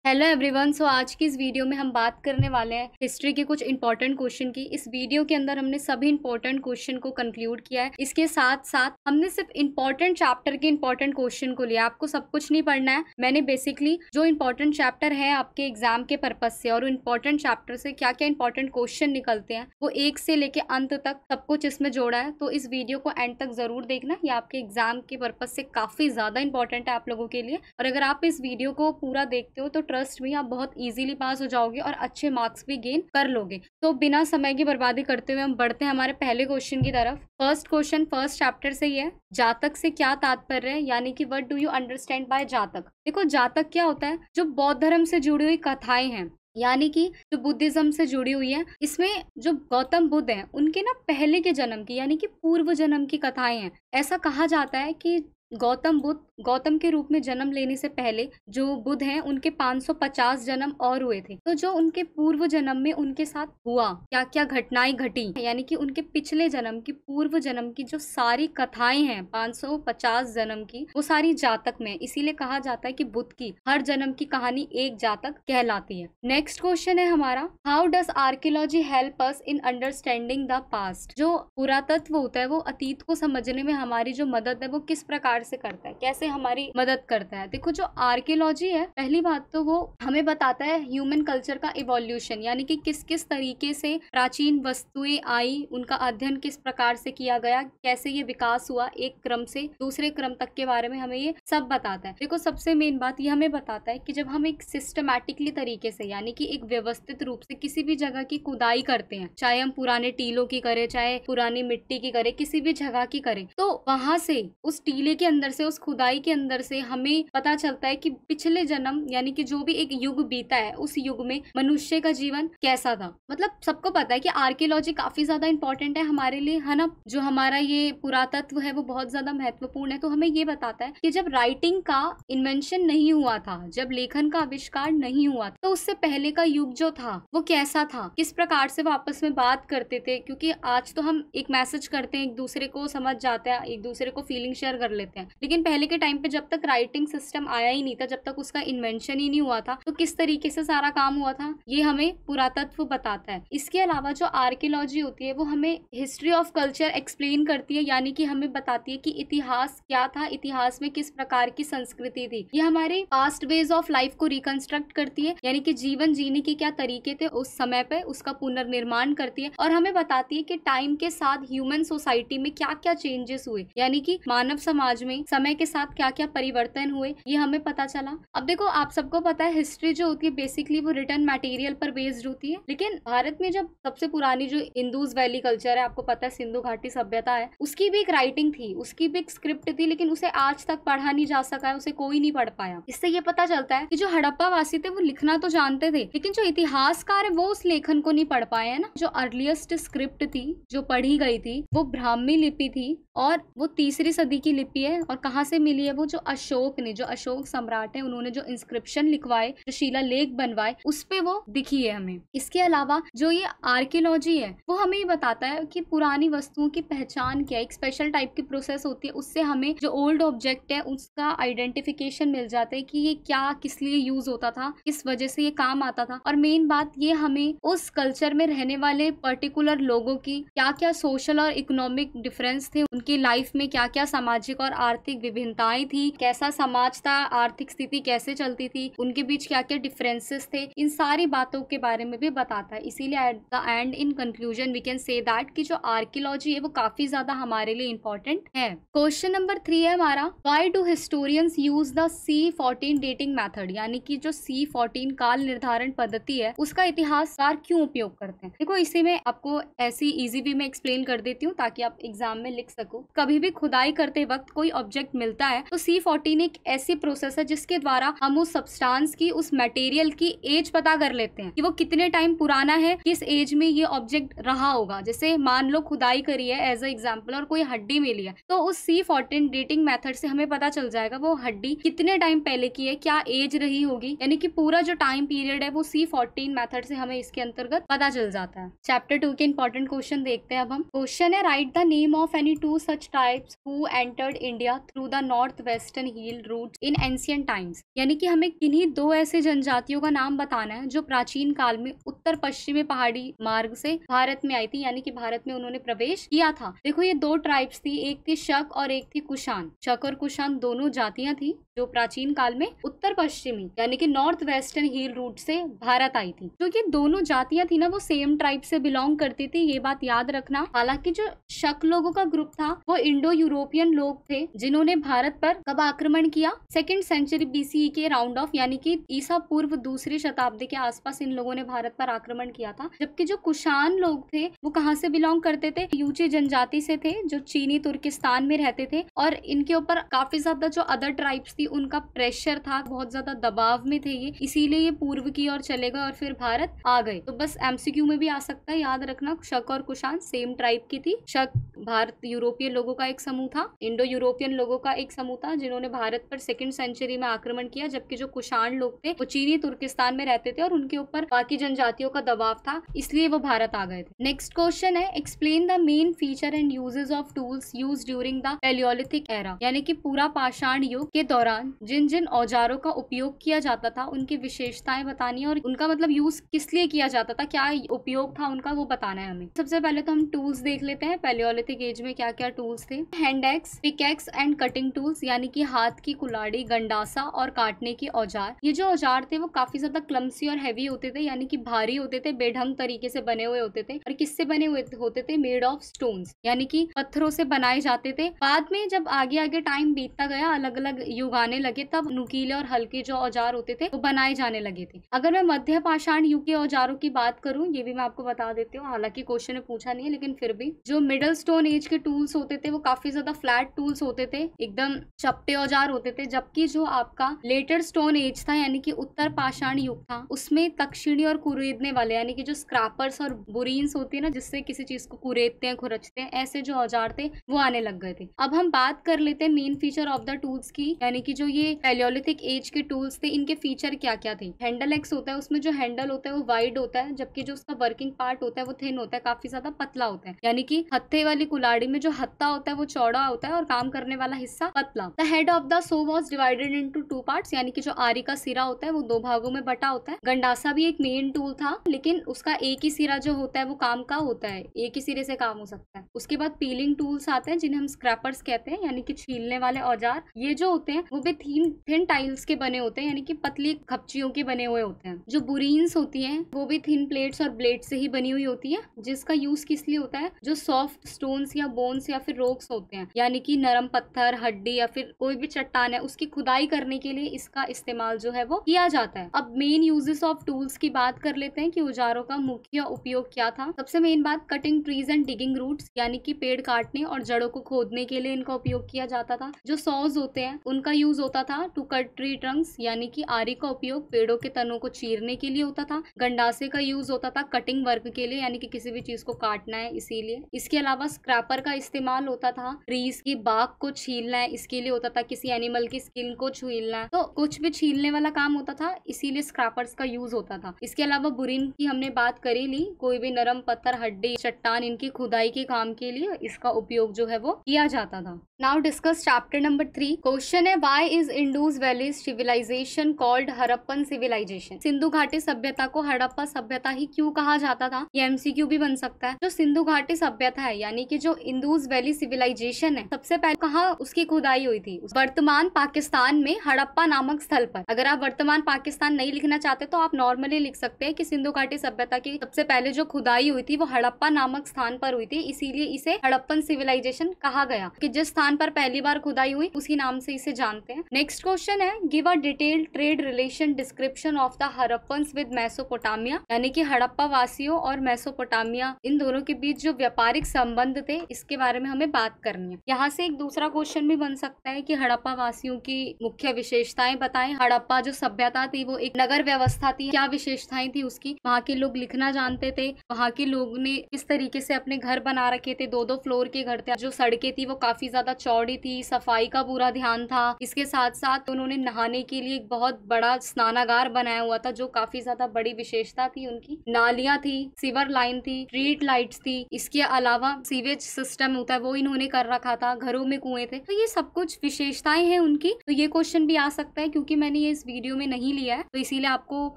Hello everyone. आज की इस वीडियो में हम बात करने वाले हैं हिस्ट्री के कुछ इंपॉर्टेंट क्वेश्चन की। इस वीडियो के अंदर हमने सभी इंपॉर्टेंट क्वेश्चन को कंक्लूड किया है। इसके साथ साथ हमने सिर्फ इंपॉर्टेंट चैप्टर के इंपॉर्टेंट क्वेश्चन को लिया। आपको सब कुछ नहीं पढ़ना है। मैंने बेसिकली जो इंपॉर्टेंट चैप्टर है आपके एग्जाम के पर्पज से और इंपॉर्टेंट चैप्टर से क्या क्या इंपॉर्टेंट क्वेश्चन निकलते हैं वो एक से लेके अंत तक सब कुछ इसमें जोड़ा है। तो इस वीडियो को एंड तक जरूर देखना। ये आपके एग्जाम के पर्पज से काफी ज्यादा इंपॉर्टेंट है आप लोगों के लिए। और अगर आप इस वीडियो को पूरा देखते हो तो ट्रस्ट में आप बहुत इजीली पास हो जाओगे और अच्छे मार्क्स भी गेन कर लोगे। तो बिना समय की बर्बादी करते हुए हम बढ़ते हैं हमारे पहले क्वेश्चन की तरफ। फर्स्ट क्वेश्चन फर्स्ट चैप्टर से ही है। जातक से क्या तात्पर्य है, यानी कि what do you understand bye जातक। देखो जातक क्या होता है, जो बौद्ध धर्म से जुड़ी हुई कथाएं हैं यानी कि जो बुद्धिज्म से जुड़ी हुई है। इसमें जो गौतम बुद्ध हैं उनके ना पहले के जन्म की यानी कि पूर्व जन्म की कथाएं हैं। ऐसा कहा जाता है कि गौतम के रूप में जन्म लेने से पहले जो बुद्ध हैं उनके 550 जन्म और हुए थे। तो जो उनके पूर्व जन्म में उनके साथ हुआ, क्या क्या घटनाएं घटी, यानी कि उनके पिछले जन्म की पूर्व जन्म की जो सारी कथाएं हैं 550 जन्म की, वो सारी जातक में। इसीलिए कहा जाता है कि बुद्ध की हर जन्म की कहानी एक जातक कहलाती है। नेक्स्ट क्वेश्चन है हमारा, how does archaeology help us in understanding the past. जो पुरातत्व होता है वो अतीत को समझने में हमारी जो मदद है वो किस प्रकार से करता है, कैसे हमारी मदद करता है। देखो जो आर्कियोलॉजी है, पहली बात तो वो हमें बताता है ह्यूमन कल्चर का इवोल्यूशन, यानी कि किस किस तरीके से प्राचीन वस्तुएं आई, उनका अध्ययन किस प्रकार से किया गया, कैसे ये विकास हुआ एक क्रम से दूसरे क्रम तक के बारे में हमें ये सब बताता है। देखो सबसे मेन बात ये हमें बताता है कि जब हम एक सिस्टमैटिकली तरीके से यानी कि एक व्यवस्थित रूप से किसी भी जगह की खुदाई करते हैं, चाहे हम पुराने टीलों की करें, चाहे पुरानी मिट्टी की करें, किसी भी जगह की करें, तो वहां से उस टीले के अंदर से, उस खुदाई के अंदर से हमें पता चलता है कि पिछले जन्म यानी कि जो भी एक युग बीता है उस युग में मनुष्य का जीवन कैसा था। मतलब सबको पता है कि आर्कियोलॉजी काफी ज्यादा इंपॉर्टेंट है हमारे लिए, है ना। जो हमारा ये पुरातत्व है वो बहुत ज्यादा महत्वपूर्ण है। तो हमें ये बताता है कि जब राइटिंग का इन्वेंशन नहीं हुआ था, जब लेखन का आविष्कार नहीं हुआ था, तो उससे पहले का युग जो था वो कैसा था, किस प्रकार से वो आपस में बात करते थे। क्योंकि आज तो हम एक मैसेज करते हैं, एक दूसरे को समझ जाते हैं, एक दूसरे को फीलिंग शेयर कर लेते हैं, लेकिन पहले के टाइम पे जब तक राइटिंग सिस्टम आया ही नहीं था, जब तक उसका इन्वेंशन ही नहीं हुआ था, तो किस तरीके से सारा काम हुआ था ये हमें पुरातत्व बताता है। इसके अलावा जो आर्कियोलॉजी होती है वो हमें हिस्ट्री ऑफ कल्चर एक्सप्लेन करती है, यानी कि हमें बताती है कि इतिहास क्या था, इतिहास में किस प्रकार की संस्कृति थी। ये हमारे पास्ट वेज ऑफ लाइफ को रिकंस्ट्रक्ट करती है, यानी कि जीवन जीने के क्या तरीके थे उस समय पे, उसका पुनर्निर्माण करती है। और हमें बताती है कि टाइम के साथ ह्यूमन सोसाइटी में क्या क्या चेंजेस हुए, यानी कि मानव समाज में समय के साथ क्या क्या परिवर्तन हुए, ये हमें पता चला। अब देखो आप सबको पता है हिस्ट्री जो होती है बेसिकली वो रिटन मटेरियल पर बेस्ड होती है, लेकिन भारत में जब सबसे पुरानी जो इंदुज वैली कल्चर है, आपको पता है सिंधु घाटी सभ्यता है, उसकी भी एक राइटिंग थी, उसकी भी एक स्क्रिप्ट थी, लेकिन उसे आज तक पढ़ा नहीं जा सका है, उसे कोई नहीं पढ़ पाया। इससे ये पता चलता है कि जो हड़प्पा वासी थे वो लिखना तो जानते थे, लेकिन जो इतिहासकार है वो उस लेखन को नहीं पढ़ पाए, है ना। जो अर्लीस्ट स्क्रिप्ट थी जो पढ़ी गई थी वो ब्राह्मी लिपि थी और वो 3री सदी की लिपि है। और कहाँ से मिली है वो, जो अशोक ने, जो अशोक सम्राट है, उन्होंने जो इंस्क्रिप्शन लिखवाए, जो शिलालेख बनवाए, उस पे वो दिखी है हमें। इसके अलावा जो ये आर्कियोलॉजी है वो हमें ये बताता है कि पुरानी वस्तुओं की पहचान क्या है। एक स्पेशल टाइप की प्रोसेस होती है, उससे हमें जो ओल्ड ऑब्जेक्ट है उसका आइडेंटिफिकेशन मिल जाता है कि ये क्या किस लिए यूज होता था, किस वजह से ये काम आता था। और मेन बात ये हमें उस कल्चर में रहने वाले पर्टिकुलर लोगों की क्या क्या सोशल और इकोनॉमिक डिफरेंस थे, उनकी लाइफ में क्या क्या सामाजिक और आर्थिक विभिन्नताएं थी, कैसा समाज था, आर्थिक स्थिति कैसे चलती थी, उनके बीच क्या क्या डिफरेंसेस थे, इन सारी बातों के बारे में भी बताता है। इसीलिए at the end in conclusion we can say that कि जो आर्कियोलॉजी है वो काफी ज्यादा हमारे लिए इंपॉर्टेंट है। क्वेश्चन नंबर 3 है हमारा, why do historians use the C14 dating method, यानी कि जो C14 काल निर्धारण पद्धति है उसका इतिहासकार क्यों उपयोग करते हैं। देखो इसे मैं आपको ऐसी इजी वे में एक्सप्लेन कर देती हूँ ताकि आप एग्जाम में लिख सको। कभी भी खुदाई करते वक्त कोई ऑब्जेक्ट मिलता है तो C14 एक ऐसी प्रोसेस है जिसके द्वारा हम उस सब्सटेंस की, उस मटेरियल की एज पता कर लेते हैं कि वो कितने टाइम पुराना है, किस एज में ये ऑब्जेक्ट रहा होगा। जैसे मान लो खुदाई करी है एज अ एग्जाम्पल और कोई हड्डी मिली है, तो उस C14 डेटिंग मेथड से हमें पता चल जाएगा वो हड्डी कितने टाइम पहले की है, क्या एज रही होगी, यानी कि पूरा जो टाइम पीरियड है वो C14 मेथड से हमें इसके अंतर्गत पता चल जाता है। चैप्टर 2 के इंपॉर्टेंट क्वेश्चन देखते हैं अब हम। क्वेश्चन है, write the name of any 2 such types who entered India. India through the north western hill route in ancient times. यानी कि हमें किन्हीं दो ऐसे जनजातियों का नाम बताना है जो प्राचीन काल में उत्तर पश्चिमी पहाड़ी मार्ग से भारत में आई थी, यानी कि भारत में उन्होंने प्रवेश किया था। देखो ये दो ट्राइब्स थी, एक थी शक और एक थी कुषाण। शक और कुषाण दोनों जातियां थी जो प्राचीन काल में उत्तर पश्चिमी यानी कि नॉर्थ वेस्टर्न हिल रूट से भारत आई थी। जो ये दोनों जातियां थी ना वो सेम ट्राइब से बिलोंग करती थी, ये बात याद रखना। हालांकि जो शक लोगों का ग्रुप था वो इंडो यूरोपियन लोग थे जिन्होंने भारत पर कब आक्रमण किया, 2nd सेंचुरी बीसीई के राउंड ऑफ यानी कि ईसा पूर्व 2री शताब्दी के आसपास इन लोगों ने भारत पर आक्रमण किया था। जबकि जो कुषाण लोग थे वो कहाँ से बिलोंग करते थे, यूची जनजाति से थे जो चीनी तुर्किस्तान में रहते थे और इनके ऊपर काफी ज्यादा जो अदर ट्राइब्स थी उनका प्रेशर था, बहुत ज्यादा दबाव में थे ये, इसीलिए ये पूर्व की ओर चले गए और फिर भारत आ गए। तो बस एमसीक्यू में भी आ सकता है, याद रखना शक और कुषाण सेम ट्राइब की थी। शक भारत यूरोपियन लोगों का एक समूह था, इंडो यूरोपियन लोगों का एक समूह था जिन्होंने भारत पर 2nd सेंचुरी में आक्रमण किया। जबकि जो कुषाण लोग थे वो चीनी तुर्किस्तान में रहते थे और उनके ऊपर बाकी जनजातियों का दबाव था, इसलिए वो भारत आ गए थे। नेक्स्ट क्वेश्चन है explain the main feature and uses of tools used during the Palaeolithic era. यानी कि पूरा पाषाण युग के दौरान जिन जिन औजारों का उपयोग किया जाता था उनकी विशेषताएं बतानी है और उनका मतलब यूज किस लिए किया जाता था, क्या उपयोग था उनका, वो बताना है हमें। सबसे पहले तो हम टूल्स देख लेते हैं पैलियोलिथिक एज में क्या क्या टूल्स थे। Hand axe, pickaxe and cutting tools यानी कि हाथ की कुल्हाड़ी, गंडासा और काटने के औजार। ये जो औजार थे वो काफी ज्यादा क्लमसी और हैवी होते थे, यानी कि भारी होते थे, बेढंग तरीके से बने हुए होते थे और किससे बने हुए होते थे, मेड ऑफ स्टोन्स यानी कि पत्थरों से बनाए जाते थे। बाद में जब आगे आगे टाइम बीतता गया, अलग अलग युग आने लगे, तब नुकीले और हल्के जो औजार होते थे वो बनाए जाने लगे थे। अगर मैं मध्य पाषाण युग के औजारों की बात करूं, ये भी मैं आपको बता देती हूँ, हालांकि क्वेश्चन में पूछा नहीं है लेकिन फिर भी जो मिडिल स्टोन एज के टूल्स होते थे वो काफी ज्यादा फ्लैट टूल्स होते थे, एकदम चपटे औजार होते थे। जबकि जो आपका लेटर स्टोन एज था यानी कि उत्तर पाषाण युग था, उसमें तक्षिणी और कुरेदने वाले यानी कि जो स्क्रैपर्स और बुरीन्स होती है ना, जिससे किसी चीज को कुरेदते हैं, खुरचते हैं, ऐसे जो औजार थे वो आने लग गए थे। अब हम बात कर लेते हैं main feature of the tools की, यानी कि जो ये पैलियोलिथिक एज के टूल्स थे इनके फीचर क्या क्या थे। हैंडल एक्स होता है, उसमें जो हैंडल होता है वो वाइड होता है, जबकि जो उसका वर्किंग पार्ट होता है वो थिन होता है, काफी ज्यादा पतला होता है। यानी कि हत्थे वाली कुल्हाड़ी में जो हत्था होता है वो चौड़ा होता है और काम करने वाला हिस्सा पतला। The head of the so was divided into 2 parts, यानी कि जो आरी का सिरा होता है वो 2 भागों में बटा होता है। गंडासा भी एक मेन टूल था लेकिन उसका एक ही सिरा जो होता है वो काम का होता है, एक ही सिरे से काम हो सकता है। उसके बाद पीलिंग टूल्स आते हैं जिन्हें हम स्क्रैपर्स कहते हैं, यानी कि छीलने वाले औजार। ये जो होते हैं वो भी थिन टाइल्स के बने होते हैं, यानी कि पतली खपचियों के बने हुए होते हैं। जो बुरीन्स होती हैं वो भी थिन प्लेट्स और ब्लेड से ही बनी हुई होती है, जिसका यूज किस लिए होता है, जो सॉफ्ट स्टोन्स या बोन्स या फिर रॉक्स होते हैं, यानी कि नरम पत्थर, हड्डी या फिर कोई भी चट्टान है, उसकी खुदाई करने के लिए इसका इस्तेमाल जो है वो किया जाता है। अब मेन यूजेस ऑफ टूल्स की बात कर लेते हैं कि औजारों का मुख्य उपयोग क्या था। सबसे मेन बात cutting trees and digging roots, यानी कि पेड़ काटने और जड़ों को खोदने के लिए इनका उपयोग किया जाता था। जो सॉज होते हैं उनका यूज होता था टू कट ट्री ट्रंक्स, यानी कि आरी का उपयोग पेड़ों के तनों को चीरने के लिए होता था। गंडासे का यूज होता था कटिंग वर्क के लिए, यानी कि किसी भी चीज को काटना है इसीलिए। इसके अलावा स्क्रैपर का इस्तेमाल होता था ट्रीज की बाग को छीलना है, इसके लिए होता था। किसी एनिमल की स्किन को छीलना है, तो कुछ भी छीलने वाला काम होता था, इसीलिए स्क्रैपर्स का यूज होता था। इसके अलावा बुरीन की हमने बात करी ली, कोई भी नरम पत्थर, हड्डी, चट्टान, इनकी खुदाई के काम के लिए इसका उपयोग जो है वो किया जाता था। Now discuss chapter number 3। Question है why is Indus valley civilisation called Harappan civilisation. सिंधु घाटी सभ्यता को हड़प्पा सभ्यता ही क्यों कहा जाता था, ये एमसीक्यू भी बन सकता है। जो सिंधु घाटी सभ्यता है यानी कि जो इंडस वैली सिविलाइजेशन है, सबसे पहले कहाँ उसकी खुदाई हुई थी, वर्तमान पाकिस्तान में हड़प्पा नामक स्थल पर। अगर आप वर्तमान पाकिस्तान नहीं लिखना चाहते तो आप नॉर्मली लिख सकते हैं कि सिंधु घाटी सभ्यता की सबसे पहले जो खुदाई हुई थी वो हड़प्पा नामक स्थान पर हुई थी, इसीलिए इसे हड़प्पन सिविलाइजेशन कहा गया कि जिस स्थान पर पहली बार खुदाई हुई उसी नाम से इसे जानते हैं। नेक्स्ट क्वेश्चन है give a detailed trade relation description of the Harappans with Mesopotamia, यानी कि हड़प्पा वासियों और मेसोपोटामिया इन दोनों के बीच जो व्यापारिक संबंध थे इसके बारे में हमें बात करनी है। यहाँ से एक दूसरा क्वेश्चन भी बन सकता है कि हड़प्पा वासियों की मुख्य विशेषताएं बताएं। हड़प्पा जो सभ्यता थी वो एक नगर व्यवस्था थी, क्या विशेषताएं थी उसकी, वहाँ के लोग लिखना जानते थे, वहाँ के लोग ने किस तरीके से अपने घर बना रखे थे, 2-2 फ्लोर के घर थे, जो सड़कें थी वो काफी ज्यादा बहुत चौड़ी थी, सफाई का पूरा ध्यान था। इसके साथ साथ उन्होंने नहाने के लिए एक बहुत बड़ा स्नानागार बनाया हुआ था, जो काफी ज्यादा बड़ी विशेषता थी उनकी। नालियां थी, सीवर लाइन थी, स्ट्रीट लाइट्स थी। इसके अलावा सीवेज सिस्टम होता है वो इन्होंने कर रखा था, घरों में कुएं थे। तो ये सब कुछ विशेषताएं हैं उनकी। तो ये क्वेश्चन भी आ सकता है, क्योंकि मैंने ये इस वीडियो में नहीं लिया है तो इसीलिए आपको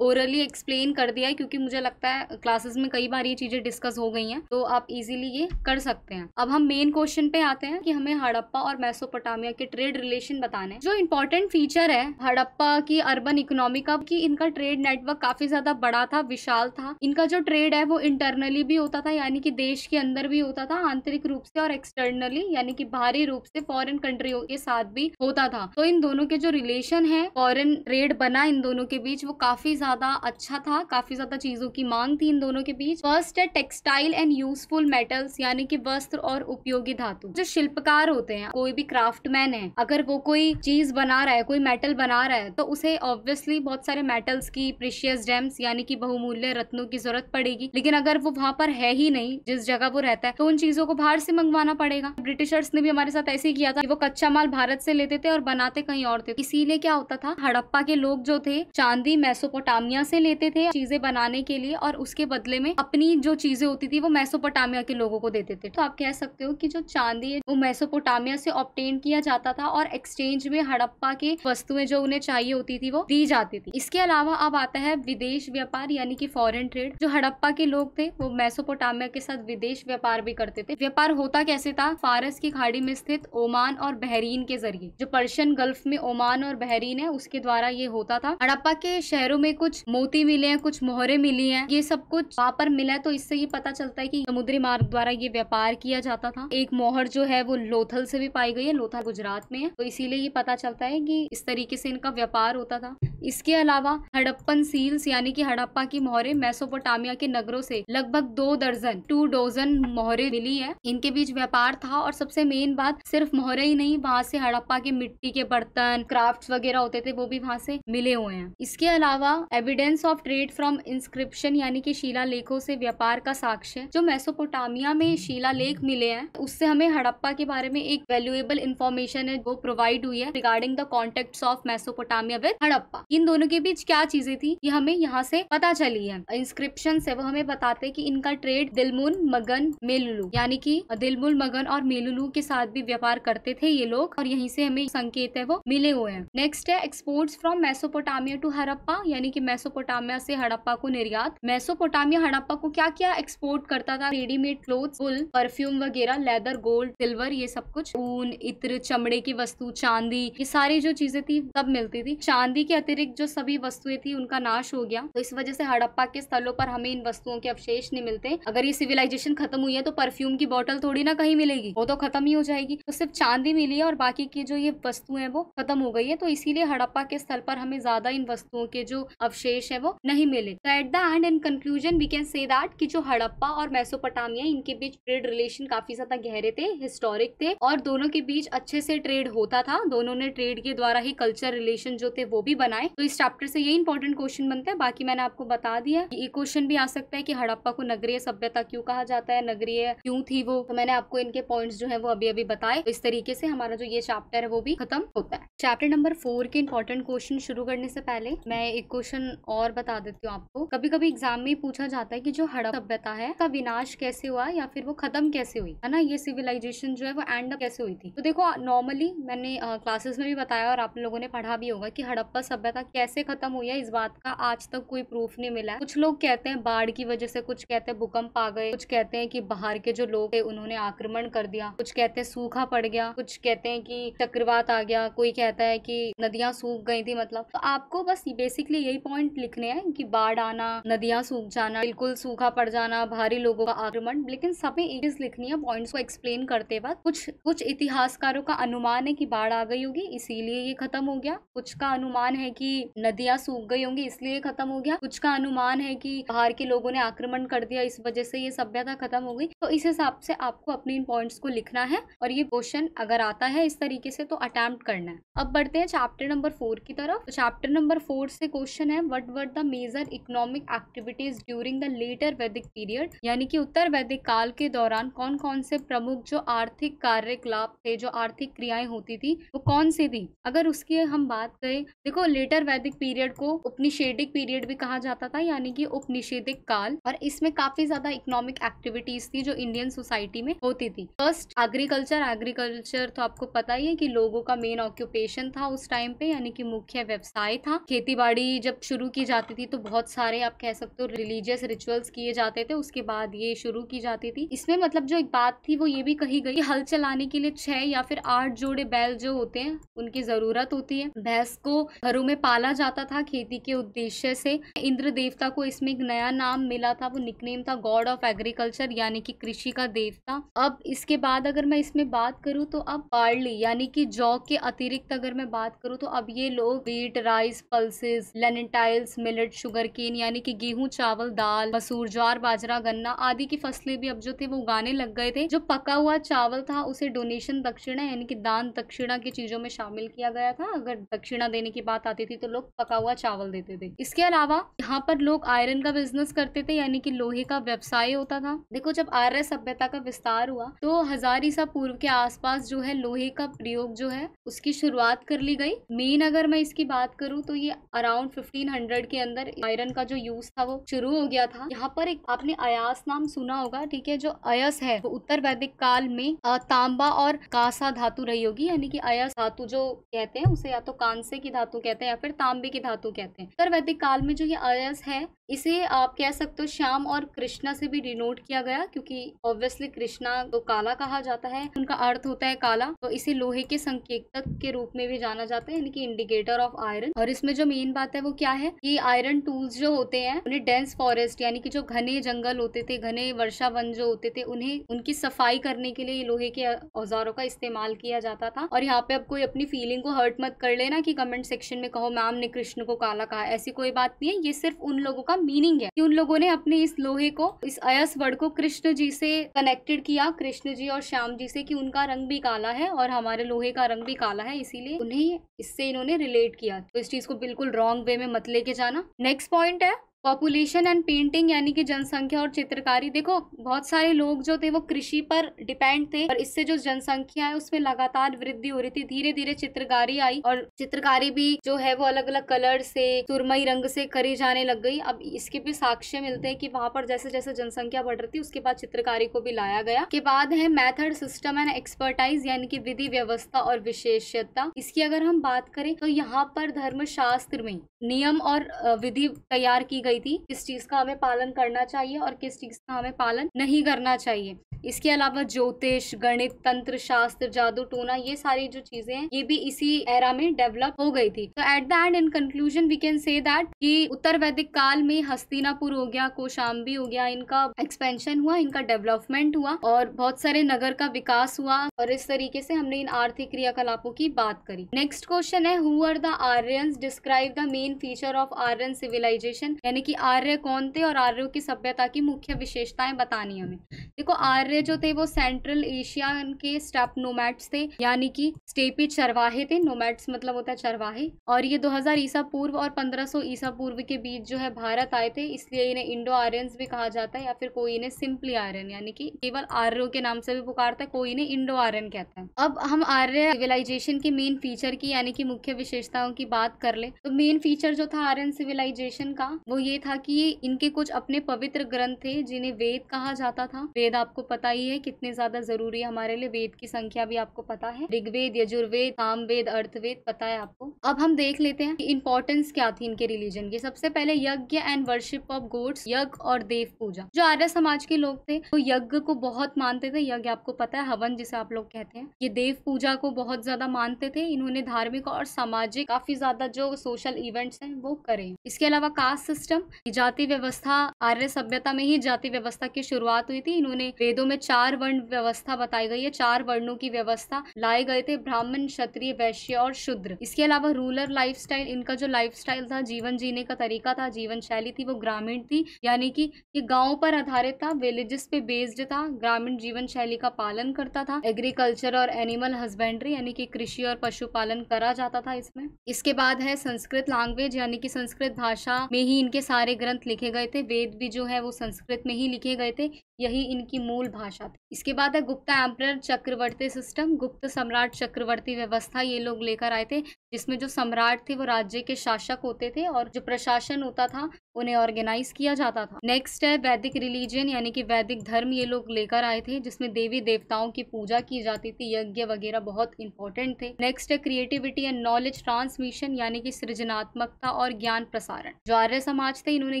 ओरली एक्सप्लेन कर दिया है, क्योंकि मुझे लगता है क्लासेस में कई बार ये चीजें डिस्कस हो गई हैं, तो आप इजीली ये कर सकते हैं। अब हम मेन क्वेश्चन पे आते हैं कि हमें हड़प्पा और मेसोपोटामिया के ट्रेड रिलेशन बताने। जो इंपॉर्टेंट फीचर है हड़प्पा की अर्बन इकोनॉमी का, कि इनका ट्रेड नेटवर्क काफी ज्यादा बड़ा था, विशाल था। इनका जो ट्रेड है वो इंटरनली भी होता था, यानी कि देश के अंदर भी होता था आंतरिक रूप से, और एक्सटर्नली यानी कि बाहरी रूप से फॉरेन कंट्रियों के साथ भी होता था। तो इन दोनों के जो रिलेशन है, फॉरेन ट्रेड बना इन दोनों के बीच, वो काफी ज्यादा अच्छा था। काफी ज्यादा चीजों की मांग थी इन दोनों के बीच। फर्स्ट है टेक्सटाइल एंड यूजफुल मेटल्स, यानी कि वस्त्र और उपयोगी धातु। जो शिल्पकार होते हैं, कोई भी क्राफ्टमैन है, अगर वो कोई चीज बना रहा है, कोई मेटल बना रहा है, तो उसे ऑब्वियसली बहुत सारे मेटल्स की, प्रीशियस जेम्स यानी कि बहुमूल्य रत्नों की जरूरत पड़ेगी। लेकिन अगर वो वहां पर है ही नहीं जिस जगह वो रहता है, तो उन चीजों को बाहर से मंगवाना पड़ेगा। ब्रिटिशर्स ने भी हमारे साथ ऐसे ही किया था कि वो कच्चा माल भारत से लेते थे और बनाते कहीं और थे। इसीलिए क्या होता था, हड़प्पा के लोग जो थे चांदी मेसोपोटामिया से लेते थे चीजें बनाने के लिए, और उसके बदले में अपनी जो चीजें होती थी वो मेसोपोटामिया के लोगों को देते थे। तो आप कह सकते हो कि जो चांदी है वो मेसोपोटामिया से ऑब्टेन किया जाता था, और एक्सचेंज में हड़प्पा के वस्तुएं जो उन्हें चाहिए होती थी वो दी जाती थी। इसके अलावा अब आता है विदेश व्यापार, यानी कि फॉरेन ट्रेड। जो हड़प्पा के लोग थे वो मेसोपोटामिया के साथ विदेश व्यापार भी करते थे। व्यापार होता कैसे था, फारस की खाड़ी में स्थित ओमान और बहरीन के जरिए। जो पर्शियन गल्फ में ओमान और बहरीन है उसके द्वारा ये होता था। हड़प्पा के शहरों में कुछ मोती मिले हैं, कुछ मोहरे मिली हैं, ये सब कुछ वहाँ पर मिला है। तो इससे ये पता चलता है कि समुद्री मार्ग द्वारा ये व्यापार किया जाता था। एक मोहर जो है वो लोथल से भी पाई गई है, लोथल गुजरात में है, तो इसीलिए ये पता चलता है कि इस तरीके से इनका व्यापार होता था। इसके अलावा हड़प्पन सील्स यानी कि हड़प्पा की मोहरे मेसोपोटामिया के नगरों से लगभग 2 डजन मोहरे मिली है। इनके बीच व्यापार था, और सबसे मेन बात सिर्फ मोहरे ही नहीं, वहाँ से हड़प्पा के मिट्टी के बर्तन, क्राफ्ट्स वगैरह होते थे, वो भी वहाँ से मिले हुए हैं। इसके अलावा evidence of trade from inscription यानी कि शिलालेखों से व्यापार का साक्ष्य। जो मेसोपोटामिया में शिलालेख मिले हैं उससे हमें हड़प्पा के बारे में एक वैल्यूएबल इंफॉर्मेशन है वो प्रोवाइड हुई है regarding the contacts of Mesopotamia with Harappa. इन दोनों के बीच क्या चीजें थी ये हमें यहाँ से पता चली है। इंस्क्रिप्शन से वो हमें बताते हैं कि इनका ट्रेड दिलमुन, मगन, मेलुलू यानी कि दिलमुल, मगन और मेलुलू के साथ भी व्यापार करते थे ये लोग, और यहीं से हमें संकेत है वो मिले हुए हैं। नेक्स्ट है exports from Mesopotamia to Harappa, यानी कि मेसोपोटामिया से हड़प्पा को निर्यात। मेसोपोटामिया हड़प्पा को क्या क्या एक्सपोर्ट करता था, रेडीमेड क्लोथ्स, वुल, परफ्यूम वगैरह, लेदर, गोल्ड, सिल्वर, ये सब कुछ, ऊन, इत्र, चमड़े की वस्तु, चांदी, ये सारी जो चीजें थी सब मिलती थी। चांदी के अतिरिक्त जो सभी वस्तुएं थी उनका नाश हो गया, तो इस वजह से हड़प्पा के स्थलों पर हमें इन वस्तुओं के अवशेष नहीं मिलते। अगर ये सिविलाइजेशन खत्म हुई है तो परफ्यूम की बोतल थोड़ी ना कहीं मिलेगी, वो तो खत्म ही हो जाएगी। तो सिर्फ चांदी मिली है और बाकी की जो ये वस्तुएं वो खत्म हो गई है, तो इसीलिए हड़प्पा के स्थल पर हमें ज्यादा इन वस्तुओं के जो अवशेष है वो नहीं मिले। तो at the end in conclusion we can say that कि जो हड़प्पा और मेसोपोटामिया इनके बीच ट्रेड रिलेशन काफी ज्यादा गहरे थे, हिस्टोरिक थे, और दोनों के बीच अच्छे से ट्रेड होता था। दोनों ने ट्रेड के द्वारा ही कल्चर रिलेशन जो थे वो भी बनाए। तो इस चैप्टर से ये इंपॉर्टेंट क्वेश्चन बनता है। बाकी मैंने आपको बता दिया। ये क्वेश्चन भी आ सकता है कि हड़प्पा को नगरीय सभ्यता क्यों कहा जाता है, नगरीय क्यों थी वो, तो मैंने आपको इनके पॉइंट्स जो है वो अभी अभी बताए। तो इस तरीके से हमारा जो ये चैप्टर है वो भी खत्म होता है। चैप्टर नंबर 4 के इंपॉर्टेंट क्वेश्चन शुरू करने से पहले मैं एक क्वेश्चन और बता देती हूँ आपको। कभी कभी एग्जाम में पूछा जाता है कि जो हड़प्पा सभ्यता है का विनाश कैसे हुआ या फिर वो खत्म कैसे हुई, है ना, ये सिविलाइजेशन जो है वो एंड अप कैसे हुई थी। तो देखो नॉर्मली मैंने क्लासेस में भी बताया और आप लोगों ने पढ़ा भी होगा कि हड़प्पा सभ्यता कैसे खत्म हुई है, इस बात का आज तक कोई प्रूफ नहीं मिला है। कुछ लोग कहते हैं बाढ़ की वजह से, कुछ कहते हैं भूकंप आ गए, कुछ कहते हैं कि बाहर के जो लोग थे उन्होंने आक्रमण कर दिया, कुछ कहते हैं सूखा पड़ गया, कुछ कहते हैं कि चक्रवात आ गया, कोई कहता है कि नदियां सूख गई थी। मतलब तो आपको बस बेसिकली यही पॉइंट लिखने हैं कि बाढ़ आना, नदियां सूख जाना, बिल्कुल सूखा पड़ जाना, भारी लोगों का आक्रमण, लेकिन सभी एक चीज लिखनी है पॉइंट्स को एक्सप्लेन करते वक्त। कुछ इतिहासकारों का अनुमान है कि बाढ़ आ गई होगी इसीलिए ये खत्म हो गया, कुछ का अनुमान है कि नदियां सूख गई होंगी इसलिए खत्म हो गया, कुछ का अनुमान है कि बाहर के लोगों ने आक्रमण कर दिया इस वजह से ये सभ्यता खत्म हो गई। तो इस हिसाब से आपको अपने इन पॉइंट्स को लिखना है, और ये क्वेश्चन अगर आता है इस तरीके से तो अटेम्प्ट करना है। अब बढ़ते हैं चैप्टर नंबर 4 की तरफ। तो चैप्टर नंबर 4 से क्वेश्चन है what were the major economic activities during the later Vedic period, यानी कि उत्तर वैदिक काल के दौरान कौन कौन से प्रमुख जो आर्थिक कार्यकलाप क्रियाकलाप थे, जो आर्थिक क्रियाएं होती थी, वो कौन सी थी? अगर उसकी हम बात करें, देखो लेटर वैदिक पीरियड को उपनिषेदिक पीरियड भी कहा जाता था, यानी कि उपनिषेदिक काल, और इसमें काफी ज्यादा इकोनॉमिक एक्टिविटीज थी जो इंडियन सोसाइटी में होती थी। फर्स्ट एग्रीकल्चर तो आपको पता ही है कि लोगों का मेन ऑक्यूपेशन था उस टाइम पे, यानी कि मुख्य व्यवसाय था। खेती बाड़ी जब शुरू की जाती थी तो बहुत सारे आप कह सकते हो रिलीजियस रिचुअल्स किए जाते थे, उसके बाद ये शुरू की जाती थी। इसमें मतलब जो एक बात थी वो ये भी कही गई, हल चलाने के लिए 6 या फिर 8 जोड़े बैल जो होते हैं उनकी जरूरत होती है। भैंस को घरों में पाला जाता था खेती के उद्देश्य से। इंद्र देवता को इसमें एक नया नाम मिला था, वो निकनेम था गॉड ऑफ एग्रीकल्चर, यानी कि कृषि का देवता। अब इसके बाद अगर मैं इसमें बात करूं तो अब बार्ली यानी कि जौ के अतिरिक्त अगर मैं बात करूं तो अब ये लोग wheat, rice, pulses, lentils, millet, sugarcane यानी कि गेहूं, चावल, दाल, मसूर, ज्वार, बाजरा, गन्ना आदि की फसलें भी अब जो थे वो उगाने लग गए थे। जो पका हुआ चावल था उसे डोनेशन दक्षिणा यानी कि दान दक्षिणा की चीजों में शामिल किया गया था। अगर दक्षिणा देने की बात आती थी तो लोग पका हुआ चावल देते थे। इसके अलावा यहाँ पर लोग आयरन का बिजनेस करते थे, यानी कि लोहे का व्यवसाय होता था। देखो जब आर्य सभ्यता का विस्तार हुआ तो 1000 ईसा पूर्व के आसपास जो है लोहे का प्रयोग जो है उसकी शुरुआत कर ली गई। मेन अगर मैं इसकी बात करूं तो ये अराउंड 1500 के अंदर आयरन का जो यूज था वो शुरू हो गया था। यहाँ पर एक आपने अयास नाम सुना होगा, ठीक है। जो अयस है वो उत्तर वैदिक काल में तांबा और कांसा धातु रही होगी, यानी कि अयस धातु जो कहते हैं उसे या तो कांसे की धातु कहते हैं या फिर तांबे की धातु कहते हैं। उत्तर वैदिक काल में जो ये अयस है इसे आप कह सकते हो श्याम और कृष्णा से भी डिनोट किया गया, क्योंकि ऑब्वियसली कृष्णा तो काला कहा जाता है, उनका अर्थ होता है काला, तो इसे लोहे के संकेतक के रूप में भी जाना जाता है, यानी कि इंडिकेटर ऑफ आयरन। और इसमें जो मेन बात है वो क्या है कि आयरन टूल्स जो होते हैं उन्हें डेंस फॉरेस्ट यानी कि जो घने जंगल होते थे, घने वर्षा वन जो होते थे, उन्हें उनकी सफाई करने के लिए लोहे के औजारों का इस्तेमाल किया जाता था। और यहाँ पे अब कोई अपनी फीलिंग को हर्ट मत कर लेना कि कमेंट सेक्शन में कहो मैम ने कृष्ण को काला कहा, ऐसी कोई बात नहीं है। ये सिर्फ उन लोगों का मीनिंग है कि उन लोगों ने अपने इस लोहे को, इस अयस वर्ड को कृष्ण जी से कनेक्टेड किया, कृष्ण जी और श्याम जी से, कि उनका रंग भी काला है और हमारे लोहे का रंग भी काला है, इसीलिए उन्हें इससे इन्होंने रिलेट किया। तो इस चीज को बिल्कुल रॉन्ग वे में मत लेके जाना। नेक्स्ट पॉइंट है पॉपुलेशन एंड पेंटिंग, यानी कि जनसंख्या और चित्रकारी। देखो बहुत सारे लोग जो थे वो कृषि पर डिपेंड थे और इससे जो जनसंख्या है उसमें लगातार वृद्धि हो रही थी। धीरे धीरे चित्रकारी आई और चित्रकारी भी जो है वो अलग अलग कलर से, सुरमई रंग से करी जाने लग गई। अब इसके भी साक्ष्य मिलते हैं कि वहां पर जैसे जैसे जनसंख्या बढ़ रही थी उसके बाद चित्रकारी को भी लाया गया। के बाद है मेथड, सिस्टम एंड एक्सपर्टाइज, यानी कि विधि, व्यवस्था और विशेषता। इसकी अगर हम बात करें तो यहाँ पर धर्मशास्त्र में नियम और विधि तैयार की गई थी, किस चीज का हमें पालन करना चाहिए और किस चीज का हमें पालन नहीं करना चाहिए। इसके अलावा ज्योतिष, गणित, तंत्र शास्त्र, जादू टोना, ये सारी जो चीजें हैं ये भी इसी एरा में डेवलप हो गई थी। तो at the end in conclusion we can say that कि उत्तर वैदिक काल में हस्तिनापुर हो गया, कौशाम्बी हो गया, इनका एक्सपेंशन हुआ, इनका डेवलपमेंट हुआ और बहुत सारे नगर का विकास हुआ। और इस तरीके से हमने इन आर्थिक क्रियाकलापों की बात करी। नेक्स्ट क्वेश्चन है who are the Aryans, describe the main feature of Aryan civilisation, यानी कि आर्य कौन थे और आर्यों की सभ्यता की मुख्य विशेषताएं बतानी हमें। देखो आर्य जो थे वो सेंट्रल एशिया के स्टेप नोमैड्स थे, यानी कि स्टेपी चरवाहे थे। नोमैड्स मतलब होता है चरवाहे। और ये 2000 ईसा पूर्व और 1500 ईसा पूर्व के बीच जो है भारत आए थे, इसलिए इन्हें इंडो आर्यंस भी कहा जाता है, या फिर कोई इन्हें सिंपली आर्यन यानी कि केवल आर्यों के नाम से भी पुकारता है, कोई इन्हें इंडो आर्यन कहता है। अब हम आर्य सिविलाइजेशन के मेन फीचर की यानी कि मुख्य विशेषताओं की बात कर ले तो मेन फीचर जो था आर्यन सिविलाइजेशन का वो ये था कि इनके कुछ अपने पवित्र ग्रंथ थे जिन्हें वेद कहा जाता था। वेद आपको पता ही है कितने ज्यादा जरूरी है हमारे लिए, वेद की संख्या भी आपको पता है, ऋग्वेद, यजुर्वेद, सामवेद, अर्थवेद पता है आपको। अब हम देख लेते हैं कि इंपॉर्टेंस क्या थी इनके रिलीजन की। सबसे पहले यज्ञ एंड वर्शिप ऑफ गॉड्स, यज्ञ और देव पूजा। जो आर्य समाज के लोग थे वो यज्ञ को बहुत मानते थे, यज्ञ आपको पता है हवन जिसे आप लोग कहते हैं। ये देव पूजा को बहुत ज्यादा मानते थे। इन्होंने धार्मिक और सामाजिक काफी ज्यादा जो सोशल इवेंट्स हैं वो करे। इसके अलावा कास्ट सिस्टम, जाति व्यवस्था, आर्य सभ्यता में ही जाति व्यवस्था की शुरुआत हुई थी। इन्होंने वेदों में 4 वर्ण व्यवस्था बताई गई है, 4 वर्णों की व्यवस्था लाए गए थे, ब्राह्मण, क्षत्रिय, वैश्य और शूद्र। इसके अलावा रूरल लाइफस्टाइल, इनका जो लाइफस्टाइल था, जीवन जीने का तरीका था, जीवन शैली थी, वो ग्रामीण थी, यानी कि ये गांव पर आधारित था, विलेजेस पे बेस्ड था, ग्रामीण जीवन शैली का पालन करता था। एग्रीकल्चर और एनिमल हस्बेंड्री यानी कि कृषि और पशुपालन करा जाता था इसमें। इसके बाद है संस्कृत लैंग्वेज, यानी कि संस्कृत भाषा में ही इनके सारे ग्रंथ लिखे गए थे। वेद भी जो है वो संस्कृत में ही लिखे गए थे। यही इनकी मूल भाषा थी। इसके बाद है गुप्ता एम्परर चक्रवर्ती सिस्टम, गुप्त सम्राट चक्रवर्ती व्यवस्था ये लोग लेकर आए थे, जिसमें जो सम्राट थे वो राज्य के शासक होते थे और जो प्रशासन होता था उन्हें ऑर्गेनाइज किया जाता था। नेक्स्ट है वैदिक रिलीजन यानी कि वैदिक धर्म ये लोग लेकर आए थे, जिसमें देवी देवताओं की पूजा की जाती थी, यज्ञ वगैरह बहुत इंपॉर्टेंट थे। नेक्स्ट है क्रिएटिविटी एंड नॉलेज ट्रांसमिशन यानी कि सृजनात्मकता और ज्ञान प्रसारण। जो आर्य समाज थे इन्होंने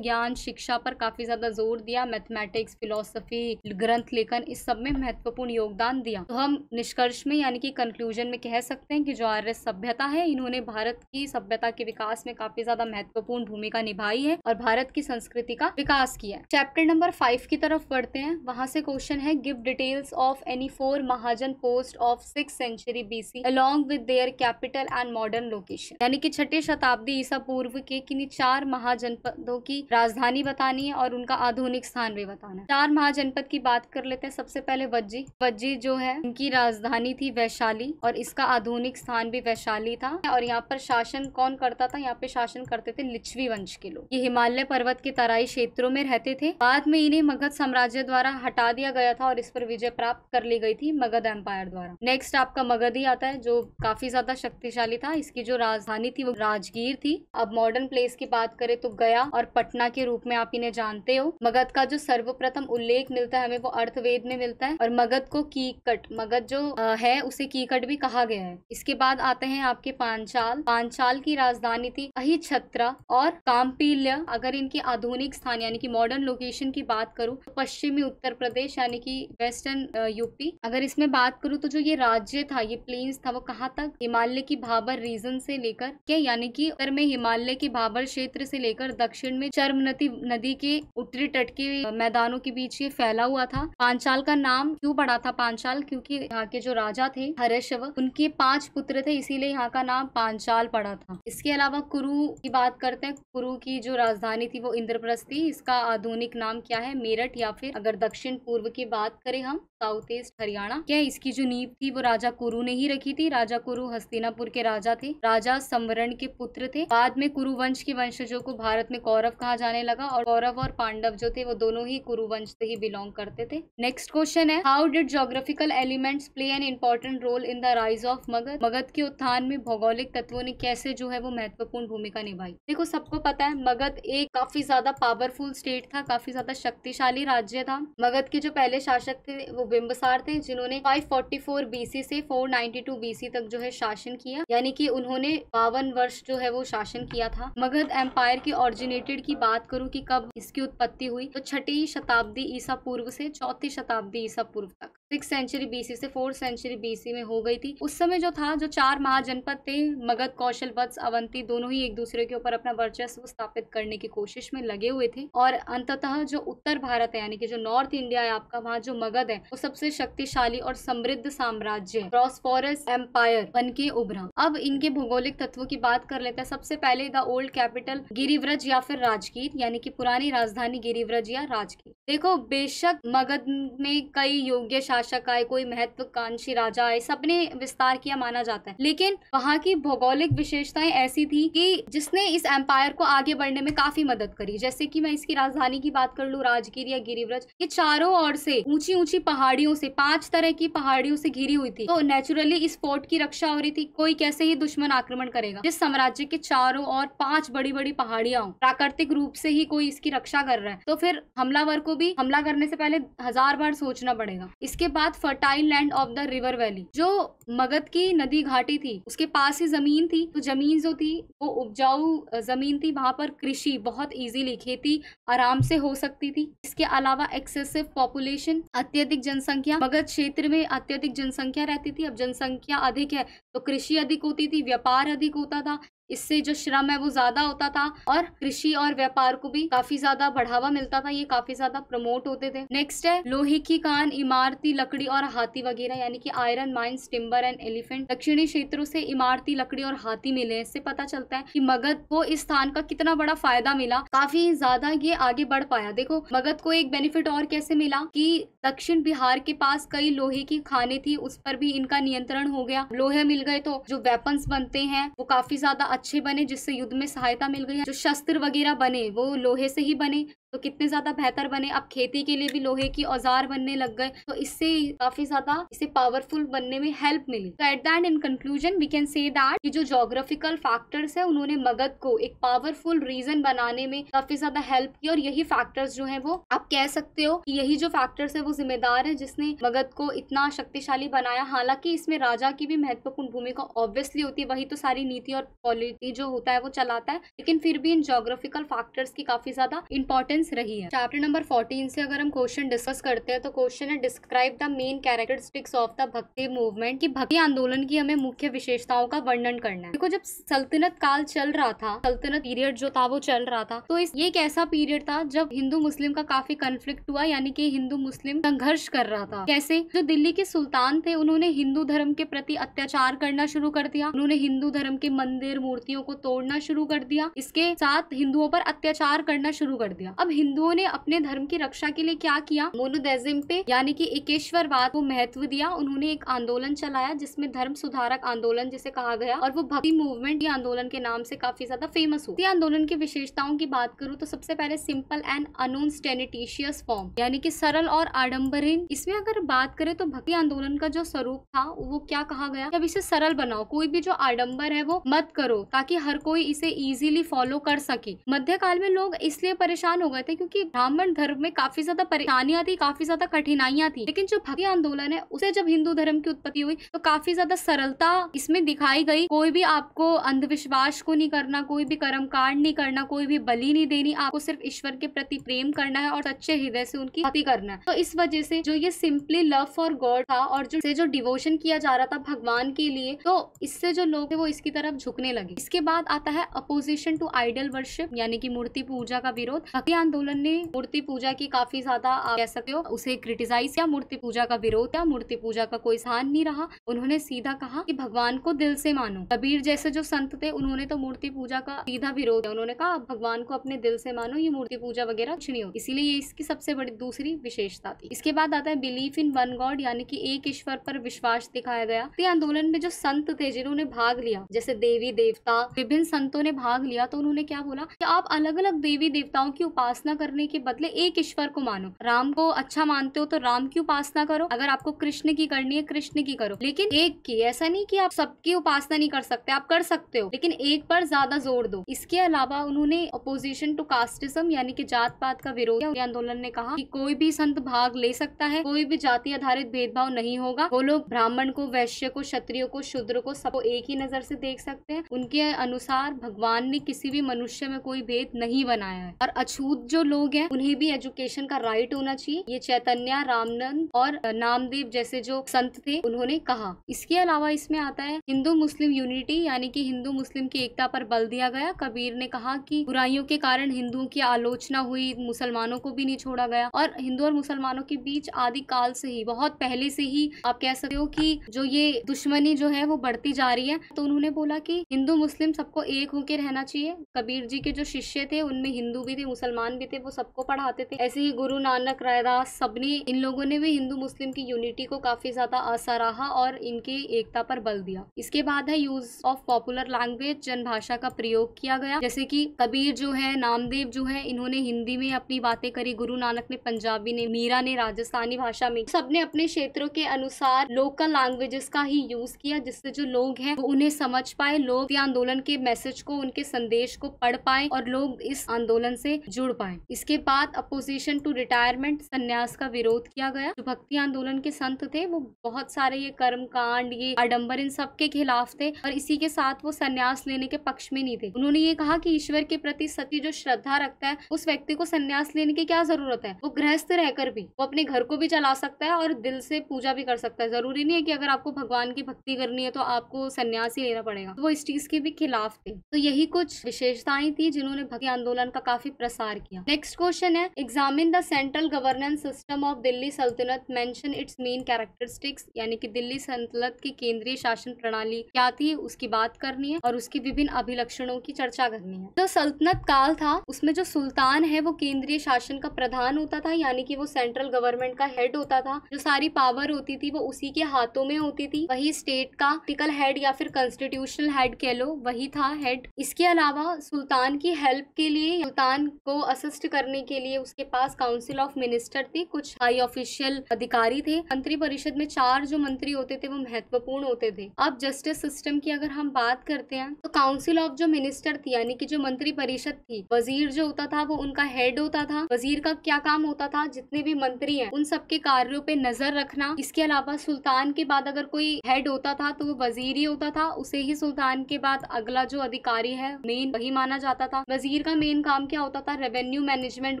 ज्ञान शिक्षा पर काफी ज्यादा जोर दिया, मैथमेटिक्स, फिलोसफी, ग्रंथ लेखन इस सब में महत्वपूर्ण योगदान दिया। तो हम निष्कर्ष में यानी कि कंक्लूजन में कह सकते हैं कि जो आर्य सभ्यता है इन्होंने भारत की सभ्यता के विकास में काफी ज्यादा महत्वपूर्ण भूमिका निभाई है और भारत की संस्कृति का विकास किया है। चैप्टर नंबर 5 की तरफ बढ़ते हैं। वहां से क्वेश्चन है give details of any 4 Mahajanapadas of 6th century BC along with their capital and modern location. यानी कि 6ठी शताब्दी ईसा पूर्व के किन्हीं 4 महाजनपदों की राजधानी बतानी है और उनका आधुनिक स्थान भी बताना है। 4 महाजनपद की बात कर लेते हैं। सबसे पहले वज्जी। वज्जी जो है इनकी राजधानी थी वैशाली और इसका आधुनिक स्थान भी वैशाली था। और यहाँ पर शासन कौन करता था? यहाँ पे शासन करते थे लिच्छवी वंश के लोग। ये हिमालय पर्वत के तराई क्षेत्रों में रहते थे। बाद में इन्हें मगध साम्राज्य द्वारा हटा दिया गया था और इस पर विजय प्राप्त कर ली गई थी मगध एम्पायर द्वारा। नेक्स्ट आपका मगध ही आता है जो काफी ज्यादा शक्तिशाली था। इसकी जो राजधानी थी वो राजगीर थी। अब मॉडर्न प्लेस की बात करें तो गया और पटना के रूप में आप इन्हें जानते हो। मगध का जो सर्वप्रथम उल्लेख मिलता है हमें वो अर्थवेद में मिलता है और मगध को कीकट, मगध जो है उसे कीकट भी कहा गया है। इसके बाद आते हैं आपके पांचाल। पांचाल की राजधानी थी अहिछत्र और काम्पिल्य। अगर इनकी आधुनिक स्थान यानी कि मॉडर्न लोकेशन की बात करूं तो पश्चिमी उत्तर प्रदेश यानी कि वेस्टर्न यूपी। अगर इसमें बात करूं तो जो ये राज्य था, ये प्लेन्स था, वो कहाँ तक? हिमालय की भाबर रीजन से लेकर के यानी कि उत्तर में हिमालय की भाबर क्षेत्र से लेकर दक्षिण में चर्मनती नदी के उत्तरी तट के मैदानों के बीच ये फैला हुआ था। पांचाल का नाम क्यों पड़ा था पांचाल? क्योंकि यहाँ के जो राजा थे हर्षव, उनके 5 पुत्र थे, इसीलिए यहाँ का नाम पांचाल पड़ा था। इसके अलावा कुरु की बात करते हैं। कुरु की जो राजधानी थी वो इंद्रप्रस्थ थी। इसका आधुनिक नाम क्या है? मेरठ, या फिर अगर दक्षिण पूर्व की बात करें हम साउथ ईस्ट हरियाणा। क्या इसकी जो नींव थी वो राजा कुरु ने ही रखी थी। राजा कुरु हस्तिनापुर के राजा थे। राजा संवरण के पुत्र थे। बाद में कुरु वंश के वंशजों को भारत में कौरव कहा जाने लगा और कौरव और पांडव जो थे वो दोनों ही कुरु वंश से ही बिलोंग करते थे। नेक्स्ट क्वेश्चन है how did geographical elements play an important role in the rise of Magadha. Magadha के उत्थान में भौगोलिक तत्वों ने कैसे जो है वो महत्वपूर्ण भूमिका निभाई। देखो सबको पता है मगध एक काफी ज्यादा पावरफुल स्टेट था, काफी ज्यादा शक्तिशाली राज्य था। मगध के जो पहले शासक थे वो बिंबिसार थे, जिन्होंने 544 BC से 492 BC तक जो है शासन किया, यानी कि उन्होंने 52 वर्ष जो है वो शासन किया था। मगध एम्पायर की ऑरिजिनेटेड की बात करूं कि कब इसकी उत्पत्ति हुई तो 6ठी शताब्दी ईसा पूर्व से 4th शताब्दी ईसा पूर्व तक 6th सेंचुरी BC से 4th सेंचुरी BC में हो गई थी। उस समय जो था, जो 4 महाजनपद थे मगध, कौशल, वत्स, अवंती, दोनों ही एक दूसरे के ऊपर अपना वर्चस्व स्थापित करने की कोशिश में लगे हुए थे। और अंततः जो उत्तर भारत है यानी कि जो नॉर्थ इंडिया है आपका, वहाँ जो मगध है वो सबसे शक्तिशाली और समृद्ध साम्राज्य प्रॉस्पेरस एम्पायर बन के उभरा। अब इनके भौगोलिक तत्वों की बात कर लेते हैं। सबसे पहले द ओल्ड कैपिटल गिरिव्रज या फिर राजगीर, यानी कि पुरानी राजधानी गिरिव्रज या राजगीर। देखो बेशक मगध में कई योग्य शासक आए, कोई महत्वाकांक्षी राजा आए, सबने विस्तार किया माना जाता है, लेकिन वहाँ की भौगोलिक विशेषताएं ऐसी थी कि जिसने इस एम्पायर को आगे बढ़ने में काफी मदद करी। जैसे कि मैं इसकी राजधानी की बात कर लूं राजगीर या गिरिव्रज, ये चारों ओर से ऊंची ऊंची पहाड़ियों से 5 तरह की पहाड़ियों से घिरी हुई थी। तो नेचुरली इस फोर्ट की रक्षा हो रही थी। कोई कैसे ही दुश्मन आक्रमण करेगा जिस साम्राज्य के चारों ओर 5 बड़ी बड़ी पहाड़ियां हो, प्राकृतिक रूप से ही कोई इसकी रक्षा कर रहा है, तो फिर हमलावर को भी हमला करने से पहले 1000 बार सोचना पड़ेगा। इसके बाद fertile land of the river valley, जो मगध की नदी घाटी थी उसके पास ही जमीन थी। तो जमीन जो थी वो उपजाऊ जमीन थी, वहां पर कृषि बहुत इजीली, खेती आराम से हो सकती थी। इसके अलावा एक्सेसिव पॉपुलेशन, अत्यधिक जनसंख्या, मगध क्षेत्र में अत्यधिक जनसंख्या रहती थी। अब जनसंख्या अधिक है तो कृषि अधिक होती थी, व्यापार अधिक होता था, इससे जो श्रम है वो ज्यादा होता था और कृषि और व्यापार को भी काफी ज्यादा बढ़ावा मिलता था, ये काफी ज्यादा प्रमोट होते थे। नेक्स्ट है लोहे की कान, इमारती लकड़ी और हाथी वगैरह, यानी कि iron mines, timber and elephant. दक्षिणी क्षेत्रों से इमारती लकड़ी और हाथी मिले। इससे पता चलता है कि मगध को इस स्थान का कितना बड़ा फायदा मिला, काफी ज्यादा ये आगे बढ़ पाया। देखो मगध को एक बेनिफिट और कैसे मिला कि दक्षिण बिहार के पास कई लोहे की खाने थी, उस पर भी इनका नियंत्रण हो गया। लोहे मिल गए तो जो वेपन्स बनते हैं वो काफी ज्यादा अच्छे बने, जिससे युद्ध में सहायता मिल गई। जो शस्त्र वगैरह बने वो लोहे से ही बने। तो कितने ज्यादा बेहतर बने। अब खेती के लिए भी लोहे की औजार बनने लग गए, तो इससे काफी ज्यादा इसे पावरफुल बनने में हेल्प मिली। तो at the end in conclusion we can say that कि जो जोग्राफिकल फैक्टर्स है उन्होंने मगध को एक पावरफुल रीजन बनाने में काफी ज्यादा हेल्प की, और यही फैक्टर्स जो है वो आप कह सकते हो कि यही जो फैक्टर्स है वो जिम्मेदार है जिसने मगध को इतना शक्तिशाली बनाया। हालांकि इसमें राजा की भी महत्वपूर्ण भूमिका ऑब्वियसली होती है, वही तो सारी नीति और पॉलिटी जो होता है वो चलाता है, लेकिन फिर भी इन जोग्राफिकल फैक्टर्स की काफी ज्यादा इंपॉर्टेंस रही है। चैप्टर नंबर 14 से अगर हम क्वेश्चन डिस्कस करते हैं तो क्वेश्चन है describe the main characteristics of the भक्ति मूवमेंट, कि भक्ति आंदोलन की हमें मुख्य विशेषताओं का वर्णन करना है। देखो, जब सल्तनत काल चल रहा था, सल्तनत पीरियड जो था वो चल रहा था, तो ये एक ऐसा पीरियड था जब हिंदू मुस्लिम का काफी कन्फ्लिक्ट हुआ, यानी कि हिंदू मुस्लिम संघर्ष कर रहा था। कैसे? जो दिल्ली के सुल्तान थे उन्होंने हिंदू धर्म के प्रति अत्याचार करना शुरू कर दिया, उन्होंने हिंदू धर्म के मंदिर मूर्तियों को तोड़ना शुरू कर दिया, इसके साथ हिंदुओं पर अत्याचार करना शुरू कर दिया। अब हिंदुओं ने अपने धर्म की रक्षा के लिए क्या किया? मोनोथेइज्म पे यानी कि एकेश्वरवाद को महत्व दिया। उन्होंने एक आंदोलन चलाया जिसमें धर्म सुधारक आंदोलन जिसे कहा गया, और वो भक्ति मूवमेंट ये आंदोलन के नाम से काफी ज्यादा फेमस हुआ। आंदोलन की विशेषताओं की बात करूं तो सबसे पहले सिंपल एंड अनोन्स्टेनिटिशियस फॉर्म, यानी कि सरल और आडंबरहीन। इसमें अगर बात करें तो भक्ति आंदोलन का जो स्वरूप था वो क्या कहा गया? अब इसे सरल बनाओ, कोई भी जो आडंबर है वो मत करो ताकि हर कोई इसे इजीली फॉलो कर सके। मध्यकाल में लोग इसलिए परेशान हो गए थे क्योंकि ब्राह्मण धर्म में काफी ज्यादा परेशानियां थी, काफी ज्यादा कठिनाइयां थी, लेकिन जो भक्ति आंदोलन है उसे जब हिंदू धर्म की उत्पत्ति हुई तो काफी ज्यादा सरलता इसमें दिखाई गई। कोई भी आपको अंधविश्वास को नहीं करना, कोई भी कर्म कांड नहीं करना, कोई भी बलि नहीं देनी, आपको सिर्फ ईश्वर के प्रति प्रेम करना है और सच्चे हृदय से उनकी भक्ति करना है। तो इस वजह से जो ये सिंपली लव फॉर गॉड था और जो डिवोशन किया जा रहा था भगवान के लिए, तो इससे जो लोग थे वो इसकी तरफ झुकने लगे। इसके बाद आता है अपोजिशन टू आइडल वर्शिप, यानी कि मूर्ति पूजा का विरोध। भक्ति आंदोलन ने मूर्ति पूजा की काफी ज्यादा आप कह सकते हो उसे क्रिटिसाइज किया, मूर्ति पूजा का विरोध किया, मूर्ति पूजा का कोई स्थान नहीं रहा। उन्होंने सीधा कहा कि भगवान को दिल से मानो। कबीर जैसे जो संत थे उन्होंने तो मूर्ति पूजा का सीधा विरोध किया, उन्होंने कहा भगवान को अपने दिल से मानो, ये मूर्ति पूजा वगैरह कुछ नहीं हो। इसीलिए ये इसकी सबसे बड़ी दूसरी विशेषता थी। इसके बाद आता है बिलीफ इन वन गॉड, यानी कि एक ईश्वर पर विश्वास दिखाया गया। भक्ति आंदोलन में जो संत थे जिन्होंने भाग लिया, जैसे देवी देवता विभिन्न संतों ने भाग लिया, तो उन्होंने क्या बोला कि आप अलग अलग देवी देवताओं की उपासना करने के बदले एक ईश्वर को मानो। राम को अच्छा मानते हो तो राम की उपासना करो, अगर आपको कृष्ण की करनी है कृष्ण की करो, लेकिन एक की। ऐसा नहीं कि आप सबकी उपासना नहीं कर सकते, आप कर सकते हो, लेकिन एक पर ज्यादा जोर दो। इसके अलावा उन्होंने अपोजिशन टू कास्टिज्म, यानी कि जात पात का विरोध किया। आंदोलन ने कहा कि कोई भी संत भाग ले सकता है, कोई भी जाति आधारित भेदभाव नहीं होगा। वो लोग ब्राह्मण को, वैश्य को, क्षत्रिय को, शूद्र को सबको एक ही नजर से देख सकते हैं। उनके अनुसार भगवान ने किसी भी मनुष्य में कोई भेद नहीं बनाया है, और अछूत जो लोग हैं उन्हें भी एजुकेशन का राइट होना चाहिए। ये चैतन्य, रामानंद और नामदेव जैसे जो संत थे उन्होंने कहा। इसके अलावा इसमें आता है हिंदू मुस्लिम यूनिटी, यानी कि हिंदू मुस्लिम की एकता पर बल दिया गया। कबीर ने कहा कि बुराइयों के कारण हिंदुओं की आलोचना हुई, मुसलमानों को भी नहीं छोड़ा गया, और हिंदू और मुसलमानों के बीच आदि काल से ही, बहुत पहले से ही आप कह सकते हो कि जो ये दुश्मनी जो है वो बढ़ती जा रही है। तो उन्होंने बोला कि हिंदू मुस्लिम सबको एक होके रहना चाहिए। कबीर जी के जो शिष्य थे उनमें हिंदू भी थे, मुसलमान भी थे, वो सबको पढ़ाते थे। ऐसे ही गुरु नानक, रैदास, सबने, इन लोगों ने भी हिंदू मुस्लिम की यूनिटी को काफी ज्यादा सराहा और इनके एकता पर बल दिया। इसके बाद है यूज ऑफ पॉपुलर लैंग्वेज, जन भाषा का प्रयोग किया गया। जैसे कि कबीर जो है, नामदेव जो है, इन्होंने हिंदी में अपनी बातें करी, गुरु नानक ने पंजाबी ने, मीरा ने राजस्थानी भाषा में। सबने अपने क्षेत्रों के अनुसार लोकल लैंग्वेजेस का ही यूज किया, जिससे जो लोग हैं वो उन्हें समझ पाए, लोग आंदोलन के मैसेज को, उनके संदेश को पढ़ पाए और लोग इस आंदोलन से जुड़ पाए। इसके बाद अपोजिशन टू रिटायरमेंट, संन्यास का विरोध किया गया। जो भक्ति आंदोलन के संत थे वो बहुत सारे ये कर्म कांड, ये आडंबर, इन सब के खिलाफ थे, और इसी के साथ वो संन्यास लेने के पक्ष में नहीं थे। उन्होंने ये कहा कि ईश्वर के प्रति सच्ची जो श्रद्धा रखता है उस व्यक्ति को संन्यास लेने की क्या जरूरत है, वो गृहस्थ रहकर भी वो अपने घर को भी चला सकता है और दिल से पूजा भी कर सकता है। जरूरी नहीं है कि अगर आपको भगवान की भक्ति करनी है तो आपको संन्यास ही लेना पड़ेगा। तो वो इस चीज के भी खिलाफ थे। तो यही कुछ विशेषताएं थी जिन्होंने भक्ति आंदोलन का काफी प्रसार किया। नेक्स्ट क्वेश्चन है examine the central governance system of Delhi सल्तनत, मेंशन इट्स मेन कैरेक्टरिस्टिक्स, यानी कि दिल्ली सल्तनत की केंद्रीय शासन प्रणाली क्या थी उसकी बात करनी है और उसकी विभिन्न अभिलक्षणों की चर्चा करनी है। जो सल्तनत काल था उसमें जो सुल्तान है वो केंद्रीय शासन का प्रधान होता था, यानी कि वो सेंट्रल गवर्नमेंट का हेड होता था। जो सारी पावर होती थी वो उसी के हाथों में होती थी। वही स्टेट का पॉलिटिकल हेड या फिर कॉन्स्टिट्यूशनल हेड कह लो, वही था हेड। इसके अलावा सुल्तान की हेल्प के लिए, सुल्तान को असिस्ट करने के लिए उसके पास काउंसिल ऑफ मिनिस्टर थी, कुछ हाई ऑफिशियल अधिकारी थे। मंत्री परिषद में 4 जो मंत्री होते थे वो महत्वपूर्ण होते थे। अब जस्टिस सिस्टम की अगर हम बात करते हैं तो काउंसिल ऑफ जो मिनिस्टर थी यानी कि जो मंत्री परिषद थी, वजीर जो होता था वो उनका हेड होता था। वजीर का क्या काम होता था, जितने भी मंत्री हैं उन सबके कार्यों पे नजर रखना। इसके अलावा सुल्तान के बाद अगर कोई हेड होता था तो वो वजीर ही होता था, उसे ही सुल्तान के बाद अगला जो अधिकारी है मेन वही माना जाता था। वजीर का मेन काम क्या होता था, रेवेन्यू मैनेजमेंट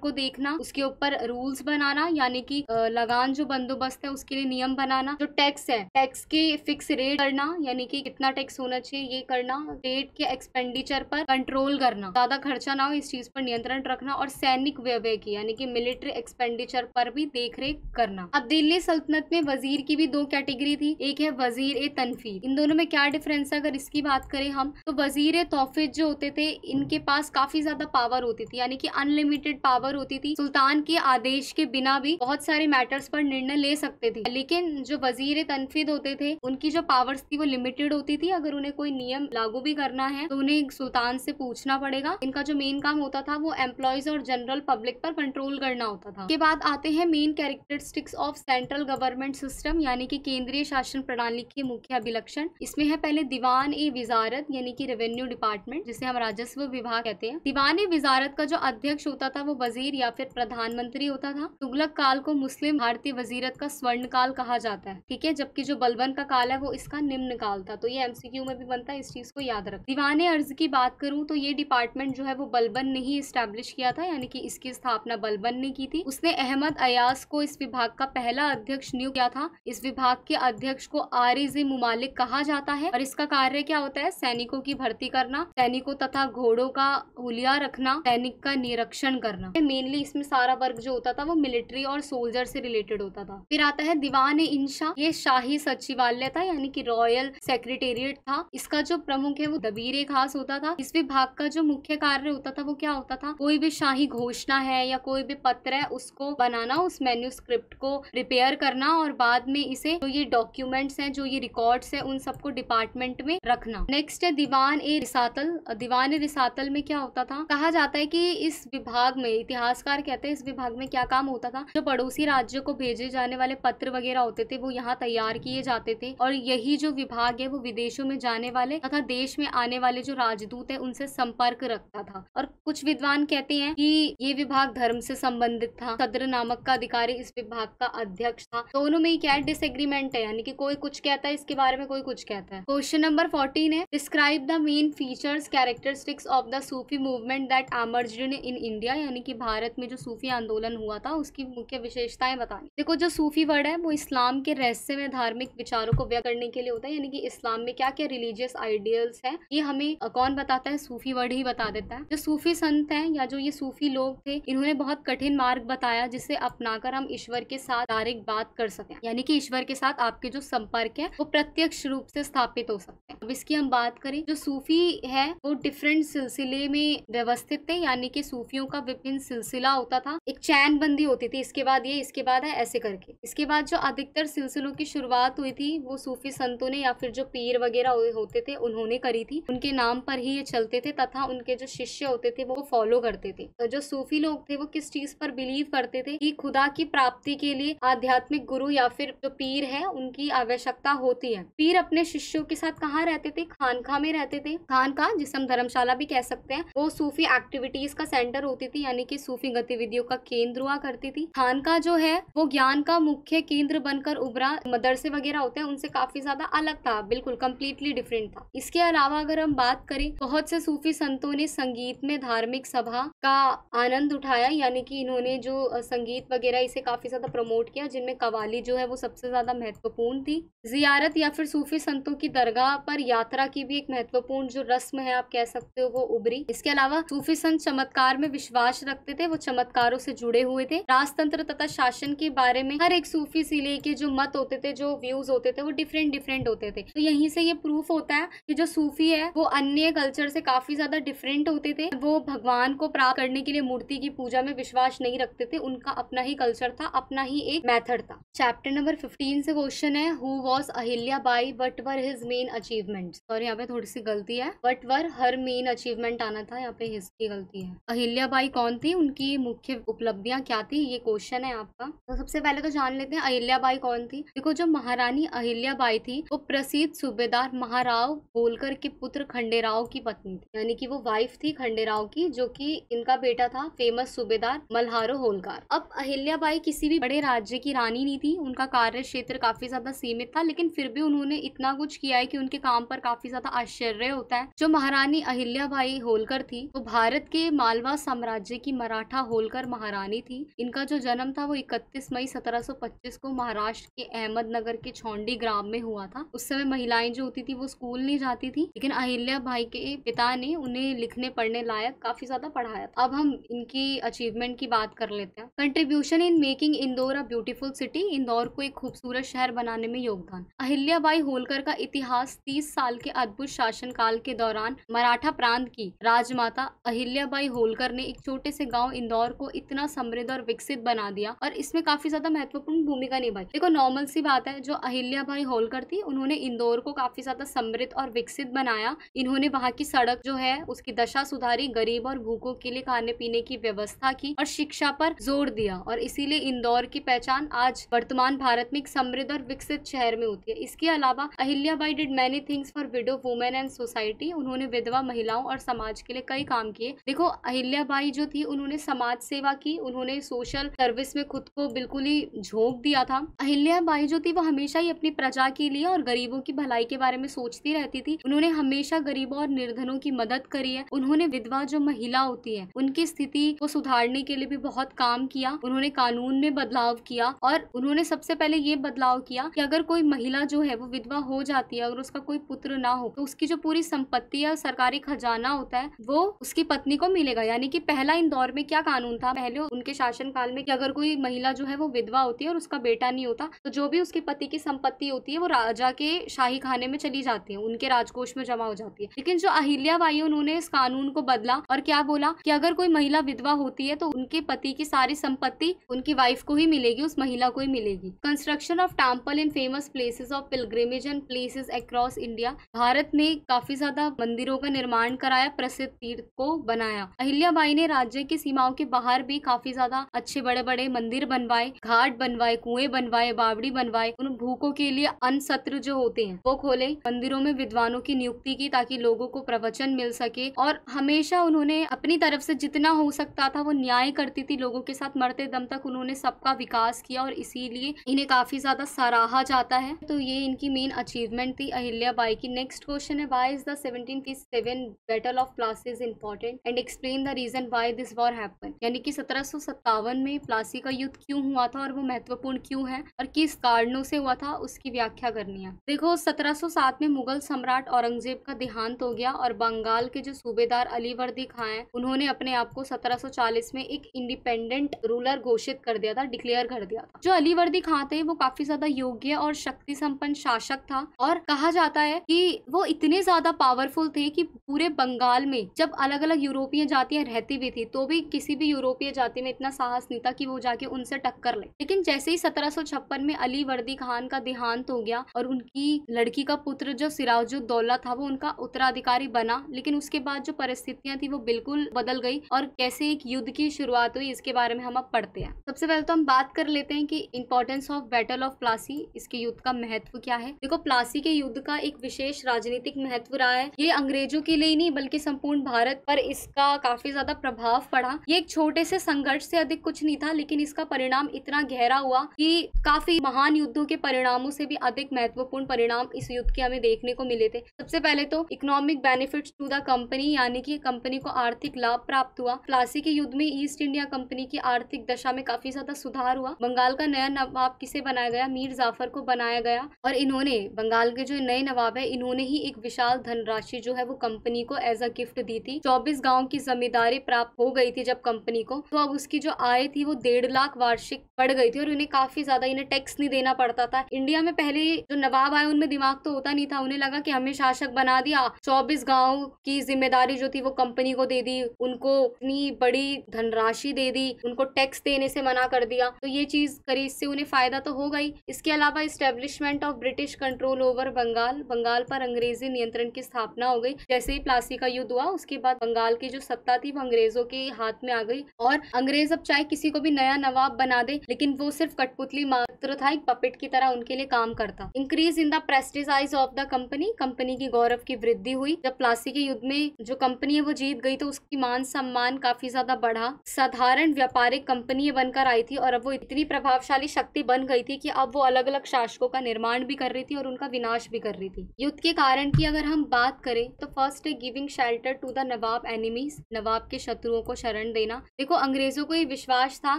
को देखना, उसके ऊपर रूल्स बनाना यानी कि लगान जो बंदोबस्त है उसके लिए नियम बनाना, जो टैक्स है टैक्स के फिक्स रेट करना यानी कि कितना टैक्स होना चाहिए ये करना, स्टेट के एक्सपेंडिचर पर कंट्रोल करना, ज्यादा खर्चा ना हो इस चीज पर नियंत्रण रखना, और सैनिक व्यय की यानी कि मिलिट्री एक्सपेंडिचर पर भी देखरेख करना। अब दिल्ली सल्तनत में वजीर की भी 2 कैटेगरी थी, एक है वजीर ए तनफीद। इन दोनों में क्या डिफरेंस है अगर इसकी बात करें हम, तो वजीर ए तौफीक जो होते थे इनके पास काफी ज्यादा पावर होती थी यानी कि अनलिमिटेड पावर होती थी, सुल्तान के आदेश के बिना भी बहुत सारे मैटर्स पर निर्णय ले सकते थे। लेकिन जो वजीर ए तनफीद होते थे उनकी जो पावर्स थी वो लिमिटेड होती थी, अगर उन्हें कोई नियम लागू भी करना है तो उन्हें सुल्तान से पूछना पड़ेगा। इनका जो मेन काम होता था वो एम्प्लॉयज और जनरल पब्लिक पर कंट्रोल करना होता था। के बाद आते हैं main characteristics of central government system यानी कि केंद्रीय शासन प्रणाली के मुख्य अभिलक्षण। इसमें है पहले दीवान ए विजारत यानी कि रेवेन्यू डिपार्टमेंट, जिसे हम राजस्व विभाग कहते हैं। दीवान ए विजारत का जो अध्यक्ष होता था वो वजीर या फिर प्रधानमंत्री होता था। तुगलक काल को मुस्लिम भारतीय वजीरत का स्वर्ण काल कहा जाता है, ठीक है, जबकि जो बलबन का काल है वो इसका निम्न काल था। तो ये एमसीक्यू में भी बनता है, इस चीज को याद रख। दीवान ए अर्ज की बात करूं तो ये डिपार्टमेंट जो है वो बलबन ने ही स्टैब्लिश किया था यानी कि इसकी स्थापना बलबन ने की थी। उसने अहमद अयाज को इस विभाग का पहला अध्यक्ष नियुक्त किया था। इस विभाग के अध्यक्ष को आरिज मुमालिक कहा जाता है और इसका कार्य क्या होता है, सैनिकों की भर्ती करना, सैनिकों तथा घोड़ों का हुलिया रखना, सैनिक का निरीक्षण करना। मेनली इसमें सारा वर्क जो होता था वो मिलिट्री और सोल्जर से रिलेटेड होता था। फिर आता है दीवान ए इंशा, ये शाही सचिवालय था यानी कि रॉयल सेक्रेटेरिएट था। इसका जो प्रमुख है वो दबीर ए खास होता था। इस विभाग का जो मुख्य कार्य होता था वो क्या होता था, कोई भी शाही घोषणा है या कोई भी पत्र है उसको बनाना, उस मैन्यूस्क्रिप्ट को प्रिपेयर करना और बाद में इसे जो ये डॉक्यूमेंट्स हैं, जो ये रिकॉर्ड्स है, उन सबको डिपार्टमेंट में रखना। नेक्स्ट है दीवान ए रिसातल। दीवान ए रिसातल में क्या होता था, कहा जाता है कि इस विभाग में, इतिहासकार कहते हैं इस विभाग में क्या काम होता था, जो पड़ोसी राज्यों को भेजे जाने वाले पत्र वगैरह होते थे वो यहाँ तैयार किए जाते थे और यही जो विभाग है वो विदेशों में जाने वाले तथा देश में आने वाले जो राजदूत है उनसे संपर्क रखता था। और कुछ विद्वान कहते हैं कि ये विभाग धर्म से संबंधित था। सद्र नामक का अधिकारी इस विभाग का अध्यक्ष था। दोनों में ही क्या डिसएग्रीमेंट है यानी कि कोई कुछ कहता है इसके बारे में, कोई कुछ कहता है। क्वेश्चन नंबर 14 है, describe the main features characteristics of the Sufi movement that emerged in India, यानी कि भारत में जो सूफी आंदोलन हुआ था उसकी मुख्य विशेषताएं बतानी। देखो जो सूफी वर्ड है वो इस्लाम के रहस्यमय धार्मिक विचारों को व्यक्त करने के लिए होता है, यानी कि इस्लाम में क्या क्या रिलीजियस आइडियल्स हैं ये हमें कौन बताता है, सूफी वर्ड ही बता देता है। जो सूफी संत हैं या जो ये सूफी लोग थे इन्होंने बहुत कठिन मार्ग बताया जिसे अपनाकर हम ईश्वर के साथ डायरेक्ट बात कर सकें, यानी कि ईश्वर के साथ आपके जो संपर्क है वो प्रत्यक्ष रूप से स्थापित हो सकते हैं। अब इसकी हम बात करें, जो सूफी है वो डिफरेंट सिलसिले में व्यवस्थित थे, यानी कि सूफियों का विभिन्न सिलसिला होता था, एक चैन बंदी होती थी, इसके बाद ये, इसके बाद है, ऐसे करके। इसके बाद जो अधिकतर सिलसिलों की शुरुआत हुई थी वो सूफी संतों ने या फिर जो पीर वगैरह होते थे उन्होंने करी थी। उनके नाम पर ही ये चलते थे तथा उनके जो शिष्य होते थे वो फॉलो करते थे। तो जो सूफी लोग थे वो किस चीज पर बिलीव करते थे कि खुदा की प्राप्ति के लिए आध्यात्मिक गुरु या फिर जो पीर है उनकी आवश्यकता होती है। पीर अपने शिष्यों के साथ कहाँ रहते थे, खानका में रहते थे। खानका जिसे हम धर्मशाला भी कह सकते हैं, वो सूफी एक्टिविटीज का सेंटर होती थी, यानी कि सूफी गतिविधियों का केंद्र हुआ करती थी। खानका जो है वो ज्ञान का मुख्य केंद्र बनकर उभरा। मदरसे वगैरह होते हैं उनसे काफी ज्यादा अलग था, बिल्कुल कंप्लीटली डिफरेंट था। इसके अलावा अगर हम बात करें, बहुत से सूफी संतों ने संगीत में धार्मिक सभा का आनंद उठाया, यानी कि इन्होंने जो संगीत वगैरह इसे काफी ज्यादा प्रमोट किया, जिनमें कवाली जो है वो सबसे ज्यादा महत्वपूर्ण थी। जियारत या फिर सूफी संतों की दरगाह पर यात्रा की भी एक महत्वपूर्ण जो रस्म है आप कह सकते हो वो उभरी। इसके अलावा सूफी संत चमत्कार में विश्वास रखते थे, वो चमत्कारों से जुड़े हुए थे। राजतंत्र तथा शासन के बारे में हर एक सूफी सिले के जो मत होते थे, जो व्यूज होते थे वो डिफरेंट होते थे। तो यहीं से ये प्रूफ होता है कि जो सूफी है वो अन्य कल्चर से काफी ज्यादा डिफरेंट होते थे। वो भगवान को प्राप्त करने के लिए मूर्ति की पूजा में विश्वास नहीं रखते थे, उनका अपना ही कल्चर था, अपना ही एक मेथड था। चैप्टर नंबर 15 से क्वेश्चन है, who was Ahilya Bai, what were his main achievements. और यहाँ पे थोड़ी सी गलती है, what were her main achievement आना था, यहाँ पे हिज की गलती है। अहिल्या अहिल्याबाई कौन थी, उनकी मुख्य उपलब्धियां क्या थी, ये क्वेश्चन है आपका। तो सबसे पहले तो जान लेते हैं अहिल्याबाई कौन थी। देखो, जो महारानी अहिल्याबाई थी वो प्रसिद्ध सूबेदार महाराव होलकर के पुत्र खंडेराव की पत्नी थी, यानी कि वो वाइफ थी खंडेराव की, जो कि इनका बेटा था फेमस सूबेदार मल्हारो होलकर। अब अहिल्याबाई किसी भी बड़े राज्य की रानी नहीं थी, उनका कार्य क्षेत्र काफी ज्यादा सीमित था, लेकिन फिर भी उन्होंने इतना कुछ किया है कि उनके काम पर काफी ज्यादा आश्चर्य होता है। जो महारानी अहिल्याबाई होलकर थी वो भारत के मालवा साम्राज्य की मराठा होलकर महारानी थी। इनका जो जन्म था वो 31 मई 1725 को महाराष्ट्र के अहमदनगर के छौंडी ग्राम में हुआ था। उस समय महिलाएं जो होती थी वो स्कूल नहीं जाती थी, लेकिन अहिल्याबाई के पिता ने उन्हें लिखने पढ़ने लायक काफी ज्यादा पढ़ाया था। अब हम इनकी अचीवमेंट की बात कर लेते हैं। Contribution in making Indore a beautiful city, Indore को एक खूबसूरत शहर बनाने में योगदान। अहिल्याबाई होलकर का इतिहास 30 साल के अद्भुत शासनकाल के दौरान मराठा प्रांत की राजमाता अहिल्याबाई होलकर ने एक छोटे से गांव इंदौर को इतना समृद्ध और विकसित बना दिया और इसमें काफी ज्यादा महत्वपूर्ण भूमिका निभाई। देखो, नॉर्मल सी बात है, जो अहिल्याबाई होलकर थी उन्होंने इंदौर को काफी ज्यादा समृद्ध और विकसित बनाया। इन्होंने वहां की सड़क जो है उसकी दशा सुधारी, गरीब और भूखों के लिए खाने पीने की व्यवस्था की और शिक्षा पर जोर दिया, और इसीलिए इंदौर की पहचान आज वर्तमान भारत में एक समृद्ध और विकसित शहर में होती है। इसके अलावा Ahilyabai did many things for window women and society, उन्होंने विधवा महिलाओं और समाज के लिए कई काम किए। देखो, अहिल्याबाई जो थी उन्होंने समाज सेवा की, उन्होंने सोशल सर्विस में खुद को बिल्कुल ही झोंक दिया था। अहिल्याबाई जो थी वो हमेशा ही अपनी प्रजा के लिए और गरीबों की भलाई के बारे में सोचती रहती थी। उन्होंने हमेशा गरीबों और निर्धनों की मदद करी है। उन्होंने विधवा जो महिला होती है उनकी स्थिति को सुधारने के लिए भी बहुत काम किया। उन्होंने कानून में बदलाव किया और उन्होंने सबसे पहले ये बदलाव किया कि अगर कोई महिला जो है वो विधवा हो जाती है, अगर उसका कोई पुत्र ना हो, तो उसकी जो पूरी संपत्ति या सरकारी खजाना होता है वो उसकी पत्नी को मिलेगा। यानी कि पहला इंदौर में क्या कानून था पहले उनके शासन काल में कि अगर कोई महिला जो है वो विधवा होती है और उसका बेटा नहीं होता, तो जो भी उसके पति की संपत्ति होती है वो राजा के शाही खाने में चली जाती है, उनके राजकोष में जमा हो जाती है। लेकिन जो अहिल्याबाई उन्होंने इस कानून को बदला और क्या बोला कि अगर कोई महिला विधवा होती है तो उनके पति की सारी संपत्ति उनकी वाइफ को ही मिलेगी, उस महिला को ही मिलेगी। Construction of temple in famous places of pilgrimage and places across India, Bharat ने काफी ज्यादा मंदिरों का निर्माण कराया, प्रसिद्ध तीर्थ को बनाया। अहिल्याबाई ने राज्य की सीमाओं के बाहर भी काफी ज्यादा अच्छे बड़े बड़े मंदिर बनवाए, घाट बनवाए, कुएं बनवाए, बावड़ी बनवाए, उन भूखों के लिए अन्न सत्र जो होते हैं वो खोले, मंदिरों में विद्वानों की नियुक्ति की ताकि लोगों को प्रवचन मिल सके, और हमेशा उन्होंने अपनी तरफ से जितना हो सकता था वो न्याय करती थी लोगों के साथ, मरते दम तक उन्होंने सबका विकास किया और इसीलिए इन्हें काफी ज्यादा सराहा जाता है। तो ये इनकी मेन अचीवमेंट थी अहिल्याबाई की। नेक्स्ट क्वेश्चन है, why is the 1757 battle of Plassey is important and explain the reason why this war happen, यानी कि 1757 में प्लासी का युद्ध क्यों हुआ था और वो महत्वपूर्ण क्यों है और किस कारणों से हुआ था उसकी व्याख्या करनी है। देखो, 1707 में मुगल सम्राट औरंगजेब का देहांत हो गया और बंगाल के जो सूबेदार अलीवर्दी खां हैं उन्होंने अपने आप को 1740 में एक इंडिपेंडेंट रूलर घोषित कर दिया था, डिक्लेयर कर दिया था। जो अलीवर्दी खां थे वो काफी ज्यादा योग्य और शक्ति संपन्न शासक था और कहा जाता है कि वो इतने ज्यादा पावरफुल थे कि पूरे बंगाल में जब अलग अलग यूरोपीय जातियां रहती भी थी तो भी किसी भी यूरोपीय जाति में इतना साहस नहीं था कि वो जाके उनसे टक्कर ले। लेकिन जैसे ही 1756 में अलीवर्दी खान का देहांत हो गया और उनकी लड़की का पुत्र जो सिराजुद्दौला था वो उनका उत्तराधिकारी बना, लेकिन उसके बाद जो परिस्थितियां थी वो बिल्कुल बदल गई और कैसे एक युद्ध की शुरुआत हुई इसके बारे में हम अब पढ़ते हैं। सबसे पहले तो हम बात कर लेते हैं कि importance of battle of Plassey, इसके युद्ध का महत्व क्या है। देखो, प्लासी के युद्ध का एक विशेष राजनीतिक महत्व रहा है। ये अंग्रेजों के लिए ही नहीं बल्कि संपूर्ण भारत पर इसका काफी ज्यादा प्रभाव पड़ा। ये एक छोटे से संघर्ष से अधिक कुछ नहीं था, लेकिन इसका परिणाम इतना गहरा हुआ कि काफी महान युद्धों के परिणामों से भी अधिक महत्वपूर्ण परिणाम इस युद्ध के हमें देखने को मिले थे। सबसे पहले तो economic benefits to the company, यानी कि कंपनी को आर्थिक लाभ प्राप्त हुआ। प्लासी के युद्ध में ईस्ट इंडिया कंपनी की आर्थिक दशा में काफी ज्यादा सुधार हुआ। बंगाल का नया नवाब किसे बनाया गया, मीर जाफर को बनाया गया, और इन्होंने बंगाल के जो नए नवाब है इन्होंने ही एक विशाल धनराशि जो है वो कंपनी को एज अ गिफ्ट दी थी। 24 गाँव की जमींदारी प्राप्त हो गई थी जब कंपनी को, तो अब उसकी जो आय थी वो 1.5 लाख वार्षिक बढ़ गई थी और उन्हें काफी ज्यादा इन्हें टैक्स नहीं देना पड़ता था। इंडिया में पहले जो नवाब आए उनमें दिमाग तो होता नहीं था, उन्हें लगा कि हमें शासक बना दिया, 24 गांव की जिम्मेदारी जो थी वो कंपनी को दे दी, उनको इतनी बड़ी धनराशि दे दी, उनको टैक्स देने से मना कर दिया, तो ये चीज करी, इससे उन्हें फायदा तो हो गई। इसके अलावा establishment of British control over Bengal, Bengal पर अंग्रेजी नियंत्रण की स्थापना हो गई। जैसे ही प्लासी का युद्ध हुआ उसके बाद बंगाल की जो सत्ता थी वो अंग्रेजों के हाथ में आ गई और अंग्रेज अब चाहे किसी को भी नया नवाब बना दे, लेकिन वो सिर्फ कठपुतली मात्र था, एक पपेट की तरह उनके लिए काम करता। Increase in the prestige of the company, company की गौरव की वृद्धि हुई। जब प्लासी के युद्ध में जो कंपनी है वो जीत गई तो उसकी मान सम्मान काफी ज्यादा बढ़ा। साधारण व्यापारिक कंपनी बनकर आई थी और अब वो इतनी प्रभावशाली शक्ति बन गई थी कि अब वो अलग अलग शासकों का निर्माण भी कर रही थी और उनका विनाश भी कर रही थी। युद्ध के कारण की अगर हम बात करें तो फर्स्ट है giving shelter to the Nawab enemies, Nawab के शत्रुओं को शरण देना। देखो अंग्रेजों को ये विश्वास था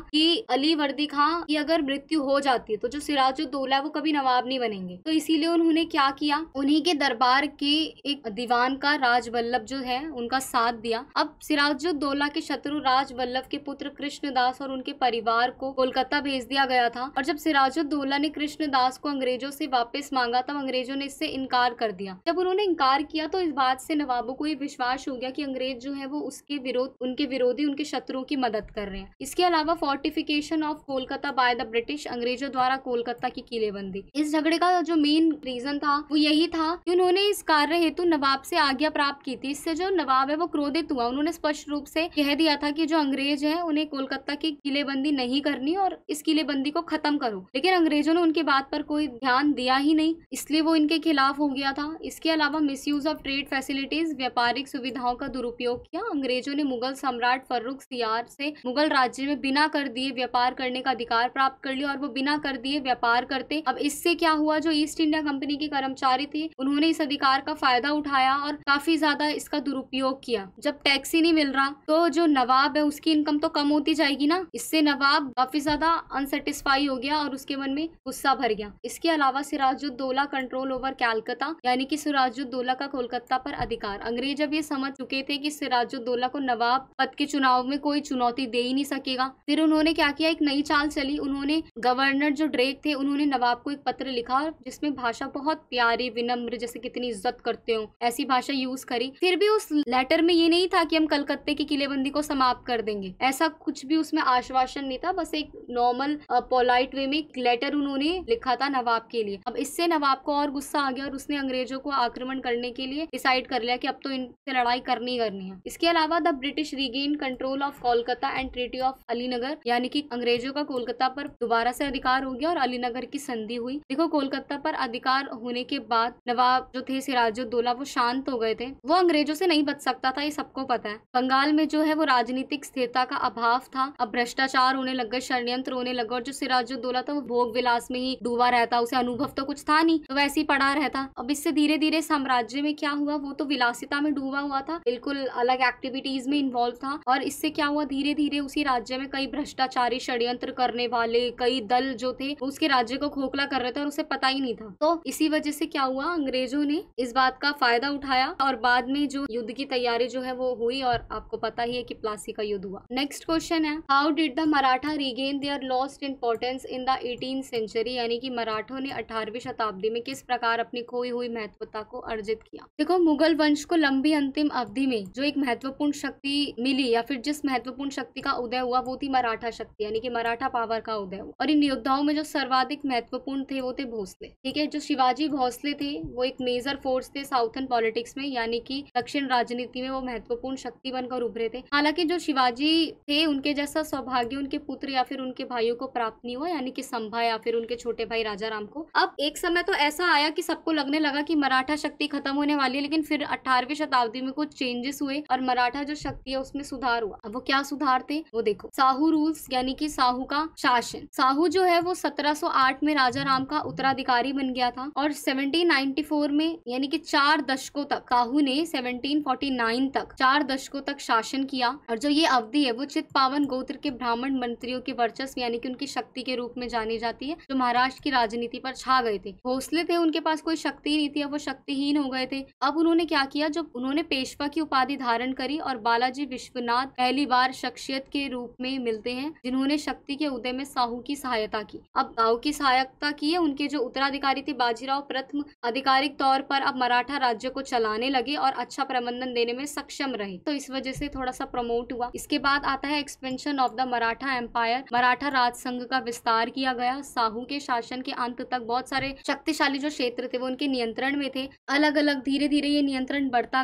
कि अली वर्दी खां की अगर मृत्यु हो जाती है तो जो सिराजुद्दौला है वो कभी नवाब नहीं बनेंगे, तो इसीलिए उन्होंने क्या किया, उन्हीं के दरबार के एक दीवान का राजवल्लभ जो है उनका साथ दिया। अब सिराजुद्दौला के शत्रु राजवल्लभ के पुत्र कृष्णदास और उनके परिवार को कोलकाता भेज दिया गया था और जब सिराजुद्दौला ने कृष्णदास को अंग्रेजों से वापस मांगा तब अंग्रेजों ने इससे इनकार कर दिया। जब उन्होंने इनकार किया तो इस बात से नवाबों को ये विश्वास हो गया कि अंग्रेज जो है वो उनके विरोधी, उनके शत्रुओं की मदद कर रहे हैं। इसके अलावा fortification of Kolkata by the British, अंग्रेजों द्वारा कोलकाता की किलेबंदी। इस झगड़े का जो मेन रीजन था वो यही था कि उन्होंने इस कार्य हेतु नवाब से आज्ञा प्राप्त की थी। इससे जो नवाब है वो क्रोधित हुआ। उन्होंने स्पष्ट रूप से कह दिया था कि जो अंग्रेज है उन्हें कोलकाता की किलेबंदी नहीं करनी और इस किलेबंदी को खत्म करो, लेकिन अंग्रेजों ने उनकी बात पर कोई ध्यान दिया ही नहीं, इसलिए वो इनके खिलाफ हो गया था। इसके अलावा मिसयूज ऑफ ट्रेड फैसिलिटीज, व्यापारिक सुविधाओं का दुरुपयोग किया। अंग्रेजों ने मुगल सम्राट फर्रुख सियार से मुगल राज्य में बिना कर दिए व्यापार करने का अधिकार प्राप्त कर लिया और वो बिना कर दिए व्यापार करते। अब इससे क्या हुआ, जो ईस्ट इंडिया कंपनी के कर्मचारी थे उन्होंने इस अधिकार का फायदा उठाया और काफी ज्यादा इसका दुरुपयोग किया। जब टैक्स ही नहीं मिल रहा तो जो नवाब है उसकी इनकम तो कम होती जाएगी ना, इससे नवाब काफी ज्यादा अनसेटिस्फाई हो गया और उसके मन में गुस्सा भर गया। इसके अलावा सिराजुद्दौला कंट्रोल ओवर कैलकाता, यानी कि सिराजुद्दौला का कोलकाता पर अधिकार। अंग्रेज अब ये समझ चुके थे कि सिराजुद्दौला को नवाब पद के चुनाव में कोई चुनौती दे ही नहीं सकेगा। फिर उन्होंने क्या किया, एक नई चाल चली। उन्होंने गवर्नर जो ड्रेक थे उन्होंने नवाब को एक पत्र लिखा जिसमें भाषा बहुत प्यारी, विनम्र, जैसे कितनी इज्जत करते हो ऐसी भाषा यूज करी। फिर भी उस लेटर में ये नहीं था कि हम कलकत्ते की किलेबंदी को समाप्त कर देंगे, ऐसा कुछ भी उसमें आश्वासन नहीं था। बस एक नॉर्मल पोलाइट वे में एक लेटर उन्होंने लिखा था नवाब के लिए। अब इससे नवाब को और गुस्सा आ गया और उसने अंग्रेजों को आक्रमण करने के लिए डिसाइड कर लिया कि अब तो इनसे लड़ाई करनी है। इसके अलावा the British regain control of Kolkata and treaty of Alinagar, यानी कि अंग्रेजों का कोलकाता पर दोबारा से अधिकार हो गया और अलीनगर की संधि हुई। देखो कोलकाता पर अधिकार होने के बाद नवाब जो थे सिराजुद्दौला वो शांत हो गए थे, वो अंग्रेजों से नहीं बच सकता था, ये सबको पता है। बंगाल में जो है वो राजनीतिक स्थिरता का अभाव था, अब भ्रष्टाचार होने लग गए, षड्यंत्र होने लगा और जो सिराजुद्दौला था वो भोग विलास में ही डूबा रहता, उसे अनुभव तो कुछ था नहीं, तो वैसे ही पड़ा रहता। अब इससे धीरे धीरे साम्राज्य में क्या हुआ, वो तो विलासिता में डूबा हुआ था, बिल्कुल अलग एक्टिविटीज में इन्वॉल्व था और इससे क्या हुआ, धीरे धीरे उसी राज्य में कई भ्रष्टाचारी, षड्यंत्र करने वाले कई दल जो थे उसके राज्य को खोखला कर रहे थे और उसे पता ही नहीं था। तो इसी वजह से क्या हुआ, अंग्रेजों ने इस बात का फायदा उठाया और बाद में जो युद्ध की तैयारी जो है वो हुई और आपको पता ही है कि प्लासी का युद्ध हुआ। नेक्स्ट क्वेश्चन है, how did the Maratha regain their lost importance in the 18th century, यानी कि मराठों ने 18वीं शताब्दी में किस प्रकार अपनी खोई हुई महत्वता को अर्जित किया। देखो मुगल वंश को लंबी अंतिम अवधि में जो एक महत्वपूर्ण शक्ति मिली या फिर जिस महत्वपूर्ण शक्ति का उदय हुआ वो थी मराठा शक्ति, यानी कि मराठा पावर का उदय हुआ। और इन योद्धाओं में जो सर्वाधिक महत्वपूर्ण थे वो थे भोसले। ठीक है, जो शिवाजी भोसले थे वो एक मेजर फोर्स थे साउथर्न पॉलिटिक्स में, यानी कि दक्षिण राजनीति में वो महत्वपूर्ण शक्ति बनकर उभरे थे। हालांकि जो शिवाजी थे उनके जैसा सौभाग्य उनके पुत्र या फिर उनके भाइयों को प्राप्त नहीं हुआ, यानी कि संभा या फिर उनके छोटे भाई राजा राम को। अब एक समय तो ऐसा आया कि सबको लगने लगा कि मराठा शक्ति खत्म होने वाली है, लेकिन फिर 18वीं शताब्दी में कुछ चेंजेस हुए और मराठा जो शक्ति है उसमें सुधार हुआ। अब वो क्या सुधार थे वो देखो, साहू रूल्स, यानी कि साहू का शासन। साहू जो है वो 1708 में राजा राम का उत्तराधिकारी बन गया था और 1794 में, यानी कि 4 दशकों तक, साहू ने 1749 तक 4 दशकों तक शासन किया। और जो ये अवधि है वो चित्पावन गोत्र के ब्राह्मण मंत्रियों के वर्चस्व, यानी कि उनकी शक्ति के रूप में जानी जाती है, जो महाराष्ट्र की राजनीति पर छा गए थे। भोसले थे, उनके पास कोई शक्ति नहीं थी, अब वो शक्तिहीन हो गए थे। अब उन्होंने क्या किया, जब उन्होंने पेशवा की उपाधि धारण करी और बालाजी विश्वनाथ पहली बार शख्सियत के रूप में मिलते हैं जिन्होंने शक्ति के उदय में साहू की सहायता की। अब साहू की सहायता की है, उनके जो उत्तराधिकारी थे बाजीराव प्रथम आधिकारिक तौर पर अब मराठा राज्य को चलाने लगे और अच्छा प्रबंधन देने में सक्षम रहे, तो इस वजह से थोड़ा सा प्रमोट हुआ। इसके बाद आता है expansion of the Maratha empire, Maratha राज संघ का विस्तार किया गया। साहू के शासन के अंत तक बहुत सारे शक्तिशाली जो क्षेत्र थे वो उनके नियंत्रण में थे। अलग अलग धीरे धीरे ये नियंत्रण बढ़ता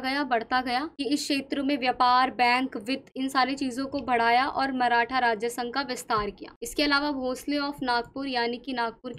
गया कि इस क्षेत्र में व्यापार, बैंक, वित्त, इन सारी चीजों को बढ़ाया और मराठा राज्य संघ का विस्तार किया। इसके अलावा भोसले ऑफ नागपुर यानी कि नागपुर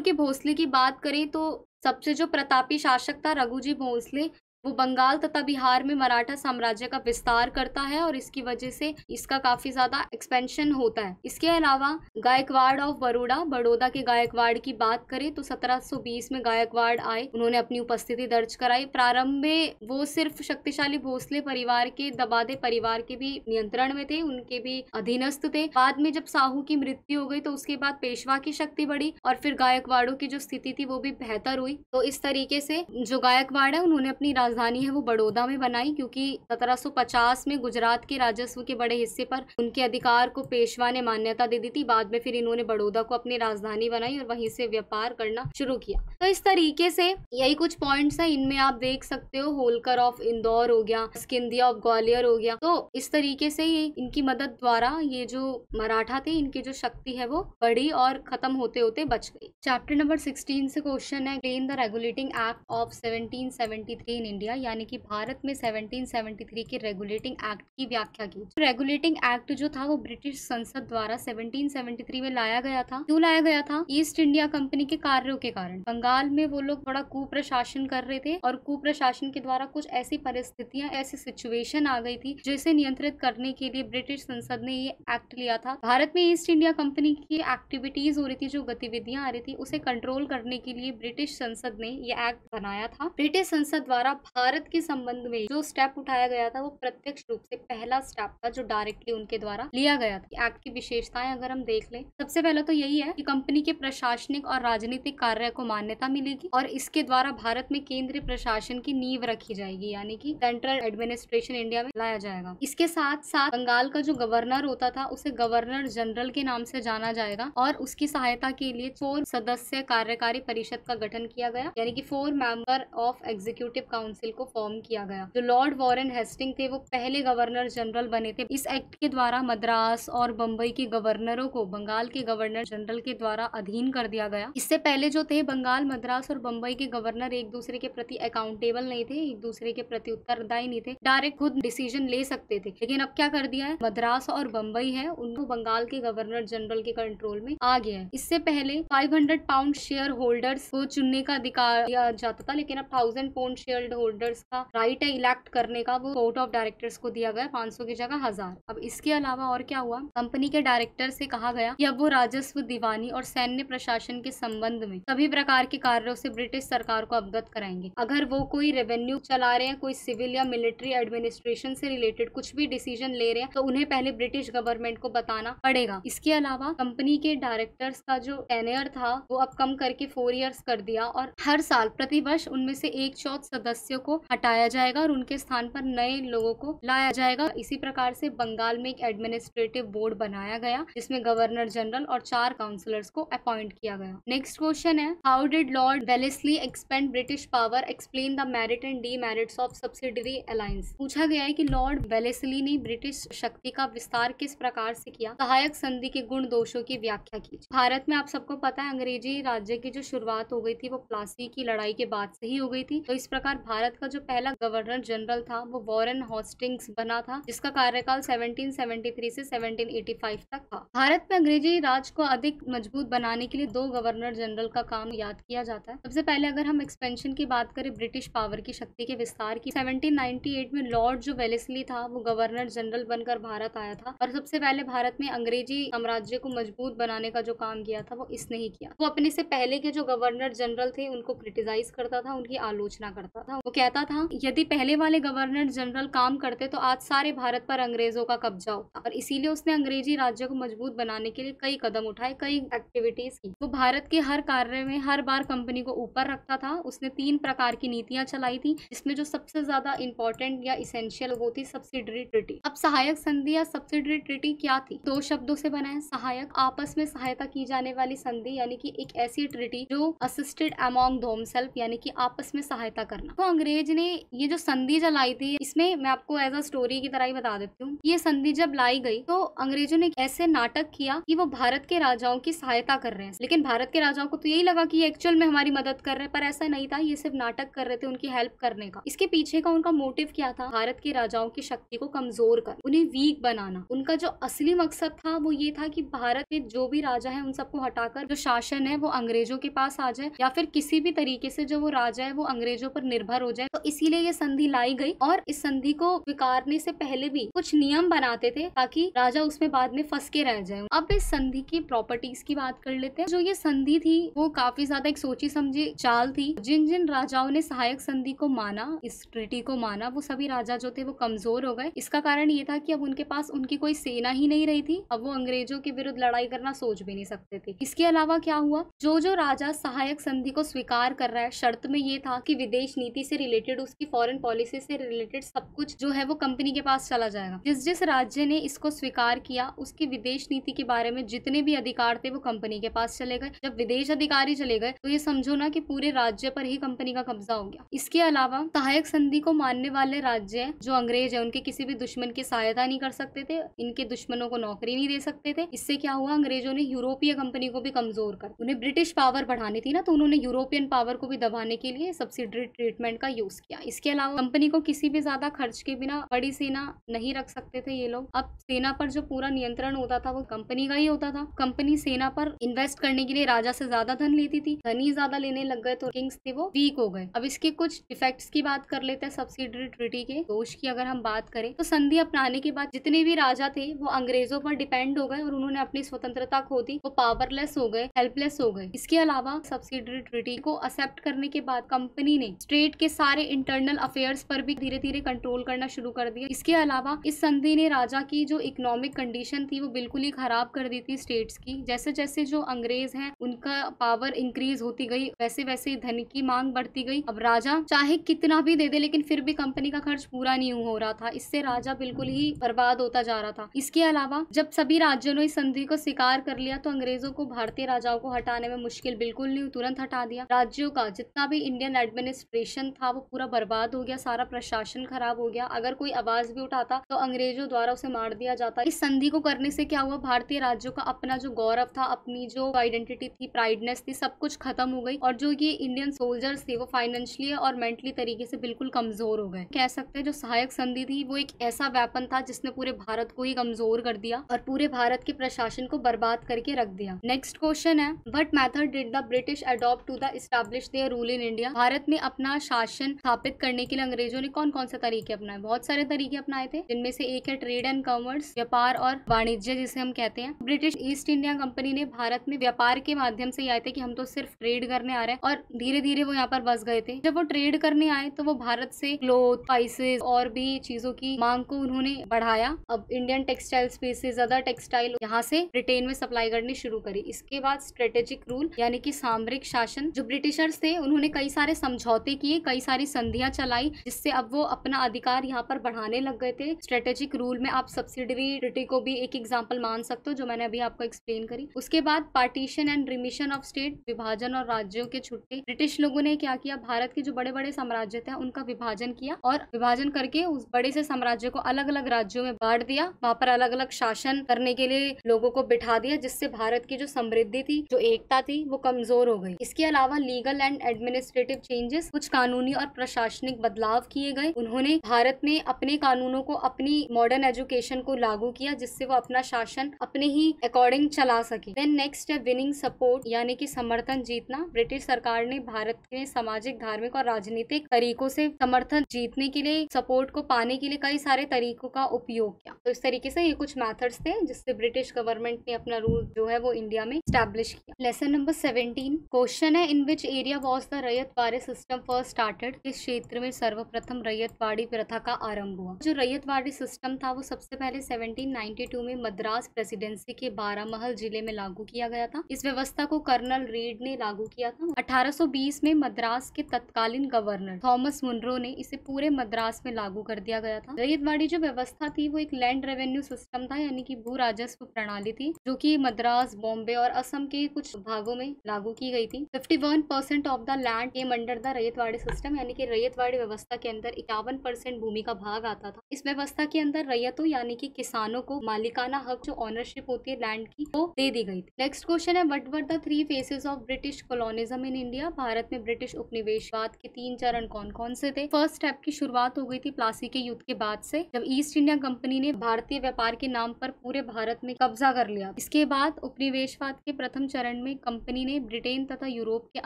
के भोसले की बात करें तो सबसे जो प्रतापी शासक था रघुजी भोसले, वो बंगाल तथा बिहार में मराठा साम्राज्य का विस्तार करता है और इसकी वजह से इसका काफी ज्यादा एक्सपेंशन होता है। इसके अलावा गायकवाड़ ऑफ बड़ौदा के गायकवाड़ की बात करें तो 1720 में गायकवाड़ आए, उन्होंने अपनी उपस्थिति दर्ज कराई। प्रारंभ में वो सिर्फ शक्तिशाली भोसले परिवार के दबादे परिवार के भी नियंत्रण में थे, उनके भी अधीनस्थ थे। बाद में जब साहू की मृत्यु हो गई तो उसके बाद पेशवा की शक्ति बढ़ी और फिर गायकवाड़ों की जो स्थिति थी वो भी बेहतर हुई। तो इस तरीके से जो गायकवाड़ है उन्होंने अपनी राजधानी है वो बड़ौदा में बनाई, क्योंकि 1750 में गुजरात के राजस्व के बड़े हिस्से पर उनके अधिकार को पेशवा ने मान्यता दे दी थी। बाद में फिर इन्होंने बड़ौदा को अपनी राजधानी बनाई और वहीं से व्यापार करना शुरू किया। तो इस तरीके से यही कुछ पॉइंट्स है, इनमें आप देख सकते हो होलकर ऑफ इंदौर हो गया, स्किंदिया ऑफ ग्वालियर हो गया। तो इस तरीके से ये इनकी मदद द्वारा ये जो मराठा थे इनकी जो शक्ति है वो बढ़ी और खत्म होते होते बच गई। चैप्टर नंबर 16 से क्वेश्चन है, explain the regulating act of 1773 in India, यानी कि भारत में 1773 के रेगुलेटिंग एक्ट की व्याख्या की। रेगुलेटिंग एक्ट जो था वो ब्रिटिश संसद द्वारा 1773 में लाया गया था। क्यों लाया गया था? ईस्ट इंडिया कंपनी के कार्यों के कारण बंगाल में वो लोग बड़ा कुप्रशासन कर रहे थे और कुप्रशासन के द्वारा कुछ ऐसी परिस्थितियां, ऐसी सिचुएशन आ गई थी जिसे नियंत्रित करने के लिए ब्रिटिश संसद ने ये एक्ट लिया था। भारत में ईस्ट इंडिया कंपनी की एक्टिविटीज हो रही थी, जो गतिविधियां आ रही थी उसे कंट्रोल करने के लिए ब्रिटिश संसद ने ये एक्ट बनाया था। ब्रिटिश संसद द्वारा भारत के संबंध में जो स्टेप उठाया गया था वो प्रत्यक्ष रूप से पहला स्टेप था जो डायरेक्टली उनके द्वारा लिया गया था। एक्ट की विशेषताएं अगर हम देख लें, सबसे पहले तो यही है कि कंपनी के प्रशासनिक और राजनीतिक कार्य को मान्यता मिलेगी और इसके द्वारा भारत में केंद्रीय प्रशासन की नींव रखी जाएगी, यानी कि सेंट्रल एडमिनिस्ट्रेशन इंडिया में लाया जाएगा। इसके साथ साथ बंगाल का जो गवर्नर होता था उसे गवर्नर जनरल के नाम से जाना जाएगा और उसकी सहायता के लिए 4 सदस्य कार्यकारी परिषद का गठन किया गया, यानी कि 4 मेंबर ऑफ एग्जीक्यूटिव काउंसिल को फॉर्म किया गया। जो लॉर्ड वॉरेन हेस्टिंग थे वो पहले गवर्नर जनरल बने थे। इस एक्ट के द्वारा मद्रास और बम्बई के गवर्नरों को बंगाल के गवर्नर जनरल के द्वारा अधीन कर दिया गया। इससे पहले जो थे बंगाल, मद्रास और बम्बई के गवर्नर एक दूसरे के प्रति अकाउंटेबल नहीं थे, एक दूसरे के प्रति उत्तरदायी नहीं थे, डायरेक्ट खुद डिसीजन ले सकते थे। लेकिन अब क्या कर दिया है, मद्रास और बम्बई है उनको बंगाल के गवर्नर जनरल के कंट्रोल में आ गया है। इससे पहले 500 पाउंड शेयर होल्डर्स को चुनने का अधिकार दिया जाता था, लेकिन अब 1000 पाउंड शेयर होल्डर्स का राइट है इलेक्ट करने का, वो बोर्ड ऑफ डायरेक्टर्स को दिया गया 500 की जगह 1000। अब इसके अलावा और क्या हुआ, कंपनी के डायरेक्टर से कहा गया कि अब वो राजस्व, दीवानी और सैन्य प्रशासन के संबंध में सभी प्रकार के कार्यों से ब्रिटिश सरकार को अवगत कराएंगे। अगर वो कोई रेवेन्यू चला रहे हैं, कोई सिविल या मिलिट्री एडमिनिस्ट्रेशन से रिलेटेड कुछ भी डिसीजन ले रहे हैं तो उन्हें पहले ब्रिटिश गवर्नमेंट को बताना पड़ेगा। इसके अलावा कंपनी के डायरेक्टर्स का जो टेन्योर था वो अब कम करके 4 इयर्स कर दिया और हर साल प्रतिवर्ष उनमें से 1/4 सदस्यों को हटाया जाएगा और उनके स्थान पर नए लोगों को लाया जाएगा। इसी प्रकार से बंगाल में एक एडमिनिस्ट्रेटिव बोर्ड बनाया गया जिसमें गवर्नर जनरल और 4 काउंसलर्स को अपॉइंट किया गया। नेक्स्ट क्वेश्चन है, how did Lord Wellesley expand British power, explain the merit and demerits of subsidiary alliance. पूछा गया है कि लॉर्ड वेलेस्ली ने ब्रिटिश शक्ति का विस्तार किस प्रकार से किया, सहायक संधि के गुण दोषों की व्याख्या कीजिए। भारत में आप सबको पता है अंग्रेजी राज्य की जो शुरुआत हो गई थी वो प्लासी की लड़ाई के बाद से ही हो गई थी। तो इस प्रकार भारत का जो पहला गवर्नर जनरल था वो वॉरेन हॉस्टिंग्स बना था, जिसका कार्यकाल 1773 से 1785 तक था। भारत में अंग्रेजी राज को अधिक मजबूत बनाने के लिए 2 गवर्नर जनरल का काम याद किया जाता है। सबसे पहले अगर हम एक्सपेंशन की बात करें, ब्रिटिश पावर की शक्ति के विस्तार की, 1798 में लॉर्ड जो वेलेस्ली था वो गवर्नर जनरल बनकर भारत आया था और सबसे पहले भारत में अंग्रेजी साम्राज्य को मजबूत बनाने का जो काम किया था वो इसने ही किया। वो अपने से पहले के जो गवर्नर जनरल थे उनको क्रिटिसाइज करता था, उनकी आलोचना करता था। वो कहता था यदि पहले वाले गवर्नर जनरल काम करते तो आज सारे भारत पर अंग्रेजों का कब्जा होता, और इसीलिए उसने अंग्रेजी राज्य को मजबूत बनाने के लिए कई कदम उठाए, कई एक्टिविटीज की। वो भारत के हर कार्य में हर बार कंपनी को ऊपर रखता था। उसने 3 प्रकार की नीतियां चलाई थी, जिसमें जो सबसे ज्यादा इंपॉर्टेंट या इसेंशियल वो थी सब्सिडरी ट्रिटी। अब सहायक संधि या सब्सिडरी ट्रिटी क्या थी? 2 शब्दों से बना है। सहायक, आपस में सहायता की जाने वाली संधि, यानी कि एक ऐसी ट्रिटी जो असिस्टेड अमॉन्ग देमसेल्फ, यानी कि आपस में सहायता करना। तो अंग्रेज ने ये जो संधि जलाई थी, इसमें मैं आपको एज अ स्टोरी की तरह ही बता देती हूँ। ये संधि जब लाई गई तो अंग्रेजों ने ऐसे नाटक किया कि वो भारत के राजाओं की सहायता कर रहे हैं, लेकिन भारत के राजाओं को तो यही लगा कि एक्चुअल में हमारी मदद कर रहे हैं, पर ऐसा नहीं था। ये सिर्फ नाटक कर रहे थे उनकी हेल्प करने का। इसके पीछे का उनका मोटिव क्या था? भारत के राजाओं की शक्ति को कमजोर कर, उन्हें वीक बनाना। उनका जो असली मकसद था वो ये था कि भारत में जो भी राजा है उन सबको हटाकर जो शासन है वो अंग्रेजों के पास आ जाए, या फिर किसी भी तरीके से जो वो राजा है वो अंग्रेजों पर निर्भर हो जाए। तो इसीलिए ये संधि लाई गई, और इस संधि को स्वीकारने से पहले भी कुछ नियम बनाते थे ताकि राजा उसमें बाद में फंस के रह जाए। अब इस संधि की प्रॉपर्टीज की बात कर लेते हैं। जो ये संधि थी वो काफी ज्यादा एक सोची समझी चाल थी। जिन जिन राजाओं ने सहायक संधि को माना, इस ट्रीटी को माना, वो सभी राजा जो थे वो कमजोर हो गए। इसका कारण ये था कि अब उनके पास उनकी कोई सेना ही नहीं रही थी। अब वो अंग्रेजों के विरुद्ध लड़ाई करना सोच भी नहीं सकते थे। इसके अलावा क्या हुआ, जो जो राजा सहायक संधि को स्वीकार कर रहा है, शर्त में ये था कि विदेश नीति से रिलेटेड, उसकी फॉरेन पॉलिसी से रिलेटेड सब कुछ जो है वो कंपनी के पास चला जाएगा। जिस जिस राज्य ने इसको स्वीकार किया उसकी विदेश नीति के बारे में जितने भी अधिकार थे वो कंपनी के पास चले गए। जब विदेश अधिकारी चले गए तो ये समझो ना कि पूरे राज्य पर ही कंपनी का कब्जा हो गया। इसके अलावा सहायक संधि को मानने वाले राज्य जो अंग्रेज है उनके किसी भी दुश्मन की सहायता नहीं कर सकते थे, इनके दुश्मनों को नौकरी नहीं दे सकते थे। इससे क्या हुआ, अंग्रेजों ने यूरोपीय कंपनी को भी कमजोर कर, उन्हें ब्रिटिश पावर बढ़ानी थी ना, तो उन्होंने यूरोपियन पावर को भी दबाने के लिए सब्सिडरी ट्रीटमेंट का यूज किया। इसके अलावा कंपनी को किसी भी ज्यादा खर्च के बिना बड़ी सेना नहीं रख सकते थे ये लोग। अब सेना पर जो पूरा नियंत्रण होता था वो कंपनी का ही होता था। कंपनी सेना पर इन्वेस्ट करने के लिए राजा से ज्यादा धन लेती थी, धन ही ज्यादा लेने लग गए तो किंग्स थे वो वीक हो गए। अब इसके कुछ इफेक्ट्स की बात कर लेते हैं। सब्सिडरी ट्रीटी के दोष की अगर हम बात करें तो संधि अपनाने के बाद जितने भी राजा थे वो अंग्रेजों पर डिपेंड हो गए और उन्होंने अपनी स्वतंत्रता खो दी, वो पावरलेस हो गए, हेल्पलेस हो गए। इसके अलावा सब्सिडरी ट्रीटी को एक्सेप्ट करने के बाद कंपनी ने स्टेट के सारे इंटरनल अफेयर्स पर भी धीरे धीरे कंट्रोल करना शुरू कर दिया। इसके अलावा इस संधि ने राजा की जो इकोनॉमिक कंडीशन थी वो बिल्कुल ही खराब कर दी थी स्टेट्स की। जैसे जैसे जो अंग्रेज हैं उनका पावर इंक्रीज होती गई वैसे वैसे धन की मांग बढ़ती गई। अब राजा चाहे कितना भी दे दे लेकिन फिर भी कंपनी का खर्च पूरा नहीं हो रहा था। इससे राजा बिल्कुल ही बर्बाद होता जा रहा था। इसके अलावा जब सभी राज्यों ने इस संधि को स्वीकार कर लिया तो अंग्रेजों को भारतीय राजाओं को हटाने में मुश्किल बिल्कुल नहीं, तुरंत हटा दिया। राज्यों का जितना भी इंडियन एडमिनिस्ट्रेशन था वो पूरा बर्बाद हो गया, सारा प्रशासन खराब हो गया। अगर कोई आवाज भी उठाता तो अंग्रेजों द्वारा उसे मार दिया जाता। इस संधि को करने से क्या हुआ, भारतीय राज्यों का अपना जो गौरव था, अपनी जो आइडेंटिटी थी, प्राइडनेस थी, सब कुछ खत्म हो गई। और जो ये इंडियन सोल्जर्स थे वो फाइनेंशियली और मेंटली तरीके से बिल्कुल कमजोर हो गए। कह सकते हैं जो सहायक संधि थी वो एक ऐसा वेपन था जिसने पूरे भारत को ही कमजोर कर दिया और पूरे भारत के प्रशासन को बर्बाद करके रख दिया। नेक्स्ट क्वेश्चन है, what method did the British adopt to the establish their rule in India. Bharat में अपना शासन स्थापित करने के लिए अंग्रेजों ने कौन कौन से तरीके अपनाए? बहुत सारे तरीके अपनाए थे, जिनमें से एक है ट्रेड एंड कॉमर्स, व्यापार और वाणिज्य जिसे हम कहते हैं। ब्रिटिश ईस्ट इंडिया कंपनी ने भारत में व्यापार के माध्यम से आए थे कि हम तो सिर्फ ट्रेड करने आ रहे हैं, और धीरे धीरे वो यहाँ पर बस गए थे। जब वो ट्रेड करने आए तो वो भारत से क्लोथ, स्पाइसेस और भी चीजों की मांग को उन्होंने बढ़ाया। अब Indian textile species, other textile यहाँ से ब्रिटेन में सप्लाई करनी शुरू करी। इसके बाद स्ट्रेटेजिक रूल यानी कि सामरिक शासन, जो ब्रिटिशर्स थे उन्होंने कई सारे समझौते किए, कई सारी संधियां चलाई, जिससे अब वो अपना अधिकार यहाँ पर बढ़ाने लग गए थे। स्ट्रेटेजिक रूल में आप सब्सिडरी ट्रीटी को भी एक एग्जांपल मान सकते हो जो मैंने अभी आपको एक्सप्लेन करी। उसके बाद partition and remission of state, विभाजन और राज्यों के छुट्टे। ब्रिटिश लोगों ने क्या किया, भारत के जो बड़े बड़े साम्राज्य थे उनका विभाजन किया और विभाजन करके उस बड़े से साम्राज्य को अलग अलग राज्यों में बांट दिया। वहाँ पर अलग अलग शासन करने के लिए लोगों को बिठा दिया, जिससे भारत की जो समृद्धि थी, जो एकता थी, वो कमजोर हो गई। इसके अलावा लीगल एंड एडमिनिस्ट्रेटिव चेंजेस, कुछ कानूनी और प्रशासनिक बदलाव किए गए। उन्होंने भारत में अपने कानूनों को, अपनी मॉडर्न एजुकेशन को लागू किया, जिससे वो अपना शासन अपने ही अकॉर्डिंग चला सके। देन नेक्स्ट है विनिंग सपोर्ट यानी कि समर्थन जीतना। ब्रिटिश सरकार ने भारत के सामाजिक, धार्मिक और राजनीतिक तरीकों से समर्थन जीतने के लिए, सपोर्ट को पाने के लिए कई सारे तरीकों का उपयोग किया। तो इस तरीके से ये कुछ मेथड्स थे जिससे ब्रिटिश गवर्नमेंट ने अपना रूल जो है वो इंडिया में स्टैब्लिश किया। लेसन नंबर 17 क्वेश्चन है, in which area was the ryotwari system first started. इस क्षेत्र में सर्वप्रथम रैयतवाड़ी प्रथा का आरंभ हुआ। जो रैयतवाड़ी सिस्टम था वो सबसे पहले 1792 में मद्रास प्रेसिडेंसी के बारामहल जिले में लागू किया गया था। इस व्यवस्था को कर्नल रीड ने लागू किया था। 1820 में मद्रास के तत्कालीन गवर्नर थॉमस मुनरो ने इसे पूरे मद्रास में लागू कर दिया गया था। रैयतवाड़ी जो व्यवस्था थी वो एक लैंड रेवेन्यू सिस्टम था, यानी कि भू राजस्व प्रणाली थी, जो कि मद्रास, बॉम्बे और असम के कुछ भागों में लागू की गई थी। 51% of the land came under the ryotwari system. System यानी कि रैयतवाड़ी व्यवस्था के अंदर 51% भूमि का भाग आता था। इस व्यवस्था के अंदर रैयतों यानी कि किसानों को मालिकाना हक जो ऑनरशिप होती है लैंड की वो दे दी गई थी। नेक्स्ट क्वेश्चन है what were the 3 faces of British colonialism in India? Bharat में ब्रिटिश उपनिवेशवाद के 3 चरण कौन कौन से थे? फर्स्ट स्टेप की शुरुआत हो गई थी प्लासी के युद्ध के बाद से, जब ईस्ट इंडिया कंपनी ने भारतीय व्यापार के नाम पर पूरे भारत में कब्जा कर लिया। इसके बाद उपनिवेशवाद के प्रथम चरण में कंपनी ने ब्रिटेन तथा यूरोप के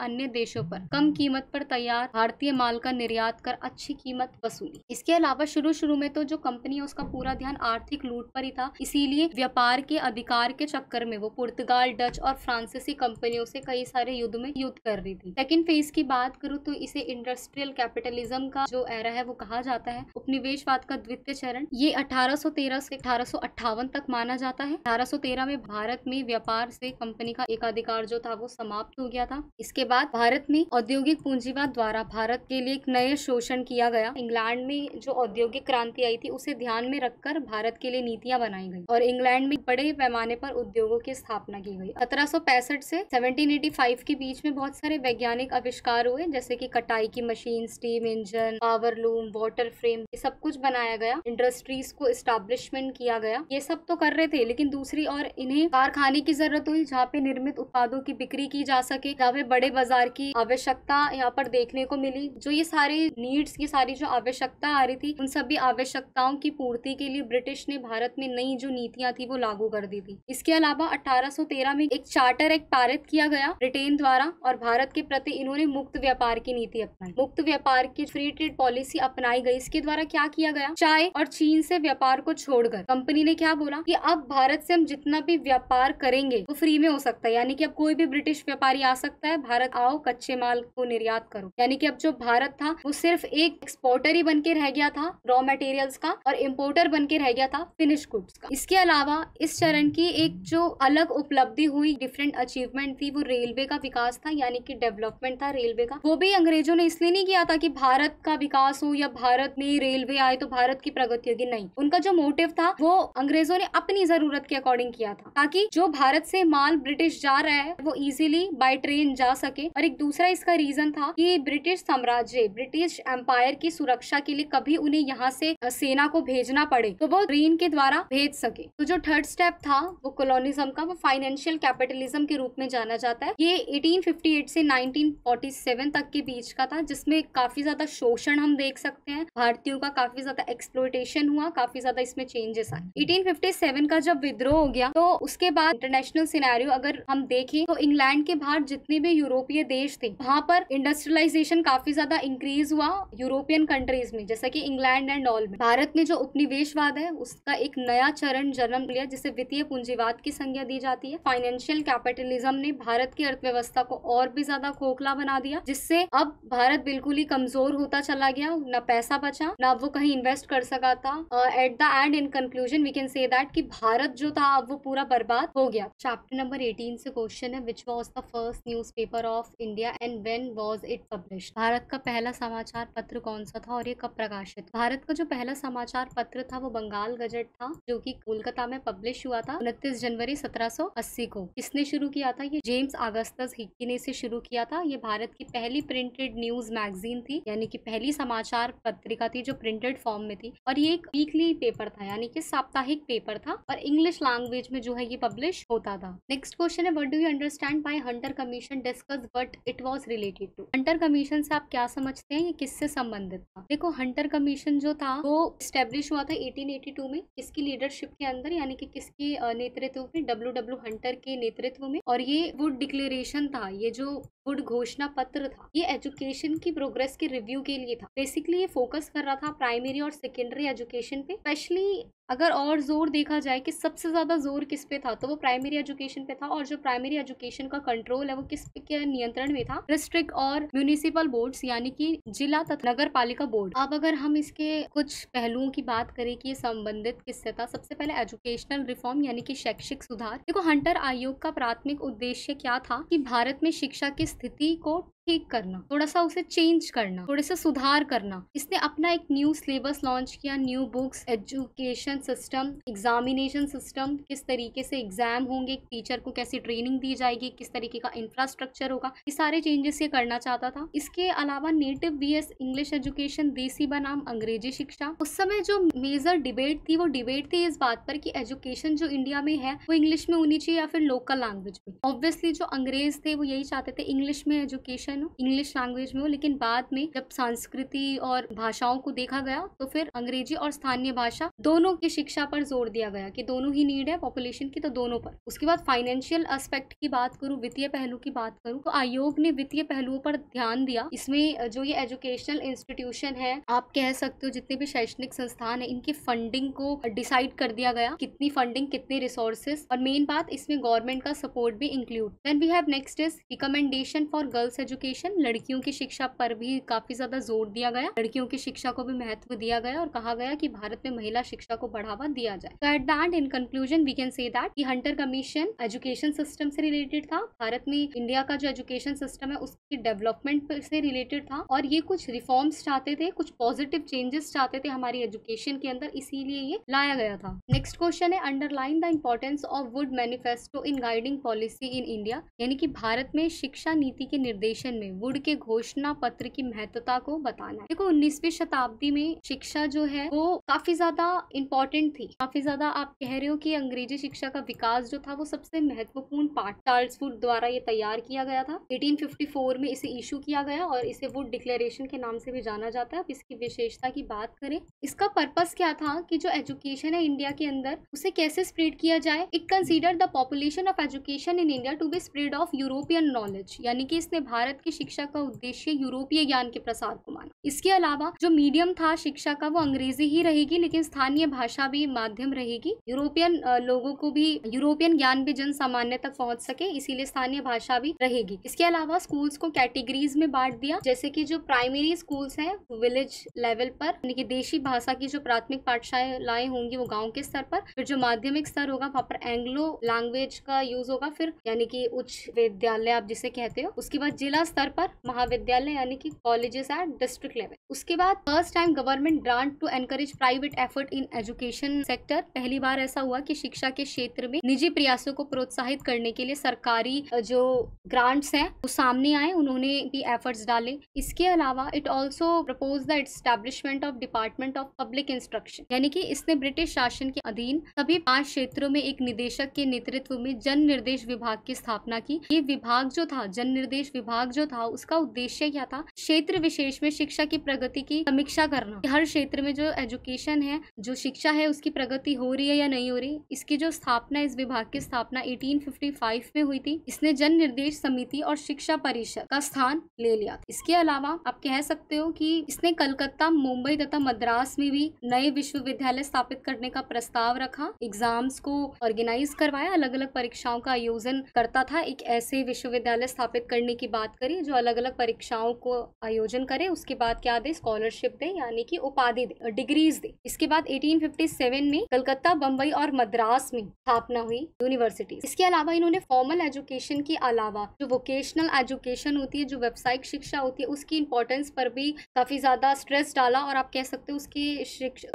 अन्य देशों पर कम कीमत पर तैयार भारतीय माल का निर्यात कर अच्छी कीमत वसूली। इसके अलावा शुरू में तो जो कंपनी है उसका पूरा ध्यान आर्थिक लूट पर ही था, इसीलिए व्यापार के अधिकार के चक्कर में वो पुर्तगाल, डच और फ्रांसीसी कंपनियों से कई सारे युद्ध में युद्ध कर रही थी। सेकंड फेज की बात करूँ तो इसे इंडस्ट्रियल कैपिटलिज्म का जो एरा है वो कहा जाता है। उपनिवेशवाद का द्वितीय चरण ये 1813 से 1858 तक माना जाता है। 1813 में भारत में व्यापार से कंपनी का एकाधिकार जो था वो समाप्त हो गया था। इसके बाद भारत में औद्योगिक पूंजीवाद द्वारा भारत के लिए एक नए शोषण किया गया। इंग्लैंड में जो औद्योगिक क्रांति आई थी उसे ध्यान में रखकर भारत के लिए नीतियां बनाई गई और इंग्लैंड में बड़े पैमाने पर उद्योगों की स्थापना की गई। 1765 से 1785 के बीच में बहुत सारे वैज्ञानिक आविष्कार हुए, जैसे कि कटाई की machine, steam engine, power loom, water frame, ये सब कुछ बनाया गया। इंडस्ट्रीज को एस्टैब्लिशमेंट किया गया। ये सब तो कर रहे थे, लेकिन दूसरी और इन्हें कारखाने की जरूरत हुई जहाँ पे निर्मित उत्पादों की बिक्री की जा सके, जहाँ पे बड़े बाजार की आवश्यकता यहाँ पर देखने को मिली। जो ये सारी नीड्स, ये सारी जो आवश्यकता आ रही थी, उन सभी आवश्यकताओं की पूर्ति के लिए ब्रिटिश ने भारत में नई जो नीतियां थी वो लागू कर दी थी। इसके अलावा 1813 में एक चार्टर एक्ट पारित किया गया ब्रिटेन द्वारा और भारत के प्रति इन्होंने मुक्त व्यापार की नीति अपनाई। मुक्त व्यापार की फ्री ट्रेड पॉलिसी अपनाई गई। इसके द्वारा क्या किया गया, चाय और चीन से व्यापार को छोड़कर कंपनी ने क्या बोला कि अब भारत से हम जितना भी व्यापार करेंगे वो फ्री में हो सकता है, यानी कि अब कोई भी ब्रिटिश व्यापारी आ सकता है, भारत आओ, कच्चे माल को निर्यात करो। यानी कि अब जो भारत था वो सिर्फ एक एक्सपोर्टर ही बन के रह गया था रॉ मटेरियल्स का और इम्पोर्टर बन के रह गया था फिनिश गुड्स का। इसके अलावा इस चरण की एक जो अलग उपलब्धि हुई, डिफरेंट अचीवमेंट थी, वो रेलवे का विकास था, यानी कि डेवलपमेंट था रेलवे का। वो भी अंग्रेजों ने इसलिए नहीं किया था कि भारत का विकास हो या भारत में रेलवे आए तो भारत की प्रगति होगी, नहीं। उनका जो मोटिव था वो अंग्रेजों ने अपनी जरूरत के अकॉर्डिंग किया था, ताकि जो भारत से माल ब्रिटिश जा रहा है वो इजीली बाय ट्रेन जा सके। और एक दूसरा इसका रीजन था कि ब्रिटिश साम्राज्य, ब्रिटिश एम्पायर की सुरक्षा के लिए कभी उन्हें यहाँ से सेना को भेजना पड़े तो वो ट्रेन के द्वारा भेज सके। तो जो थर्ड स्टेप था वो कॉलोनिज्म का, वो फाइनेंशियल कैपिटलिज्म के रूप में जाना जाता है। ये 1858 से 1947 तक के बीच का था, जिसमें काफी ज्यादा शोषण हम देख सकते हैं, भारतीयों का काफी ज्यादा एक्सप्लॉयटेशन हुआ, काफी ज्यादा इसमें चेंजेस आए। 1857 का जब विद्रोह हो गया तो उसके बाद इंटरनेशनल सिनेरियो अगर हम देखें तो इंग्लैंड के बाहर जितने भी यूरोपीय देश थे वहां पर इंडस्ट्रियलाइजेशन काफी ज्यादा इंक्रीज हुआ यूरोपियन कंट्रीज में, जैसा कि इंग्लैंड एंड ऑल में। भारत में जो उपनिवेशवाद है उसका एक नया चरण जन्म लिया, जिसे वित्तीय पूंजीवाद की संज्ञा दी जाती है। फाइनेंशियल कैपिटलिज्म ने भारत की अर्थव्यवस्था को और भी ज्यादा खोखला बना दिया, जिससे अब भारत बिल्कुल ही कमजोर होता चला गया, ना पैसा बचा, ना वो कहीं इन्वेस्ट कर सका था। At the end, in conclusion, we can say that कि भारत जो था अब वो पूरा बर्बाद हो गया। चैप्टर नंबर 18 से क्वेश्चन है, which was the first newspaper of India and when was it published? Bharat का पहला समाचार पत्र कौन सा था और ये कब प्रकाशित? भारत का जो पहला समाचार पत्र था वो बंगाल गजट था, जो कि कोलकाता में पब्लिश हुआ था 29 जनवरी 1780 को। किसने शुरू किया था? ये जेम्स ऑगस्टस हिकी ने इसे शुरू किया था। ये भारत की पहली प्रिंटेड न्यूज मैगजीन थी, यानी कि पहली समाचार पत्रिका थी जो प्रिंटेड फॉर्म में थी, और ये एक वीकली पेपर था, यानी कि साप्ताहिक पेपर था, और इंग्लिश लैंग्वेज में जो है ये पब्लिश होता था। नेक्स्ट क्वेश्चन है, what do you understand by Hunter Commission? Discuss what it was related to. Hunter Commission से आप क्या समझते हैं, ये किससे संबंधित था? देखो, हंटर कमीशन जो था वो स्टेब्लिश हुआ था 1882 में। किसकी लीडरशिप के अंदर, यानी कि किसके नेतृत्व में? डब्ल्यू हंटर के नेतृत्व में। और ये वुड डिक्लेरेशन था, ये जो वुड घोषणा पत्र था, ये एजुकेशन की प्रोग्रेस के रिव्यू के लिए था। बेसिकली ये फोकस कर रहा था प्राइमरी और सेकेंडरी एजुकेशन पे। स्पेशली अगर और जोर देखा जाए कि सबसे ज्यादा जोर किस पे था, तो वो प्राइमरी एजुकेशन पे था। और जो प्राइमरी एजुकेशन का कंट्रोल है वो किस के नियंत्रण में था? डिस्ट्रिक्ट और म्यूनिसिपल बोर्ड्स, यानी कि जिला तथा नगर पालिका बोर्ड। अब अगर हम इसके कुछ पहलुओं की बात करें कि ये संबंधित किससे था, सबसे पहले एजुकेशनल रिफॉर्म, यानी कि शैक्षिक सुधार। देखो, हंटर आयोग का प्राथमिक उद्देश्य क्या था कि भारत में शिक्षा की स्थिति को ठीक करना, थोड़ा सा उसे चेंज करना, थोड़े से सुधार करना। इसने अपना एक न्यू सिलेबस लॉन्च किया, new books, education system, examination system, किस तरीके से एग्जाम होंगे, टीचर को कैसी ट्रेनिंग दी जाएगी, किस तरीके का इंफ्रास्ट्रक्चर होगा, ये सारे चेंजेस ये करना चाहता था। इसके अलावा नेटिव बीएस इंग्लिश एजुकेशन, देसी बनाम अंग्रेजी शिक्षा। उस समय जो मेजर डिबेट थी वो डिबेट थी इस बात पर कि एजुकेशन जो इंडिया में है वो इंग्लिश में होनी चाहिए या फिर लोकल लैंग्वेज में। ऑब्वियसली जो अंग्रेज थे वो यही चाहते थे इंग्लिश में एजुकेशन हो, इंग्लिश लैंग्वेज में हो, लेकिन बाद में जब संस्कृति और भाषाओं को देखा गया तो फिर अंग्रेजी और स्थानीय भाषा दोनों की शिक्षा पर जोर दिया गया कि दोनों ही नीड है पॉपुलेशन की, तो दोनों पर। उसके बाद फाइनेंशियल एस्पेक्ट की बात करूं, वित्तीय पहलू की बात करूं, तो आयोग ने वित्तीय पहलुओं पर ध्यान दिया। इसमें जो ये एजुकेशनल इंस्टीट्यूशन है, आप कह सकते हो जितने भी शैक्षणिक संस्थान है, इनकी फंडिंग को डिसाइड कर दिया गया, कितनी फंडिंग, कितने रिसोर्सेज, और मेन बात इसमें गवर्नमेंट का सपोर्ट भी include. Then we have next is recommendation for girls education. लड़कियों की शिक्षा पर भी काफी ज्यादा जोर दिया गया, लड़कियों की शिक्षा को भी महत्व दिया गया और कहा गया कि भारत में महिला शिक्षा को बढ़ावा दिया जाए। तो at the end in conclusion we can say that कि हंटर कमीशन एजुकेशन सिस्टम से रिलेटेड था, भारत में इंडिया का जो एजुकेशन सिस्टम है उसकी डेवलपमेंट से रिलेटेड था, और ये कुछ रिफॉर्म्स चाहते थे, कुछ पॉजिटिव चेंजेस चाहते थे हमारी एजुकेशन के अंदर, इसीलिए ये लाया गया था। नेक्स्ट क्वेश्चन है underline the importance of would manifesto in guiding policy in India, यानी कि भारत में शिक्षा नीति के निर्देशन में वुड के घोषणा पत्र की महत्वता को बताना है। देखो 19वीं शताब्दी में शिक्षा जो है वो काफी ज्यादा इंपॉर्टेंट थी, काफी ज्यादा आप कह रहे हो कि अंग्रेजी शिक्षा का विकास जो था वो सबसे महत्वपूर्ण पार्ट चार्ल्स वुड द्वारा ये तैयार किया गया था। 1854 में इसे इशू किया गया और इसे वुड डिक्लेरेशन के नाम से भी जाना जाता है। अब इसकी विशेषता की बात करें, इसका पर्पस क्या था कि जो एजुकेशन है इंडिया के अंदर उसे कैसे स्प्रेड किया जाए। It consider the population of education in India to be spread of European knowledge, यानी कि इसने भारत की शिक्षा का उद्देश्य यूरोपीय ज्ञान के प्रसार को माना। इसके अलावा जो मीडियम था शिक्षा का वो अंग्रेजी ही रहेगी, लेकिन स्थानीय भाषा भी माध्यम रहेगी। यूरोपियन लोगों को भी यूरोपियन ज्ञान भी जन सामान्य तक पहुंच सके, इसीलिए स्थानीय भाषा भी रहेगी। इसके अलावा स्कूल्स को कैटेगरीज में बांट दिया, जैसे कि जो प्राइमरी स्कूल्स हैं विलेज लेवल पर, यानी कि देशी भाषा की जो प्राथमिक पाठशालाएं होंगी वो गांव के स्तर पर, फिर जो माध्यमिक स्तर होगा वहाँ पर एंग्लो लैंग्वेज का यूज होगा, फिर यानी कि उच्च विद्यालय आप जिसे कहते हो। उसके बाद जिला स्तर पर महाविद्यालय यानी कि कॉलेजेस एट डिस्ट्रिक्ट लेवल। उसके बाद first time government grant to encourage private effort in education sector, पहली बार ऐसा हुआ कि शिक्षा के क्षेत्र में निजी प्रयासों को प्रोत्साहित करने के लिए सरकारी जो ग्रांट्स हैं वो सामने आए, उन्होंने भी एफर्ट्स डाले। इसके अलावा it also propose the establishment of department of public instruction, यानी कि इसने ब्रिटिश शासन के अधीन सभी 5 क्षेत्रों में एक निदेशक के नेतृत्व में जन निर्देश विभाग की स्थापना की। ये विभाग जो था, जन निर्देश विभाग जो था, उसका उद्देश्य क्या था, क्षेत्र विशेष में शिक्षा की प्रगति की समीक्षा करना। हर क्षेत्र में जो एजुकेशन है, जो शिक्षा है, उसकी प्रगति हो रही है या नहीं हो रही। इसकी जो स्थापना, इस विभाग की स्थापना 1855 में हुई थी। इसने जन निर्देश समिति और शिक्षा परिषद का स्थान ले लिया। इसके अलावा आप कह सकते हो कि इसने कलकत्ता, मुंबई तथा मद्रास में भी नए विश्वविद्यालय स्थापित करने का प्रस्ताव रखा, एग्जाम्स को ऑर्गेनाइज करवाया, अलग अलग परीक्षाओं का आयोजन करता था। एक ऐसे विश्वविद्यालय स्थापित करने की बात करें जो अलग अलग परीक्षाओं को आयोजन करे, उसके बाद क्या दे, स्कॉलरशिप दे, यानी कि उपाधि दे, डिग्रीज दे। इसके बाद 1857 में कलकत्ता, बम्बई और मद्रास में स्थापना हुई यूनिवर्सिटी। इसके अलावा इन्होंने फॉर्मल एजुकेशन के अलावा जो वोकेशनल एजुकेशन होती है, जो व्यावसायिक शिक्षा होती है, उसकी इंपॉर्टेंस पर भी काफी ज्यादा स्ट्रेस डाला और आप कह सकते हो उसकी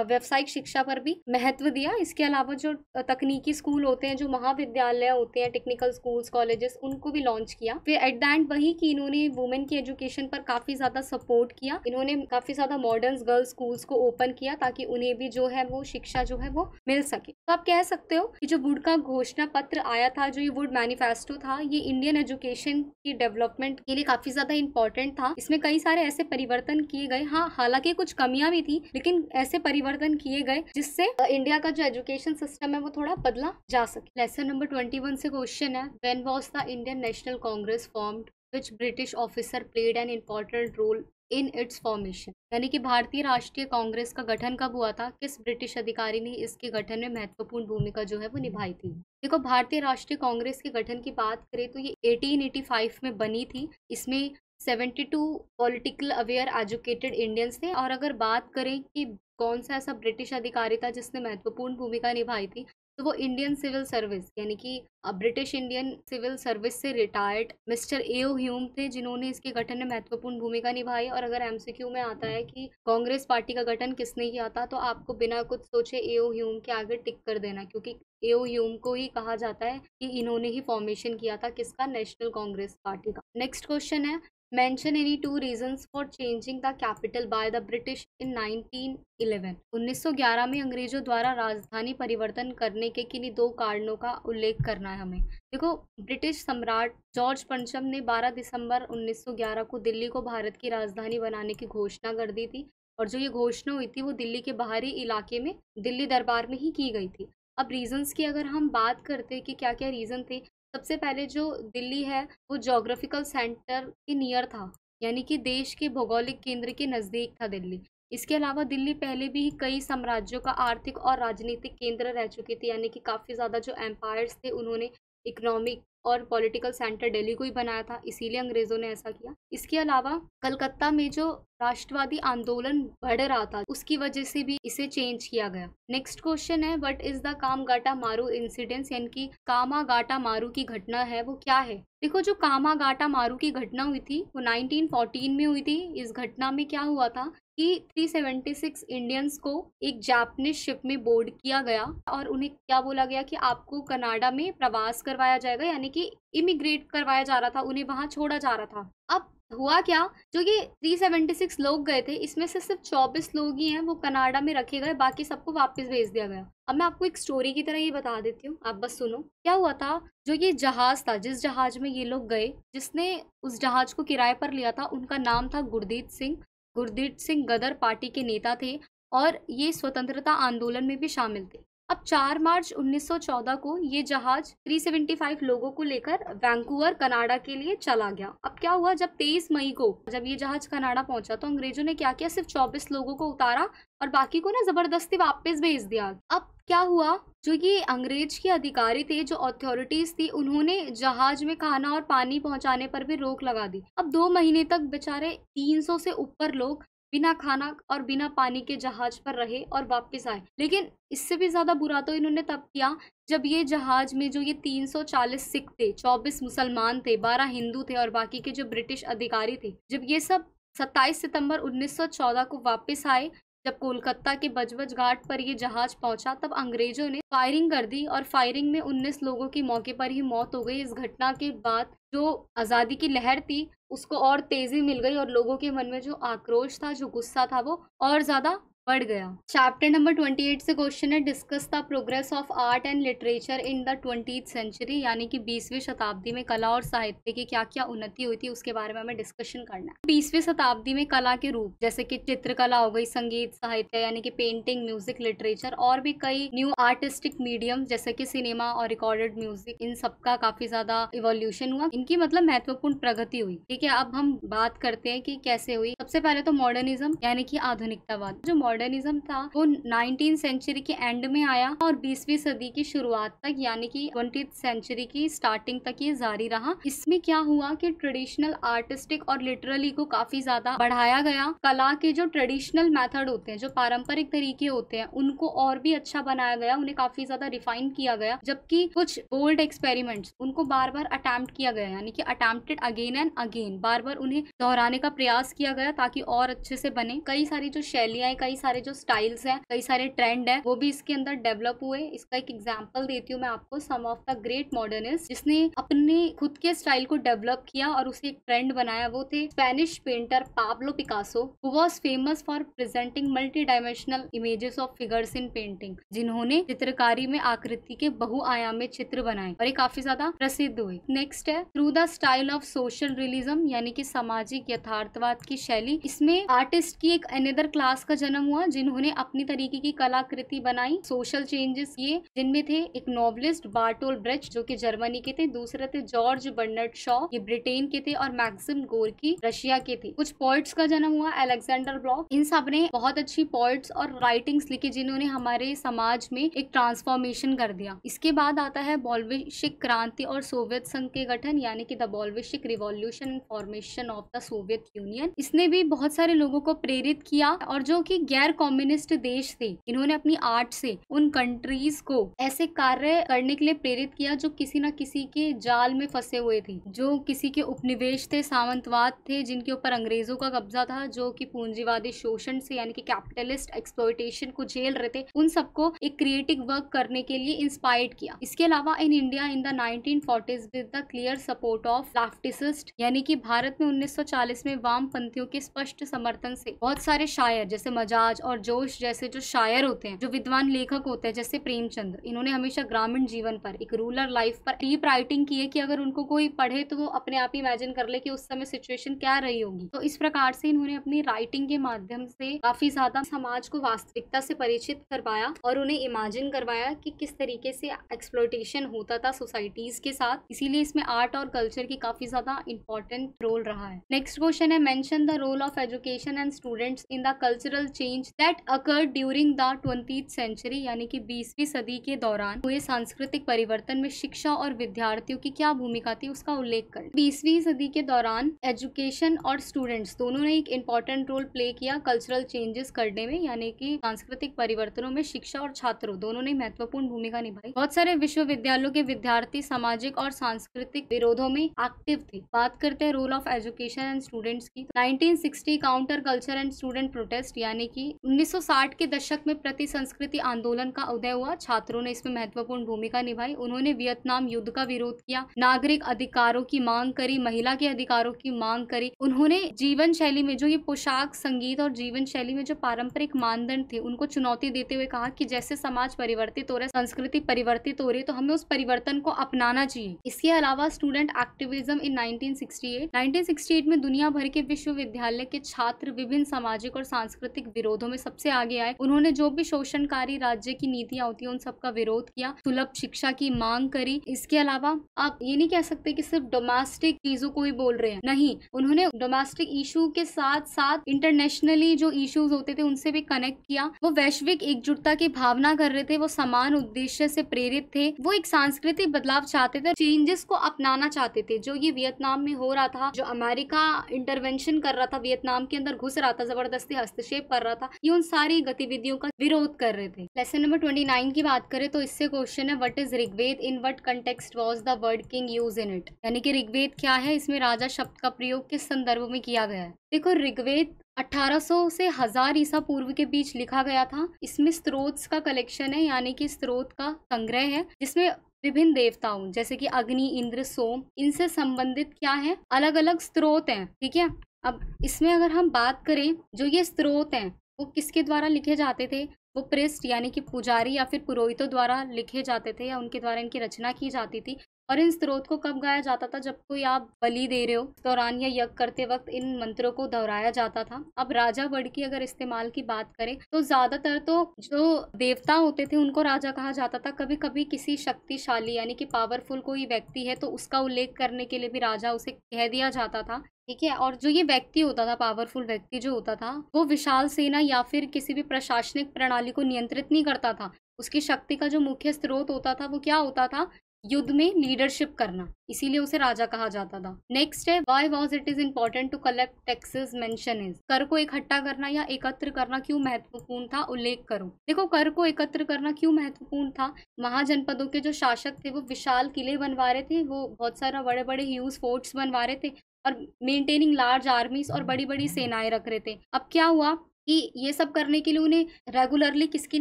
व्यावसायिक शिक्षा पर भी महत्व दिया। इसके अलावा जो तकनीकी स्कूल होते हैं, जो महाविद्यालय होते हैं, टेक्निकल स्कूल्स, कॉलेजेस, उनको भी लॉन्च किया। फिर एट द एंड वही कि इन्होंने वुमेन की एजुकेशन पर काफी ज्यादा सपोर्ट किया। इन्होंने काफी ज्यादा मॉडर्न गर्ल्स स्कूल्स को ओपन किया ताकि उन्हें भी जो है वो शिक्षा जो है वो मिल सके। तो आप कह सकते हो कि जो वुड का घोषणा पत्र आया था, जो ये वुड मैनिफेस्टो था, ये इंडियन एजुकेशन की डेवलपमेंट के लिए काफी ज्यादा इंपॉर्टेंट था। इसमें कई सारे ऐसे परिवर्तन किए गए, हाँ हालांकि कुछ कमियां भी थी, लेकिन ऐसे परिवर्तन किए गए जिससे इंडिया का जो एजुकेशन सिस्टम है वो थोड़ा बदला जा सके। लेसन नंबर 21 से क्वेश्चन है, when was the Indian National Congress formed, which British officer played an important role in its formation, यानी कि भारतीय राष्ट्रीय कांग्रेस का गठन कब हुआ था, किस ब्रिटिश अधिकारी ने इसके गठन में महत्वपूर्ण भूमिका जो है वो निभाई थी। देखो भारतीय राष्ट्रीय कांग्रेस के गठन की बात करें तो ये 1885 में बनी थी। इसमें 72 पॉलिटिकल अवेयर एजुकेटेड इंडियंस थे। और अगर बात करें कि कौन सा ऐसा ब्रिटिश अधिकारी था जिसने महत्वपूर्ण भूमिका निभाई थी, तो वो इंडियन सिविल सर्विस यानी कि ब्रिटिश इंडियन सिविल सर्विस से रिटायर्ड मिस्टर एओ ह्यूम थे, जिन्होंने इसके गठन में महत्वपूर्ण भूमिका निभाई। और अगर एमसीक्यू में आता है कि कांग्रेस पार्टी का गठन किसने किया था, तो आपको बिना कुछ सोचे एओ ह्यूम के आगे टिक कर देना, क्योंकि एओ ह्यूम को ही कहा जाता है कि इन्होंने ही फॉर्मेशन किया था किसका, नेशनल कांग्रेस पार्टी का। नेक्स्ट क्वेश्चन है, mention any two reasons for changing the capital by the British in 1911। 1911 में अंग्रेजों द्वारा राजधानी परिवर्तन करने के किन्हीं दो कारणों का उल्लेख करना है हमें। देखो, ब्रिटिश सम्राट जॉर्ज पंचम ने 12 दिसंबर 1911 को दिल्ली को भारत की राजधानी बनाने की घोषणा कर दी थी, और जो ये घोषणा हुई थी वो दिल्ली के बाहरी इलाके में दिल्ली दरबार में ही की गई थी। अब रीजंस की अगर हम बात करते कि क्या क्या रीजन थे, सबसे पहले जो दिल्ली है वो ज्योग्राफिकल सेंटर के नियर था, यानी कि देश के भौगोलिक केंद्र के नज़दीक था दिल्ली। इसके अलावा दिल्ली पहले भी कई साम्राज्यों का आर्थिक और राजनीतिक केंद्र रह चुकी थी, यानी कि काफ़ी ज़्यादा जो एम्पायर्स थे उन्होंने इकोनॉमिक और पॉलिटिकल सेंटर दिल्ली को ही बनाया था, इसीलिए अंग्रेजों ने ऐसा किया। इसके अलावा कलकत्ता में जो राष्ट्रवादी आंदोलन बढ़ रहा था, उसकी वजह से भी इसे चेंज किया गया। नेक्स्ट क्वेश्चन है, व्हाट इज द कामगाटा मारू इंसिडेंस, यानी कि कामागाटा मारू की घटना है वो क्या है। देखो, जो कामागाटा मारू की घटना हुई थी वो 1914 में हुई थी। इस घटना में क्या हुआ था कि 376 इंडियंस को एक जापानीज शिप में बोर्ड किया गया और उन्हें क्या बोला गया कि आपको कनाडा में प्रवास करवाया जाएगा, यानी कि इमिग्रेट करवाया जा रहा था, उन्हें वहां छोड़ा जा रहा था। अब हुआ क्या, जो ये 376 लोग गए थे इसमें से सिर्फ 24 लोग ही हैं वो कनाडा में रखे गए, बाकी सबको वापस भेज दिया गया। अब मैं आपको एक स्टोरी की तरह ये बता देती हूँ, आप बस सुनो। क्या हुआ था, जो ये जहाज था, जिस जहाज में ये लोग गए, जिसने उस जहाज को किराए पर लिया था, उनका नाम था गुरदीप सिंह। गुरदीप सिंह गदर पार्टी के नेता थे और ये स्वतंत्रता आंदोलन में भी शामिल थे। अब 4 मार्च 1914 को ये जहाज 375 लोगों को लेकर वैंकूवर कनाडा के लिए चला गया। अब क्या हुआ, जब 23 मई को जब ये जहाज कनाडा पहुंचा तो अंग्रेजों ने क्या किया, सिर्फ 24 लोगों को उतारा और बाकी को ना जबरदस्ती वापस भेज दिया। अब क्या हुआ, जो ये अंग्रेज के अधिकारी थे, जो अथॉरिटीज थी, उन्होंने जहाज में खाना और पानी पहुंचाने पर भी रोक लगा दी। अब 2 महीने तक बेचारे 300 से ऊपर लोग बिना खाना और बिना पानी के जहाज पर रहे और वापस आए। लेकिन इससे भी ज्यादा बुरा तो इन्होंने तब किया जब ये जहाज में जो ये 340 सिख थे, 24 मुसलमान थे, 12 हिंदू थे और बाकी के जो ब्रिटिश अधिकारी थे, जब ये सब 27 सितंबर 1914 को वापस आए, जब कोलकाता के बजबज घाट पर ये जहाज पहुंचा, तब अंग्रेजों ने फायरिंग कर दी और फायरिंग में 19 लोगों की मौके पर ही मौत हो गई। इस घटना के बाद जो आज़ादी की लहर थी उसको और तेजी मिल गई और लोगों के मन में जो आक्रोश था, जो गुस्सा था, वो और ज्यादा बढ़ गया। चैप्टर नंबर 28 से क्वेश्चन है, discuss the progress of art and literature in the 20th century, यानी कि 20वीं शताब्दी में कला और साहित्य की क्या क्या उन्नति हुई थी उसके बारे में हमें डिस्कशन करना है। 20वीं शताब्दी में कला के रूप जैसे कि चित्रकला हो गई, संगीत साहित्य यानी कि पेंटिंग, म्यूजिक, लिटरेचर और भी कई न्यू आर्टिस्टिक मीडियम जैसे कि सिनेमा और रिकॉर्डेड म्यूजिक, इन सबका काफी ज्यादा इवोल्यूशन हुआ, इनकी मतलब महत्वपूर्ण प्रगति हुई। ठीक है, अब हम बात करते हैं कि कैसे हुई। सबसे पहले तो मॉडर्निज्म यानी कि आधुनिकतावाद। जो मॉडर्निज्म था वो 19th सेंचुरी के एंड में आया और 20वीं सदी की शुरुआत तक यानी कि 20th सेंचुरी की स्टार्टिंग तक ये जारी रहा। इसमें क्या हुआ कि ट्रेडिशनल, आर्टिस्टिक और लिटरली को काफी ज्यादा बढ़ाया गया। कला के जो ट्रेडिशनल मेथड होते हैं, जो पारंपरिक तरीके होते हैं, उनको और भी अच्छा बनाया गया, उन्हें काफी ज्यादा रिफाइन किया गया। जबकि कुछ बोल्ड एक्सपेरिमेंट्स, उनको बार बार अटेम्प्ट किया गया, यानी कि अटेम्प्टेड अगेन एंड अगेन, बार बार उन्हें दोहराने का प्रयास किया गया ताकि और अच्छे से बने। कई सारी जो शैलियां, कई सारे जो स्टाइल्स हैं, कई सारे ट्रेंड है, वो भी इसके अंदर डेवलप हुए। इसका एक एग्जांपल देती हूँ मैं आपको। सम ऑफ द ग्रेट मॉडर्निस्ट जिसने अपने खुद के स्टाइल को डेवलप किया और उसे एक ट्रेंड बनाया, वो थे Spanish painter Pablo Picasso, who was famous for presenting multi dimensional images of figures in painting, जिन्होंने चित्रकारी में आकृति के बहुआयामी चित्र बनाए और ये काफी ज्यादा प्रसिद्ध हुए। नेक्स्ट है through the style of social realism, यानी कि सामाजिक यथार्थवाद की शैली। इसमें आर्टिस्ट की एक अनदर क्लास का जन्म हुआ जिन्होंने अपनी तरीके की कलाकृति बनाई, सोशल चेंजेस किए, जिनमें थे एक नॉवलिस्ट बार्टोल ब्रेcht जो कि जर्मनी के थे, दूसरे थे जॉर्ज बर्नार्ड शॉ, ये ब्रिटेन के थे, और मैक्सिम गोर्की रशिया के थे। कुछ पोइट्स का जन्म हुआ, अलेक्जेंडर ब्लॉक। इन सब ने बहुत अच्छी पोइट्स और राइटिंग्स लिखी जिन्होंने हमारे समाज में एक ट्रांसफॉर्मेशन कर दिया। इसके बाद आता है बोल्शेविक क्रांति और सोवियत संघ के गठन, यानी कि the Bolshevik revolution and formation of the Soviet union. इसने भी बहुत सारे लोगों को प्रेरित किया और जो कि गैर कम्युनिस्ट देश थे, इन्होंने अपनी आर्ट से उन कंट्रीज को ऐसे कार्य करने के लिए प्रेरित किया जो किसी न किसी के जाल में फंसे हुए थे, जो किसी के उपनिवेश थे, सामंतवाद थे, जिनके ऊपर अंग्रेजों का कब्जा था, जो कि पूंजीवादी शोषण से यानी कि कैपिटलिस्ट एक्सप्लॉयटेशन को झेल रहे थे, उन सबको एक क्रिएटिव वर्क करने के लिए इंस्पायर्ड किया। इसके अलावा in India in the 1940s with the clear support of leftist, यानी कि भारत में 1940 में वामपंथियों के स्पष्ट समर्थन से बहुत सारे शायर जैसे मजाज और जोश जैसे जो शायर होते हैं, जो विद्वान लेखक होते हैं जैसे प्रेमचंद, इन्होंने हमेशा ग्रामीण जीवन पर, एक रूरल लाइफ पर डीप राइटिंग की है कि अगर उनको कोई पढ़े तो वो अपने आप ही इमेजिन कर ले कि उस समय सिचुएशन क्या रही होगी। तो इस प्रकार से इन्होंने अपनी राइटिंग के माध्यम से काफी ज्यादा समाज को वास्तविकता से परिचित करवाया और उन्हें इमेजिन करवाया कि किस तरीके से एक्सप्लॉयटेशन होता था सोसाइटीज के साथ। इसीलिए इसमें आर्ट और कल्चर की काफी ज्यादा इंपॉर्टेंट रोल रहा है। नेक्स्ट क्वेश्चन है, mention the role of education and students in the cultural change that occurred during the 20th century, यानी कि 20वीं सदी के दौरान हुए सांस्कृतिक परिवर्तन में शिक्षा और विद्यार्थियों की क्या भूमिका थी, उसका उल्लेख कर। 20वीं सदी के दौरान एजुकेशन और स्टूडेंट्स दोनों ने एक इम्पोर्टेंट रोल प्ले किया कल्चरल चेंजेस करने में, यानी कि सांस्कृतिक परिवर्तनों में शिक्षा और छात्रों दोनों ने महत्वपूर्ण भूमिका निभाई। बहुत सारे विश्वविद्यालयों के विद्यार्थी सामाजिक और सांस्कृतिक विरोधों में एक्टिव थे। बात करते हैं role of education and students की। 1960 counter culture and student protest, यानी कि 1960 के दशक में प्रति संस्कृति आंदोलन का उदय हुआ। छात्रों ने इसमें महत्वपूर्ण भूमिका निभाई। उन्होंने वियतनाम युद्ध का विरोध किया, नागरिक अधिकारों की मांग करी, महिला के अधिकारों की मांग करी। उन्होंने जीवन शैली में जो ये पोशाक, संगीत और जीवन शैली में जो पारंपरिक मानदंड थे उनको चुनौती देते हुए कहा कि जैसे समाज परिवर्तित हो रहा है, संस्कृति परिवर्तित हो रही है, तो हमें उस परिवर्तन को अपनाना चाहिए। इसके अलावा स्टूडेंट एक्टिविज्म इन 1968 में दुनिया भर के विश्वविद्यालय के छात्र विभिन्न सामाजिक और सांस्कृतिक विरोधों में सबसे आगे आए। उन्होंने जो भी शोषणकारी राज्य की नीतियां होती है उन सबका विरोध किया, सुलभ शिक्षा की मांग करी। इसके अलावा आप ये नहीं कह सकते कि सिर्फ डोमेस्टिक चीजों को ही बोल रहे हैं, नहीं, उन्होंने डोमेस्टिक इशू के साथ साथ इंटरनेशनली जो इश्यूज होते थे उनसे भी कनेक्ट किया। वो वैश्विक एकजुटता की भावना कर रहे थे, वो समान उद्देश्य से प्रेरित थे, वो एक सांस्कृतिक बदलाव चाहते थे, चेंजेस को अपनाना चाहते थे। जो ये वियतनाम में हो रहा था, जो अमेरिका इंटरवेंशन कर रहा था, वियतनाम के अंदर घुस रहा था, जबरदस्ती हस्तक्षेप कर रहा था, ये उन सारी गतिविधियों का विरोध कर रहे थे। लेसन नंबर 29 की बात करें तो इससे क्वेश्चन है, what is Rigveda, in what context was the word king use in it, यानी कि ऋग्वेद क्या है, इसमें राजा शब्द का प्रयोग किस संदर्भ में किया गया है। देखो, ऋग्वेद 1800 से 1000 ईसा पूर्व के बीच लिखा गया था। इसमें स्त्रोत का कलेक्शन है, यानी कि स्त्रोत का संग्रह है, जिसमें विभिन्न देवताओं जैसे कि अग्नि, इंद्र, सोम, इनसे संबंधित क्या है, अलग अलग स्त्रोत हैं। ठीक है, अब इसमें अगर हम बात करें, जो ये स्त्रोत हैं वो किसके द्वारा लिखे जाते थे, वो प्रिस्ट यानी कि पुजारी या फिर पुरोहितों द्वारा लिखे जाते थे या उनके द्वारा इनकी रचना की जाती थी। और इन स्त्रोत को कब गाया जाता था, जब कोई आप बलि दे रहे हो उस दौरान या यज्ञ करते वक्त इन मंत्रों को दोहराया जाता था। अब राजा वर्ड की अगर इस्तेमाल की बात करें तो ज्यादातर तो जो देवता होते थे उनको राजा कहा जाता था। कभी कभी किसी शक्तिशाली यानी कि पावरफुल कोई व्यक्ति है तो उसका उल्लेख करने के लिए भी राजा उसे कह दिया जाता था। ठीक है, और जो ये व्यक्ति होता था, पावरफुल व्यक्ति जो होता था, वो विशाल सेना या फिर किसी भी प्रशासनिक प्रणाली को नियंत्रित नहीं करता था। उसकी शक्ति का जो मुख्य स्रोत होता था वो क्या होता था, युद्ध में लीडरशिप करना, इसीलिए उसे राजा कहा जाता था। नेक्स्ट है, why was it is important to collect taxes, mention is, कर को इकट्ठा करना या एकत्र करना क्यों महत्वपूर्ण था, उल्लेख करो। देखो, कर को एकत्र करना क्यों महत्वपूर्ण था, महाजनपदों के जो शासक थे वो विशाल किले बनवा रहे थे, वो बहुत सारा बड़े बड़े ह्यूज फोर्ट्स बनवा रहे थे और मेंटेनिंग लार्ज आर्मीज और बड़ी बड़ी सेनाएं रख रहे थे। अब क्या हुआ कि ये सब करने के लिए उन्हें रेगुलरली किसकी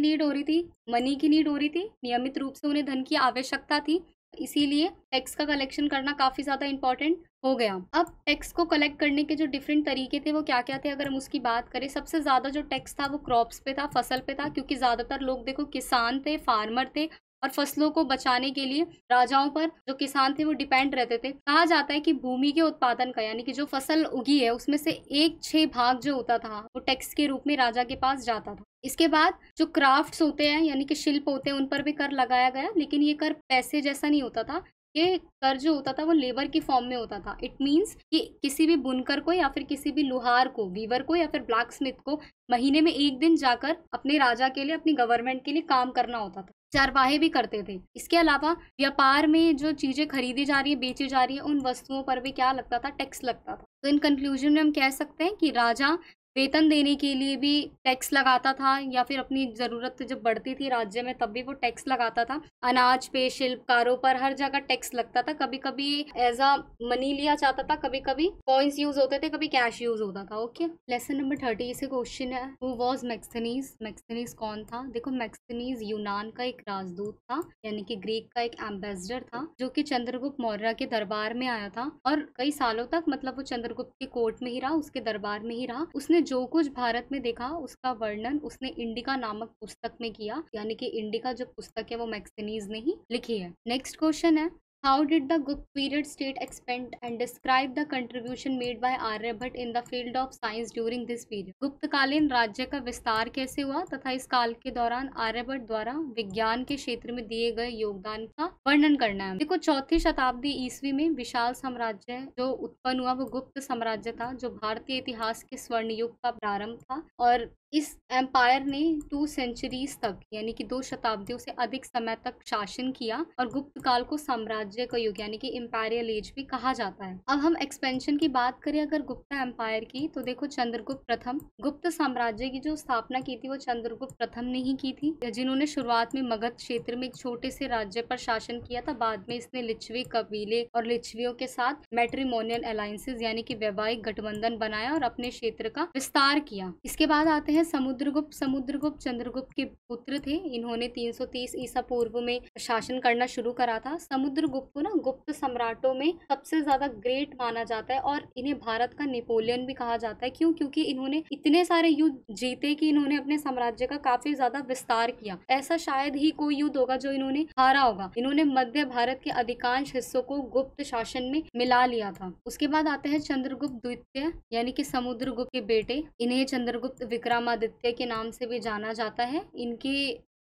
नीड हो रही थी, मनी की नीड हो रही थी, नियमित रूप से उन्हें धन की आवश्यकता थी, इसीलिए टैक्स का कलेक्शन करना काफी ज्यादा इंपॉर्टेंट हो गया। अब टैक्स को कलेक्ट करने के जो डिफरेंट तरीके थे वो क्या क्या थे, अगर हम उसकी बात करें, सबसे ज्यादा जो टैक्स था वो क्रॉप्स पे था, फसल पे था, क्योंकि ज्यादातर लोग देखो किसान थे, फार्मर थे और फसलों को बचाने के लिए राजाओं पर जो किसान थे वो डिपेंड रहते थे। कहा जाता है कि भूमि के उत्पादन का यानी कि जो फसल उगी है उसमें से 1/6 भाग जो होता था वो टैक्स के रूप में राजा के पास जाता था। इसके बाद जो क्राफ्ट्स होते हैं यानी कि शिल्प होते हैं उन पर भी कर लगाया गया, लेकिन ये कर पैसे जैसा नहीं होता था, ये कर जो होता था वो लेबर की फॉर्म में होता था। इट मीन्स कि किसी भी बुनकर को या फिर किसी भी लोहार को, वीवर को या फिर ब्लैक स्मिथ को महीने में 1 दिन जाकर अपने राजा के लिए, अपनी गवर्नमेंट के लिए काम करना होता था। चारवाहे भी करते थे। इसके अलावा व्यापार में जो चीजें खरीदी जा रही है, बेची जा रही है, उन वस्तुओं पर भी क्या लगता था, टैक्स लगता था। तो इन कंक्लूजन में हम कह सकते हैं कि राजा वेतन देने के लिए भी टैक्स लगाता था, या फिर अपनी जरूरत जब बढ़ती थी राज्य में तब भी वो टैक्स लगाता था। अनाज पे, शिल्पकारों पर, हर जगह टैक्स लगता था। कभी कभी एज अ मनी लिया जाता था, कभी कभी कॉइन्स यूज होते थे, कभी कैश यूज होता था। ओके, लेसन नंबर 30 से क्वेश्चन है, हु वाज मैक्सथनीज? मैक्सथनीज कौन था? देखो, मैक्सथनीज यूनान का एक राजदूत था, यानी कि ग्रीक का एक एम्बेसडर था, जो कि चंद्रगुप्त मौर्य के दरबार में आया था और कई सालों तक मतलब वो चंद्रगुप्त के कोर्ट में ही रहा, उसके दरबार में ही रहा। उसने जो कुछ भारत में देखा उसका वर्णन उसने इंडिका नामक पुस्तक में किया, यानी कि इंडिका जो पुस्तक है वो मैक्सथनीज ने ही लिखी है। नेक्स्ट क्वेश्चन है, How did the Gupta period state expand and describe the contribution made by Aryabhatta in the field of science during this period? गुप्तकालीन राज्य का विस्तार कैसे हुआ तथा इस काल के दौरान आर्यभट्ट द्वारा विज्ञान के क्षेत्र में दिए गए योगदान का वर्णन करना है। देखो, 4वीं शताब्दी ईस्वी में विशाल साम्राज्य जो उत्पन्न हुआ वो गुप्त साम्राज्य था, जो भारतीय इतिहास के स्वर्ण युग का प्रारंभ था। और इस एम्पायर ने 2 सेंचुरीज तक, यानी कि 2 शताब्दियों से अधिक समय तक शासन किया और गुप्त काल को साम्राज्य का युग यानी कि इंपीरियल एज भी कहा जाता है। अब हम एक्सपेंशन की बात करें अगर गुप्ता एम्पायर की, तो देखो, चंद्रगुप्त प्रथम, गुप्त साम्राज्य की जो स्थापना की थी वो चंद्रगुप्त प्रथम ने ही की थी, जिन्होंने शुरुआत में मगध क्षेत्र में एक छोटे से राज्य पर शासन किया था। बाद में इसने लिच्छवी कबीले और लिच्छवियों के साथ मैट्रिमोनियल अलायंसेस यानी कि वैवाहिक गठबंधन बनाया और अपने क्षेत्र का विस्तार किया। इसके बाद आते हैं समुद्रगुप्त। समुद्रगुप्त चंद्रगुप्त के पुत्र थे। इन्होंने 330 ईसा पूर्व में शासन करना शुरू करा था। समुद्रगुप्त को ना गुप्त सम्राटों में सबसे ज्यादा ग्रेट माना जाता है और इन्हें भारत का नेपोलियन भी कहा जाता है। क्यों? क्योंकि इन्होंने इतने सारे युद्ध जीते कि इन्होंने अपने साम्राज्य का काफी ज्यादा विस्तार किया। ऐसा शायद ही कोई युद्ध होगा जो इन्होंने हारा होगा। इन्होंने मध्य भारत के अधिकांश हिस्सों को गुप्त शासन में मिला लिया था। उसके बाद आते हैं चंद्रगुप्त द्वितीय, यानी कि समुद्रगुप्त के बेटे। इन्हें चंद्रगुप्त विक्रमादित्य के नाम से भी जाना जाता है।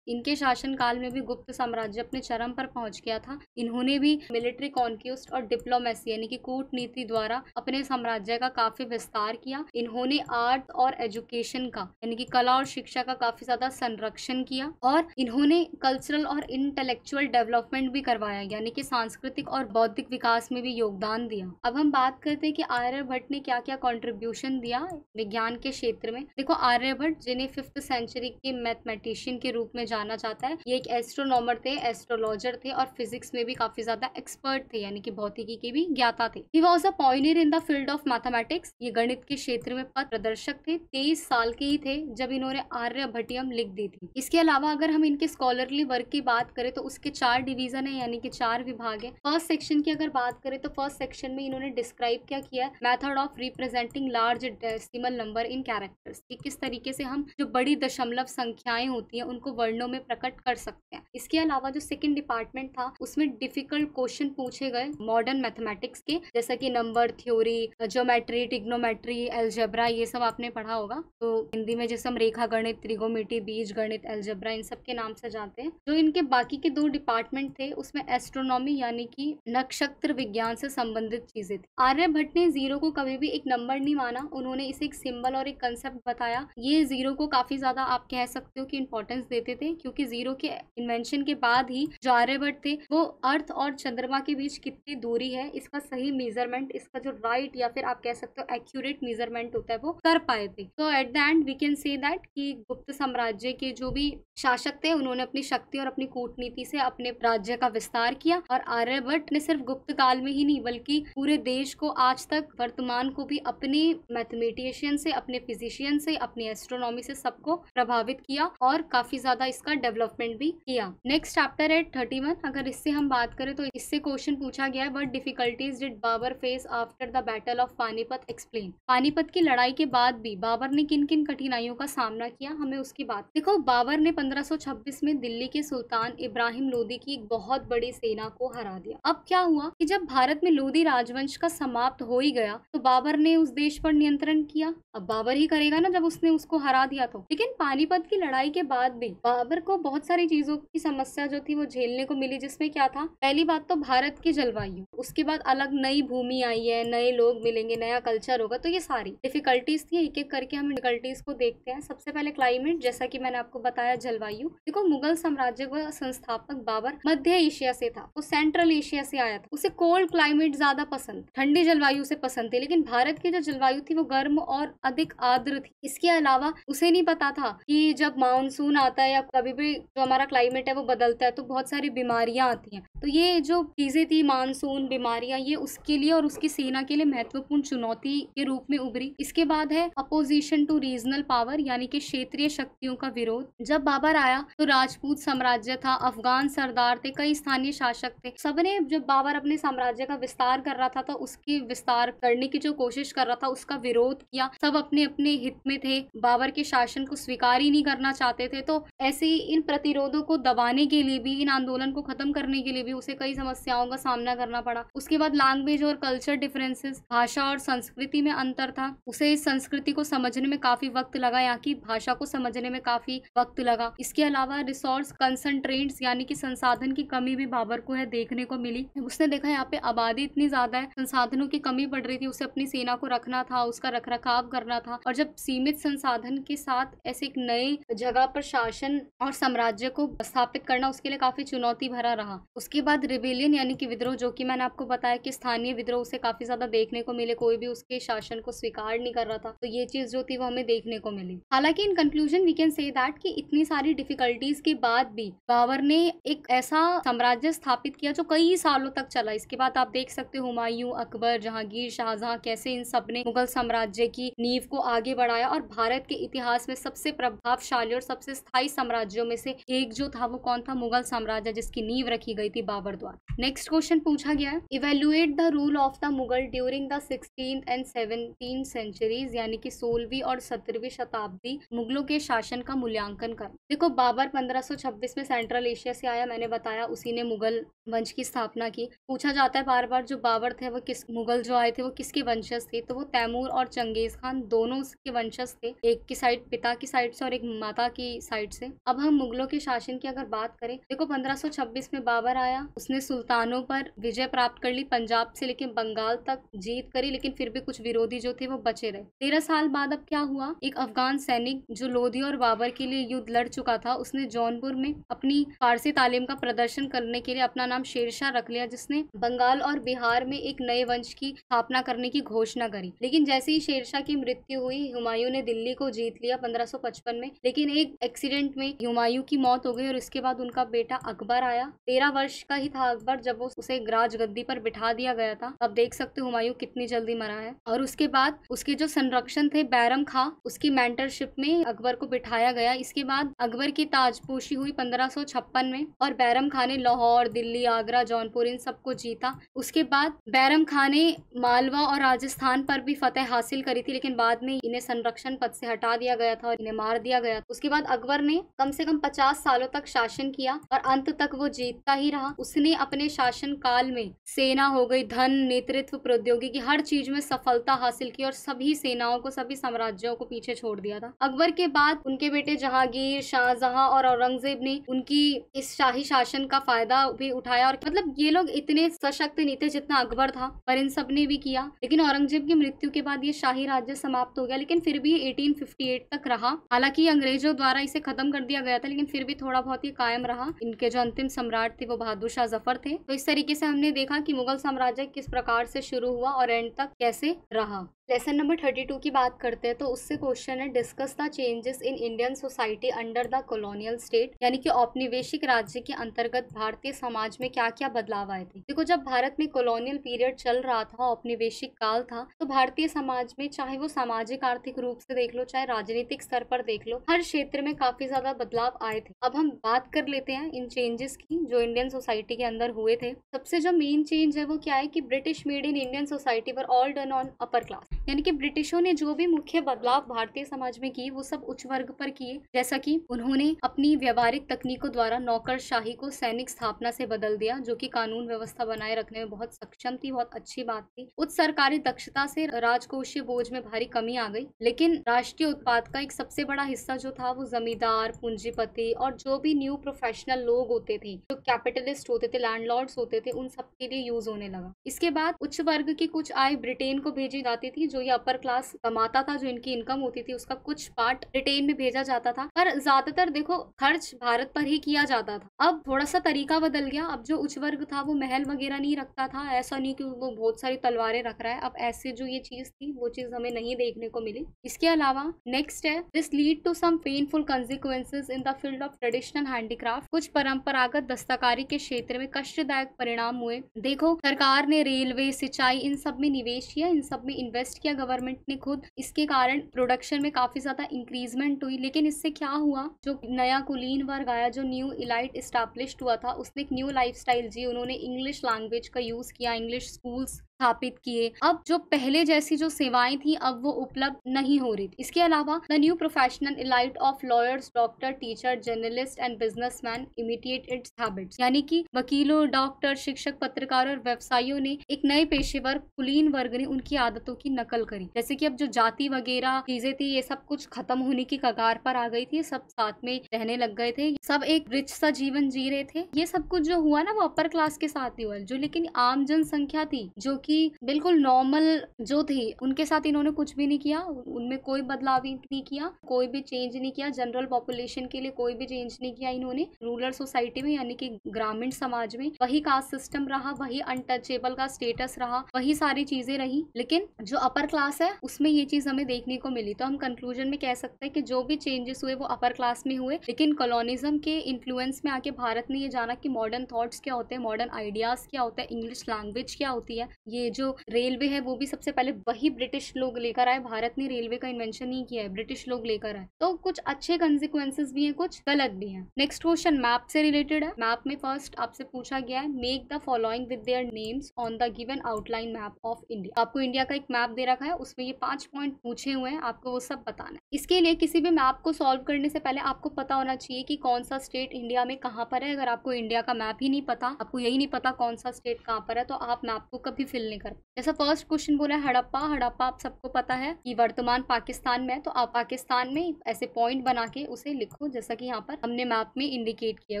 इनके शासन काल में भी गुप्त साम्राज्य अपने चरम पर पहुंच गया था। इन्होंने भी मिलिट्री कॉन्क्वेस्ट और डिप्लोमेसी यानी कि कूटनीति द्वारा अपने साम्राज्य का काफी विस्तार किया। इन्होंने आर्ट और एजुकेशन का यानी कि कला और शिक्षा का काफी ज्यादा संरक्षण किया और इन्होंने कल्चरल और इंटेलेक्चुअल डेवलपमेंट भी करवाया, यानी कि सांस्कृतिक और बौद्धिक विकास में भी योगदान दिया। अब हम बात करते हैं कि आर्यभट्ट ने क्या क्या कॉन्ट्रीब्यूशन दिया विज्ञान के क्षेत्र में। देखो, आर्यभट्ट जिन्हें 5th सेंचुरी के मैथमेटिशियन के रूप में जाना जाता है, ये एक एस्ट्रोनॉमर थे, एस्ट्रोलॉजर थे और फिजिक्स में भी काफी ज्यादा एक्सपर्ट थे, यानी कि भौतिकी के भी ज्ञाता थे। He was a Pioneer in the field of mathematics. ये गणित के क्षेत्र में पथ प्रदर्शक थे। 23 साल के ही थे जब इन्होंने आर्यभट्टियम लिख दी थी। इसके अलावा अगर हम इनके स्कॉलरली वर्क की बात करें तो उसके 4 डिवीजन है, यानी कि 4 विभाग है। फर्स्ट सेक्शन की अगर बात करें तो फर्स्ट सेक्शन में इन्होंने डिस्क्राइब क्या किया है, method of representing large decimal number in characters, कि किस तरीके से हम जो बड़ी दशमलव संख्याएं होती हैं उनको वर्णों में प्रकट कर सकते हैं। इसके अलावा जो सेकंड डिपार्टमेंट था उसमें डिफिकल्ट क्वेश्चन पूछे गए मॉडर्न मैथमेटिक्स के, जैसा कि number theory, geometry, trigonometry, algebra, ये सब आपने पढ़ा होगा। तो हिंदी में जैसे हम रेखा गणित, त्रिगोमेट्री, बीज गणित, एल्जेब्रा इन सब के नाम से जानते हैं। जो इनके बाकी के 2 डिपार्टमेंट थे उसमें एस्ट्रोनॉमी यानी कि नक्षत्र विज्ञान से संबंधित चीजें थी। आर्यभट्ट ने 0 को कभी भी एक नंबर नहीं माना, उन्होंने इसे एक सिंबल और एक कंसेप्ट बताया। ये 0 को काफी ज्यादा आप कह सकते हो कि इंपॉर्टेंस देते थे, क्योंकि 0 के इन्वेंशन के बाद ही जो आर्यभट्ट थे वो अर्थ और चंद्रमा के बीच कितनी दूरी है इसका सही मेजरमेंट, इसका जो राइट या फिर आप कह सकते हो एक्यूरेट मेजरमेंट होता है वो कर पाए थे। तो at the end we can say that कि गुप्त साम्राज्य के जो भी शासक थे उन्होंने अपनी शक्ति और अपनी कूटनीति से अपने राज्य का विस्तार किया और आर्यभट्ट ने सिर्फ गुप्त काल में ही नहीं बल्कि पूरे देश को आज तक वर्तमान को भी अपने मैथमेटिशियन से, अपने फिजिशियन से, अपनी एस्ट्रोनॉमी से सबको प्रभावित किया और काफी ज्यादा इसका डेवलपमेंट भी किया। नेक्स्ट चैप्टर है 31। अगर इससे हम बात करें तो इससे क्वेश्चन पूछा गया है, what difficulties did Babur face after the battle of Panipat, explain. Panipat की लड़ाई के बाद भी बाबर ने किन किन कठिनाइयों का सामना किया, हमें उसकी बात। देखो, बाबर ने 1526 में दिल्ली के सुल्तान इब्राहिम लोदी की एक बहुत बड़ी सेना को हरा दिया। अब क्या हुआ कि जब भारत में लोदी राजवंश का समाप्त हो ही गया तो बाबर ने उस देश पर नियंत्रण किया। अब बाबर ही करेगा ना जब उसने उसको हरा दिया तो। लेकिन पानीपत की लड़ाई के बाद भी बाबर बाबर को बहुत सारी चीजों की समस्या जो थी वो झेलने को मिली, जिसमें क्या था, पहली बात तो भारत की जलवायु, उसके बाद अलग नई भूमि आई है, नए लोग मिलेंगे, नया कल्चर होगा, तो ये सारी डिफिकल्टीज थी। एक एक करके हम डिफिकल्टीज को देखते हैं। सबसे पहले क्लाइमेट, जैसा कि मैंने आपको बताया, जलवायु। देखो, मुगल साम्राज्य का संस्थापक बाबर मध्य एशिया से था, वो सेंट्रल एशिया से आया था। उसे कोल्ड क्लाइमेट ज्यादा पसंद, ठंडी जलवायु से पसंद थी, लेकिन भारत की जो जलवायु थी वो गर्म और अधिक आर्द्र थी। इसके अलावा उसे नहीं पता था कि जब मानसून आता है या कभी भी जो हमारा क्लाइमेट है वो बदलता है तो बहुत सारी बीमारियां आती हैं। तो ये जो चीजें थी, मानसून, बीमारियां, ये उसके लिए और उसकी सेना के लिए महत्वपूर्ण चुनौती के रूप में उभरी। इसके बाद है अपोजिशन टू रीजनल पावर, यानी कि क्षेत्रीय शक्तियों का विरोध। जब बाबर आया तो राजपूत साम्राज्य था, अफगान सरदार थे, कई स्थानीय शासक थे। सबने, जब बाबर अपने साम्राज्य का विस्तार कर रहा था तो उसकी विस्तार करने की जो कोशिश कर रहा था उसका विरोध किया। सब अपने अपने हित में थे, बाबर के शासन को स्वीकार ही नहीं करना चाहते थे। तो ऐसे ही इन प्रतिरोधों को दबाने के लिए भी, इन आंदोलन को खत्म करने के लिए भी उसे कई समस्याओं का सामना करना पड़ा। उसके बाद लैंग्वेज और कल्चर डिफरेंसेस, भाषा और संस्कृति में अंतर था। उसे इस संस्कृति को समझने में काफी वक्त लगा, यहाँ की भाषा को समझने में काफी वक्त लगा। इसके अलावा रिसोर्स कंसंट्रेट्स, यानी कि संसाधन की कमी भी बाबर को है देखने को मिली। उसने देखा यहाँ पे आबादी इतनी ज्यादा है, संसाधनों की कमी पड़ रही थी, उसे अपनी सेना को रखना था, उसका रखरखाव करना था, और जब सीमित संसाधन के साथ ऐसे एक नए जगह पर शासन और साम्राज्य को स्थापित करना उसके लिए काफी चुनौती भरा रहा। उसके बाद रिबेलियन, यानी कि विद्रोह, जो कि मैंने आपको बताया कि स्थानीय विद्रोह उसे काफी ज्यादा देखने को मिले, कोई भी उसके शासन को स्वीकार नहीं कर रहा था, तो ये चीज जो थी वो हमें देखने को मिली। हालांकि in conclusion we can say that कि इतनी सारी डिफिकल्टीज के बाद भी बाबर ने एक ऐसा साम्राज्य स्थापित किया जो कई सालों तक चला। इसके बाद आप देख सकते हो हुमायूं, अकबर, जहांगीर, शाहजहां, कैसे इन सब ने मुगल साम्राज्य की नींव को आगे बढ़ाया, और भारत के इतिहास में सबसे प्रभावशाली और सबसे स्थायी साम्राज्यों में से एक जो था वो कौन था? मुगल साम्राज्य, जिसकी नींव रखी गई थी बाबर द्वारा। नेक्स्ट क्वेश्चन पूछा गया है, evaluate the rule of the Mughal during the 16th and 17th centuries, यानी कि 16वीं और 17वीं शताब्दी मुगलों के शासन का मूल्यांकन कर। देखो, बाबर 1526 में सेंट्रल एशिया से आया, मैंने बताया उसी ने मुगल वंश की स्थापना की। पूछा जाता है बार बार जो बाबर थे वो किस, मुगल जो आए थे वो किसके वंशज थे? तो वो तैमूर और चंगेज खान दोनों के वंशज थे, एक की साइड पिता की साइड से और एक माता की साइड से। अब हम मुगलों के शासन की अगर बात करें, देखो 1526 में बाबर आया, उसने सुल्तानों पर विजय प्राप्त कर ली, पंजाब से लेकर बंगाल तक जीत करी, लेकिन फिर भी कुछ विरोधी जो थे वो बचे रहे। 13 साल बाद अब क्या हुआ, एक अफगान सैनिक जो लोधी और बाबर के लिए युद्ध लड़ चुका था, उसने जौनपुर में अपनी फारसी तालीम का प्रदर्शन करने के लिए अपना नाम शेरशाह रख लिया, जिसने बंगाल और बिहार में एक नए वंश की स्थापना करने की घोषणा करी। लेकिन जैसे ही शेरशाह की मृत्यु हुई, हुमायूं ने दिल्ली को जीत लिया 1555 में, लेकिन एक एक्सीडेंट में हुमायूं की मौत हो गई और इसके बाद उनका बेटा अकबर आया। 13 वर्ष का ही था अकबर जब उसे राजगद्दी पर बिठा दिया गया था। अब देख सकते हो हुमायूं कितनी जल्दी मरा है। और उसके बाद उसके जो संरक्षण थे बैरम खां, उसकी मेंटरशिप में अकबर को बिठाया गया। इसके बाद अकबर की ताजपोशी हुई 1556 में, और बैरम खां ने लाहौर, दिल्ली, आगरा, जौनपुर इन सबको जीता। उसके बाद बैरम खां ने मालवा और राजस्थान पर भी फतेह हासिल करी थी, लेकिन बाद में इन्हें संरक्षण पद से हटा दिया गया था और इन्हें मार दिया गया। उसके बाद अकबर ने कम से कम 50 सालों तक शासन किया और अंत तक वो जीतता ही रहा। उसने अपने शासन काल में सेना हो गई, धन, नेतृत्व, प्रौद्योगिकी, हर चीज में सफलता हासिल की और सभी सेनाओं को, सभी साम्राज्यों को पीछे छोड़ दिया था। अकबर के बाद उनके बेटे जहांगीर, शाहजहां और औरंगजेब ने उनकी इस शाही शासन का फायदा भी उठाया, और मतलब ये लोग इतने सशक्त नहीं थे जितना अकबर था, पर इन सब ने भी किया। लेकिन औरंगजेब की मृत्यु के बाद ये शाही राज्य समाप्त हो गया, लेकिन फिर भी 1858 तक रहा। हालांकि अंग्रेजों द्वारा इसे खत्म कर दिया गया था, लेकिन फिर भी थोड़ा बहुत ये कायम रहा। इनके जो अंतिम सम्राट थे वो बहादुर शाह जफर थे। तो इस तरीके से हमने देखा कि मुगल साम्राज्य किस प्रकार से शुरू हुआ और एंड तक कैसे रहा। लेसन नंबर 32 की बात करते हैं, तो उससे क्वेश्चन है, discuss the changes in Indian society under the colonial state, यानी कि औपनिवेशिक राज्य के अंतर्गत भारतीय समाज में क्या क्या बदलाव आए थे। देखो, जब भारत में कॉलोनियल पीरियड चल रहा था, औपनिवेशिक काल था, तो भारतीय समाज में, चाहे वो सामाजिक आर्थिक रूप से देख लो, चाहे राजनीतिक स्तर पर देख लो, हर क्षेत्र में काफी ज्यादा बदलाव आए थे। अब हम बात कर लेते हैं इन चेंजेस की जो इंडियन सोसाइटी के अंदर हुए थे। सबसे जो मेन चेंज है वो क्या है कि British made in Indian society were all done on upper class. यानी कि ब्रिटिशों ने जो भी मुख्य बदलाव भारतीय समाज में किए वो सब उच्च वर्ग पर किए। जैसा कि उन्होंने अपनी व्यवहारिक तकनीकों द्वारा नौकरशाही को सैनिक स्थापना से बदल दिया, जो कि कानून व्यवस्था बनाए रखने में बहुत सक्षम थी, बहुत अच्छी बात थी। उच्च सरकारी दक्षता से राजकोषीय बोझ में भारी कमी आ गई, लेकिन राष्ट्रीय उत्पाद का एक सबसे बड़ा हिस्सा जो था वो जमींदार, पूंजीपति और जो भी न्यू प्रोफेशनल लोग होते थे, जो कैपिटलिस्ट होते थे, लैंडलॉर्ड्स होते थे, उन सब के लिए यूज होने लगा। इसके बाद उच्च वर्ग की कुछ आय ब्रिटेन को भेजी जाती थी। जो ये अपर क्लास कमाता था, जो इनकी इनकम होती थी, उसका कुछ पार्ट ब्रिटेन में भेजा जाता था, पर ज्यादातर देखो खर्च भारत पर ही किया जाता था। अब थोड़ा सा तरीका बदल गया। अब जो उच्च वर्ग था वो महल वगैरह नहीं रखता था, ऐसा नहीं कि वो बहुत सारी तलवारें रख रहा है। अब ऐसे जो ये चीज थी वो चीज हमें नहीं देखने को मिली। इसके अलावा नेक्स्ट है, this lead to some painful consequences in the field of traditional handicraft. कुछ परंपरागत दस्तकारी के क्षेत्र में कष्टदायक परिणाम हुए। देखो, सरकार ने रेलवे, सिंचाई, इन सब में निवेश किया, इन सब में इन्वेस्ट किया गवर्नमेंट ने खुद। इसके कारण प्रोडक्शन में काफी ज्यादा इंक्रीजमेंट हुई, लेकिन इससे क्या हुआ, जो नया कुलीन वर्ग आया, जो न्यू इलाइट एस्टैब्लिश्ड हुआ था, उसने एक न्यू लाइफस्टाइल जी। उन्होंने इंग्लिश लैंग्वेज का यूज किया, इंग्लिश स्कूल्स स्थापित किए। अब जो पहले जैसी जो सेवाएं थी अब वो उपलब्ध नहीं हो रही थी। इसके अलावा the new professional elite of lawyers, doctor, teacher, journalist and businessman imitate it's habits. यानी कि वकीलों, डॉक्टर, शिक्षक, पत्रकार और व्यवसायियों ने एक नए पेशेवर कुलीन वर्ग ने उनकी आदतों की नकल करी। जैसे कि अब जो जाति वगैरह चीजें थी ये सब कुछ खत्म होने की कगार पर आ गई थी, सब साथ में रहने लग गए थे, सब एक रिच सा जीवन जी रहे थे। ये सब कुछ जो हुआ ना वो अपर क्लास के साथ ही हुआ। जो लेकिन आम जनसंख्या थी, जो कि बिल्कुल नॉर्मल जो थी, उनके साथ इन्होंने कुछ भी नहीं किया। उनमें कोई बदलाव नहीं किया, कोई भी चेंज नहीं किया। जनरल पॉपुलेशन के लिए कोई भी चेंज नहीं किया इन्होंने। रूरल सोसाइटी में यानी कि ग्रामीण समाज में वही कास्ट सिस्टम रहा, वही अनटचेबल का स्टेटस रहा, वही सारी चीजें रही। लेकिन जो अपर क्लास है उसमें ये चीज हमें देखने को मिली। तो हम कंक्लूजन में कह सकते हैं कि जो भी चेंजेस हुए वो अपर क्लास में हुए, लेकिन कॉलोनिज्म के इन्फ्लुएंस में आके भारत ने ये जाना कि मॉडर्न थॉट्स क्या होते हैं, मॉडर्न आइडियाज क्या होता है, इंग्लिश लैंग्वेज क्या होती है। ये जो रेलवे है वो भी सबसे पहले वही ब्रिटिश लोग लेकर आए। भारत ने रेलवे का इन्वेंशन नहीं किया है, ब्रिटिश लोग लेकर आए। तो कुछ अच्छे कंसिक्वेंसेस भी हैं, कुछ गलत भी हैं। नेक्स्ट क्वेश्चन मैप से रिलेटेड है। मैप में फर्स्ट आपसे पूछा गया है, make the following with their names on the given outline map of India. आपको इंडिया का एक मैप दे रखा है, उसमें ये 5 पॉइंट पूछे हुए हैं, आपको वो सब बताना है। इसके लिए किसी भी मैप को सॉल्व करने से पहले आपको पता होना चाहिए कि कौन सा स्टेट इंडिया में कहाँ पर है। अगर आपको इंडिया का मैप ही नहीं पता, आपको यही नहीं पता कौन सा स्टेट कहाँ पर है, तो आप मैप को कभी फिल नहीं कर। जैसा फर्स्ट क्वेश्चन बोला है हड़प्पा। हड़प्पा आप सबको पता है कि वर्तमान पाकिस्तान में है, तो आप पाकिस्तान में ऐसे पॉइंट बना के उसे लिखो जैसा कि यहाँ पर हमने मैप में इंडिकेट किया है।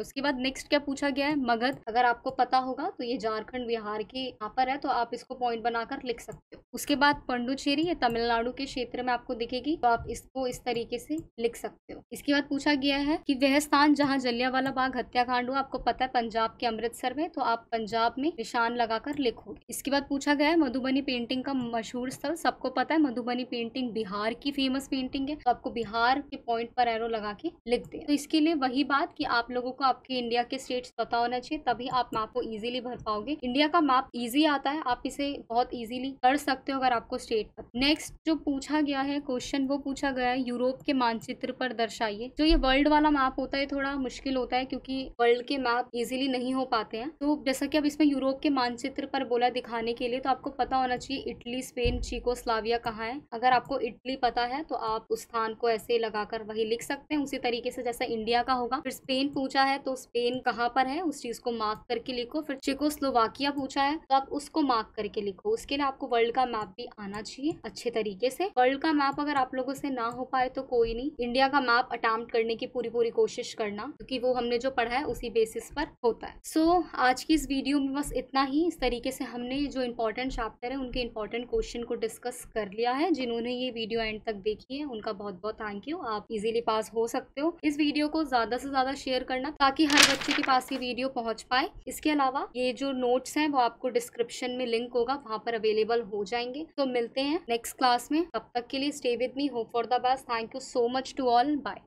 उसके बाद नेक्स्ट क्या पूछा गया है, मगध। अगर आपको पता होगा तो ये झारखंड बिहार के यहाँ पर है, तो आप इसको पॉइंट बनाकर लिख सकते हो। उसके बाद पंडुचेरी, ये तमिलनाडु के क्षेत्र में आपको दिखेगी, तो आप इसको इस तरीके से लिख सकते हो। इसके बाद पूछा गया है कि वह स्थान जहाँ जलियांवाला बाग हत्याकांड हुआ, आपको पता है पंजाब के अमृतसर में, तो आप पंजाब में निशान लगाकर लिखोगे। इसके बाद पूछा गया है मधुबनी पेंटिंग का मशहूर स्थल। सबको पता है मधुबनी पेंटिंग बिहार की फेमस पेंटिंग है, तो आपको बिहार के पॉइंट पर एरो लगा के लिख दे। तो इसके लिए वही बात कि आप लोगों को आपके इंडिया के स्टेट्स पता होना चाहिए, तभी आप मैप को इजीली भर पाओगे। इंडिया का मैप इजी आता है, आप इसे बहुत इजीली कर सकते हो अगर आपको स्टेट पर। नेक्स्ट जो पूछा गया है क्वेश्चन, वो पूछा गया है यूरोप के मानचित्र पर दर्शाइए। जो ये वर्ल्ड वाला मैप होता है थोड़ा मुश्किल होता है, क्योंकि वर्ल्ड के मैप इजीली नहीं हो पाते हैं। तो जैसा कि अब इसमें यूरोप के मानचित्र पर बोला दिखाने के लिए, तो आपको पता होना चाहिए इटली, स्पेन, चीकोस्लाविया कहाँ है। अगर आपको इटली पता है तो आप उस स्थान को ऐसे लगाकर वही लिख सकते हैं, उसी तरीके से जैसा इंडिया का होगा। फिर स्पेन पूछा है तो स्पेन कहाँ पर है उस चीज को मार्क करके लिखो। फिर चेकोस्लोवाकिया पूछा है तो आप उसको मार्क करके लिखो। उसके लिए आपको वर्ल्ड का मैप भी आना चाहिए अच्छे तरीके से। वर्ल्ड का मैप अगर आप लोगों से ना हो पाए तो कोई नहीं, इंडिया का मैप अटेम्प्ट करने की पूरी कोशिश करना, क्योंकि वो हमने जो पढ़ा है उसी बेसिस पर होता है। सो आज की इस वीडियो में बस इतना ही। इस तरीके से हमने जो इंपॉर्टेंट चैप्टर है उनके इंपॉर्टेंट क्वेश्चन को डिस्कस कर लिया है। जिन्होंने ये वीडियो एंड तक देखी है उनका बहुत बहुत थैंक यू। आप इजीली पास हो सकते हो। इस वीडियो को ज्यादा से ज्यादा शेयर करना ताकि हर बच्चे के पास ये वीडियो पहुंच पाए। इसके अलावा ये जो नोट्स हैं वो आपको डिस्क्रिप्शन में लिंक होगा, वहां पर अवेलेबल हो जाएंगे। तो मिलते हैं नेक्स्ट क्लास में, तब तक के लिए stay with me, hope for the best. Thank you so much to all, bye.